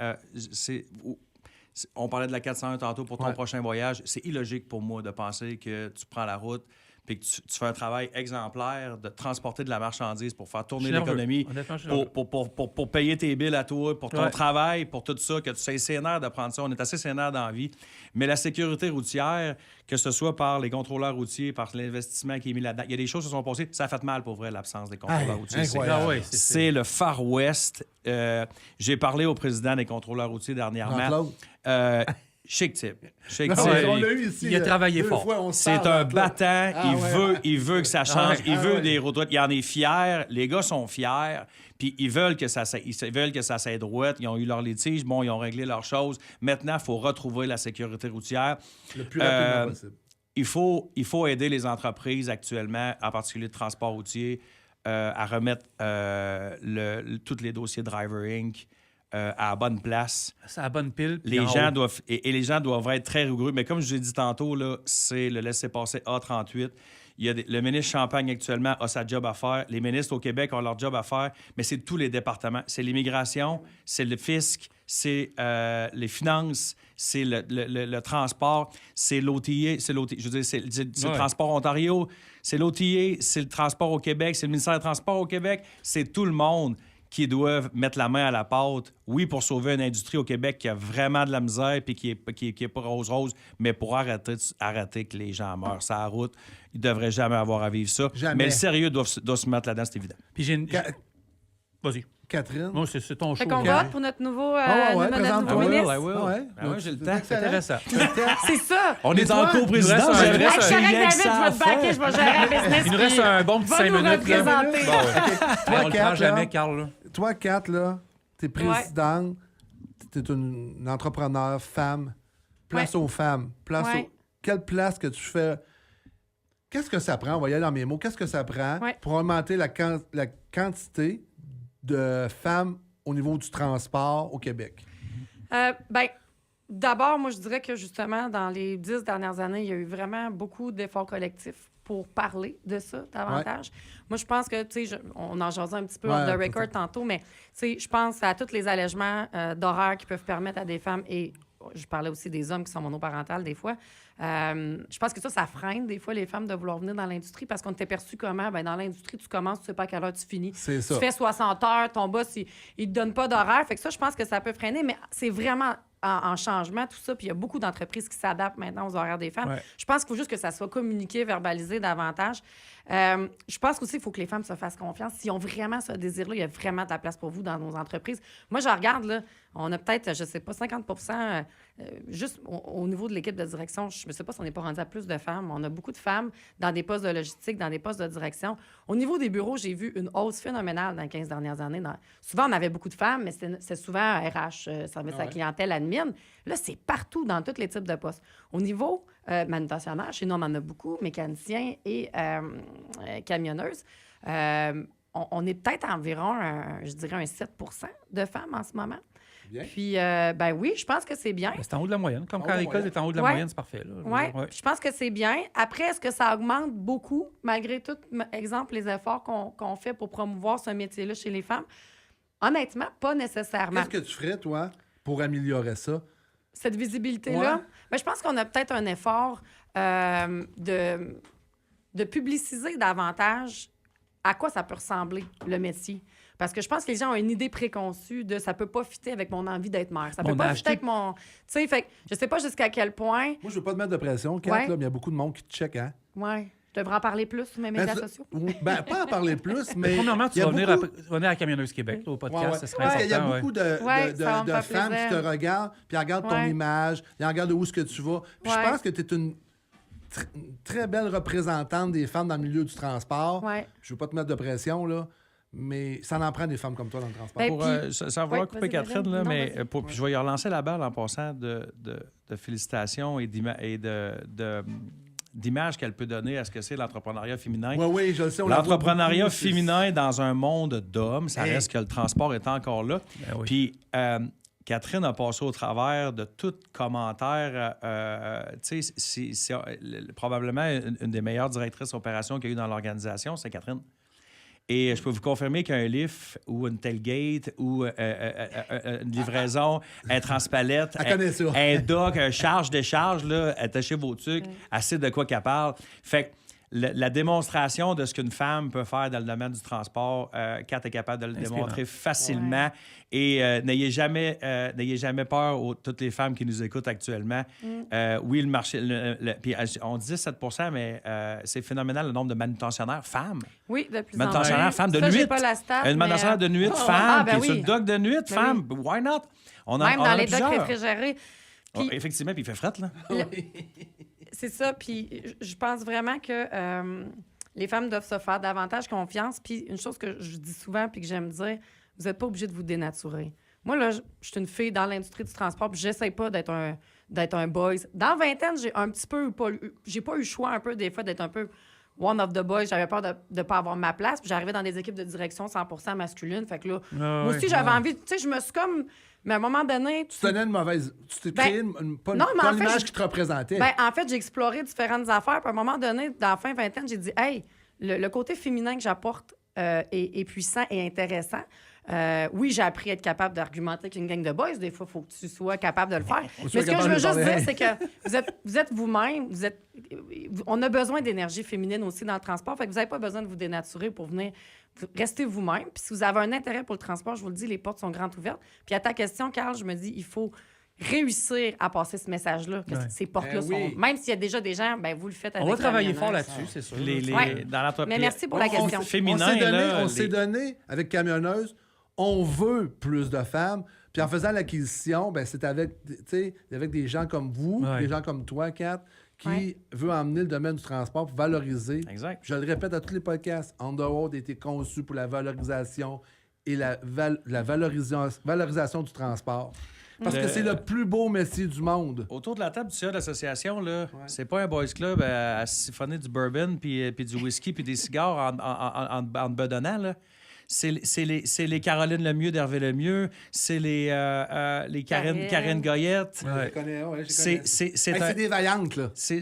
On parlait de la 401 tantôt pour ton prochain voyage. C'est illogique pour moi de penser que tu prends la route et que tu fais un travail exemplaire de transporter de la marchandise pour faire tourner l'économie, pour payer tes billes à toi, pour ton travail, pour tout ça, que tu sois sénère de prendre ça. On est assez sénère dans la vie. Mais la sécurité routière, que ce soit par les contrôleurs routiers, par l'investissement qui est mis là-dedans, il y a des choses qui se sont passées. Ça a fait mal, pour vrai, l'absence des contrôleurs routiers. C'est le Far West. J'ai parlé au président des contrôleurs routiers dernièrement. Chic type. On l'a eu ici. Il a travaillé fort. C'est un battant. Il veut que ça change. Il veut des routes. Il en est fier. Les gars sont fiers. Puis ils veulent que ça s'aille droit. Ils ont eu leur litige. Bon, ils ont réglé leurs choses. Maintenant, il faut retrouver la sécurité routière. Le plus rapidement possible. Il faut aider les entreprises actuellement, en particulier de transport routier, à remettre tous les dossiers Driver Inc. À la bonne place. C'est à la bonne pile. Les gens doivent être très rigoureux. Mais comme je vous ai dit tantôt, là, c'est le laisser-passer A38. Le ministre Champagne, actuellement, a sa job à faire. Les ministres au Québec ont leur job à faire. Mais c'est tous les départements. C'est l'immigration, c'est le fisc, c'est les finances, c'est le transport, c'est l'OTA. Je veux dire, c'est le transport Ontario, c'est l'OTA, c'est le transport au Québec, c'est le ministère des Transports au Québec. C'est tout le monde qui doivent mettre la main à la pâte, oui, pour sauver une industrie au Québec qui a vraiment de la misère et qui est pas rose-rose, mais pour arrêter que les gens meurent sur la route. Ils ne devraient jamais avoir à vivre ça. Jamais. Mais le sérieux doit se mettre là-dedans, c'est évident. Puis j'ai une... Vas-y. Catherine. Moi, c'est ton show. Fait qu'on vote pour notre nouveau, présente-toi. nouveau ministre. J'ai le temps. C'est intéressant. C'est ça. On est en Il coprésidence. nous reste Hey, Charest David, je vais te backer, je vais gérer la business. Il nous reste un bon petit 5 nous minutes. Là. représenter. On le prend jamais, Carl. Là. Toi, Kat, là, t'es présidente, t'es une entrepreneur, femme. Place aux femmes. Quelle place que tu fais... Qu'est-ce que ça prend? On va y aller dans mes mots. Qu'est-ce que ça prend pour augmenter la quantité de femmes au niveau du transport au Québec? D'abord, moi, je dirais que justement, dans les 10 dernières années, il y a eu vraiment beaucoup d'efforts collectifs pour parler de ça davantage. Moi, je pense que, tu sais, on en jasait un petit peu off the record tantôt, mais, tu sais, je pense à tous les allègements d'horaires qui peuvent permettre à des femmes, et je parlais aussi des hommes qui sont monoparentales des fois. Je pense que ça freine des fois les femmes de vouloir venir dans l'industrie parce qu'on était perçu comment? Bien, dans l'industrie, tu commences, tu sais pas à quelle heure tu finis. C'est ça. Tu fais 60 heures, ton boss, il te donne pas d'horaire. Fait que ça, je pense que ça peut freiner, mais c'est vraiment en changement, tout ça. Puis il y a beaucoup d'entreprises qui s'adaptent maintenant aux horaires des femmes. Je pense qu'il faut juste que ça soit communiqué, verbalisé davantage. Je pense aussi qu'il faut que les femmes se fassent confiance. S'ils ont vraiment ce désir-là, il y a vraiment de la place pour vous dans nos entreprises. Moi, je regarde, là, on a peut-être, je sais pas, 50 juste au niveau de l'équipe de direction. Je ne sais pas si on n'est pas rendu à plus de femmes. On a beaucoup de femmes dans des postes de logistique, dans des postes de direction. Au niveau des bureaux, j'ai vu une hausse phénoménale dans les 15 dernières années. Souvent, on avait beaucoup de femmes, mais c'est souvent RH, service à la clientèle, admin. Là, c'est partout dans tous les types de postes. Au niveau manutentionnaire, chez nous, on en a beaucoup, mécaniciens et camionneuses. On est peut-être environ, je dirais, un 7 de femmes en ce moment. Bien. Puis, oui, je pense que c'est bien. C'est en haut de la moyenne. Comme quand l'école est en haut de la moyenne, c'est parfait. Oui, je pense que c'est bien. Après, est-ce que ça augmente beaucoup, malgré tout, exemple, les efforts qu'on fait pour promouvoir ce métier-là chez les femmes? Honnêtement, pas nécessairement. Qu'est-ce que tu ferais, toi, pour améliorer ça? Cette visibilité-là? Bien, je pense qu'on a peut-être un effort de publiciser davantage à quoi ça peut ressembler, le métier. Parce que je pense que les gens ont une idée préconçue de ça peut pas fitter avec mon envie d'être mère. Ça peut pas fitter avec mon... Tu sais, fait que je sais pas jusqu'à quel point... Moi, je veux pas te mettre de pression, Kat, là, mais il y a beaucoup de monde qui te check, hein? Oui. Je devrais en parler plus sur mes médias sociaux? Pas en parler plus, mais. Premièrement, tu il y a vas venir, beaucoup- venir à Camionneuse Québec, là, au podcast. Ouais, ouais. Ce serait Parce qu'il y a important, beaucoup Ouais, ça va me de faire femmes qui plaisir. te regardent, puis elles regardent ton Ouais. image, ils regardent où est-ce que tu vas. Puis je Ouais. pense que tu es une très belle représentante des femmes dans le milieu du transport. Ouais. Je veux pas te mettre de pression, là, mais ça en prend des femmes comme toi dans le transport. Ben, Pour, puis- ça va Ouais, couper vas-y, Catherine, vas-y. là, Non, mais vas-y. puis je vais y relancer la balle en passant de félicitations et d'images qu'elle peut donner à ce que c'est l'entrepreneuriat féminin. Oui, je le sais. on la voit L'entrepreneuriat beaucoup, c'est- féminin dans un monde d'hommes, ça Hey. reste que le transport est encore là. Ben oui. Puis Catherine a passé au travers de tout commentaire. Tu sais, c'est probablement une des meilleures directrices opérations qu'il y a eu dans l'organisation, c'est Catherine. Et je peux vous confirmer qu'un lift ou une tailgate ou une livraison, un transpalette, Elle connaît ça. un dock, un charge-décharge, là, attachez vos trucs, assez de quoi qu'elle parle. Fait que la démonstration de ce qu'une femme peut faire dans le domaine du transport, Kat est capable de le Inspirant. démontrer facilement. Et n'ayez jamais peur, toutes les femmes qui nous écoutent actuellement. Oui, le marché... puis on dit 7 mais c'est phénoménal le nombre de manutentionnaires femmes. Oui, de plus en Manutentionnaire plus. femme de Ça, j'ai nuit. pas la stat, Une mais, manutentionnaire de nuit, oh, femme. ah, ben Puis sur oui. le dock de nuit, Ben femme. Why not? On Même en dans a les docks plusieurs. réfrigérés. Puis- Effectivement, puis il fait fret, là. C'est ça. Puis je pense vraiment que les femmes doivent se faire davantage confiance. Puis une chose que je dis souvent puis que j'aime dire, vous n'êtes pas obligé de vous dénaturer. Moi, là, je suis une fille dans l'industrie du transport, puis j'essaie pas d'être un boys. Dans la vingtaine, j'ai un petit peu j'ai pas eu le choix un peu des fois d'être un peu one of the boys. J'avais peur de ne pas avoir ma place. Puis j'arrivais dans des équipes de direction 100% masculines. Fait que là, moi aussi, j'avais envie... Tu sais, je me suis comme... Mais à un moment donné... Tu tenais une mauvaise. Tu t'es Ben, créé pas non, mais en fait, l'image je- qui te représentait. Ben, en fait, j'ai exploré différentes affaires. Puis à un moment donné, dans la fin vingtaine, j'ai dit, hey, le côté féminin que j'apporte est puissant et intéressant. Oui, j'ai appris à être capable d'argumenter avec une gang de boys. Des fois, il faut que tu sois capable de le faire. Mais ce que je veux juste dire, c'est que vous êtes vous-même. On a besoin d'énergie féminine aussi dans le transport. Fait que vous n'avez pas besoin de vous dénaturer pour venir. Restez vous-même. Puis si vous avez un intérêt pour le transport, je vous le dis, les portes sont grandes ouvertes. Puis à ta question, Carl, je me dis, il faut réussir à passer ce message-là, que Ouais. ces portes-là Ben oui. sont... Même s'il y a déjà des gens, ben vous le faites avec On va travailler Camionneuse. fort là-dessus, c'est sûr. Ouais. Dans l'entreprise. Mais merci pour la question. Féminin, on s'est donné avec Camionneuse, on veut plus de femmes. Puis en faisant l'acquisition, ben, c'est avec, tu sais, avec des gens comme vous, Ouais. des gens comme toi, Kat, qui Ouais. veut emmener le domaine du transport pour valoriser. Exact. Je le répète à tous les podcasts, Underworld a été conçu pour la valorisation et la valorisation du transport. Parce que c'est le plus beau métier du monde. Autour de la table du CA de l'association, là, c'est pas un boys club à siphonner du bourbon, puis du whisky, puis des cigares en bedonnant, là. C'est les Caroline Lemieux d'Hervé Lemieux, c'est les Karine Goyette. Je les connais, ouais, je les C'est connais. Hey, c'est c'est des vaillantes, là. c'est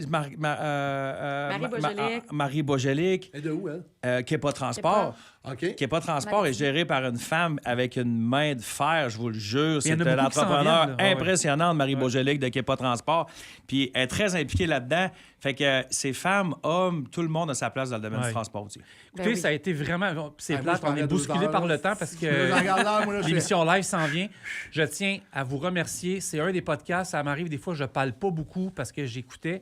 Bogelic. Marie Bogelic, Et de où, elle? qui n'est pas transport. OK. Qui n'est pas transport est géré par une femme avec une main de fer, je vous le jure. Il y en a C'est beaucoup qui s'en l'entrepreneur viennent, là. Ah ouais. impressionnant de Marie Bogelic de Qui n'est pas transport. Puis elle est très impliquée là-dedans. Fait que ces femmes, hommes, tout le monde a sa place dans le domaine Ouais. du transport aussi. Écoutez, Ben oui. ça a été vraiment... C'est Ah, moi, plate, je on est parlais bousculé 2 heures, par là. le temps parce Je que regarde l'heure, moi, là, je fais- l'émission live s'en vient. Je tiens à vous remercier. C'est un des podcasts. Ça m'arrive des fois, je parle pas beaucoup parce que j'écoutais.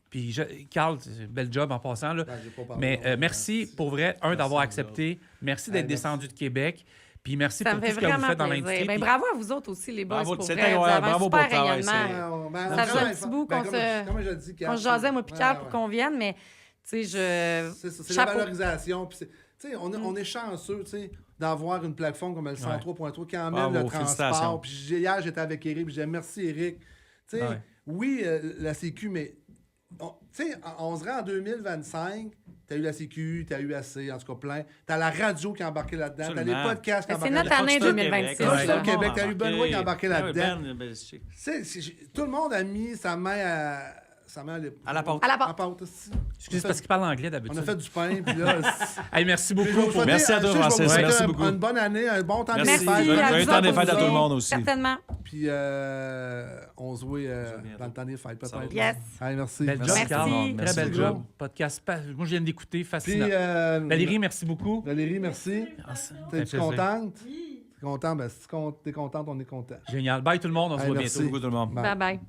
Puis, Carl, bel job en passant. Là. Ben, j'ai pas parlé, Mais non. merci, pour vrai, d'avoir accepté. Merci d'être merci. descendu de Québec. Puis merci Ça pour me tout fait ce que vous vraiment faites dans plaisir. l'industrie. Ben, Puis- bravo à vous autres aussi, les boys, Bravo, pour c'est vrai. Vous incroyable. avez un Bravo pour super le travail, rayonnement. Ben, Ça faisait un petit bout qu'on se- Comme je le dis, Kat, On se jasait, moi, puis Carl, ouais, pour qu'on vienne, mais, tu sais, C'est ça, c'est la Chapeau. valorisation. Puis tu sais, on est chanceux, tu sais, d'avoir une plateforme comme le 103.3 qui emmène Bravo, le félicitations. transport. Puis hier, j'étais avec Eric, puis j'ai dit merci Eric. Tu sais, Ouais. oui, la Sécu, mais tu sais, on se rend en 2025, t'as eu la Sécu, t'as eu AC, en tout cas plein. T'as la radio qui est embarquée là-dedans, t'as les Absolument. podcasts qui Ben, embarquent c'est notre là-dedans. année Tout le 2026. Québec, Tout là. le Québec, t'as eu Benoît qui a embarqué Ah oui, là-dedans. Ben, ben, c'est- Tout le monde a mis sa main à À la porte. À la porte. À la porte aussi. Excusez, c'est parce qu'il parle anglais On d'habitude. a fait du pain, puis là... Hey, merci Puis je vais beaucoup. vous souhaiter, Merci à toi, je vais vous Francis. souhaiter Merci beaucoup. Une bonne année, un bon temps de Merci. Merci fête. à Joyeux vous temps des autres fêtes à tout le monde aussi. Certainement. Puis on se voit dans le temps des fêtes, Ça va. peut-être. Yes. Allez, merci. Bel job, Merci. Carl. Très Merci bel beaucoup. job. Podcast. Moi, je viens d'écouter. Puis, Fascinant. Valérie, merci beaucoup. Valérie, merci. Ah, ça fait T'es-tu plaisir. contente? T'es content? Ben, si t'es contente, on est content. Génial. Bye tout le monde. On se Allez, voit merci. bientôt. Beaucoup tout le monde. Bye. Bye-bye.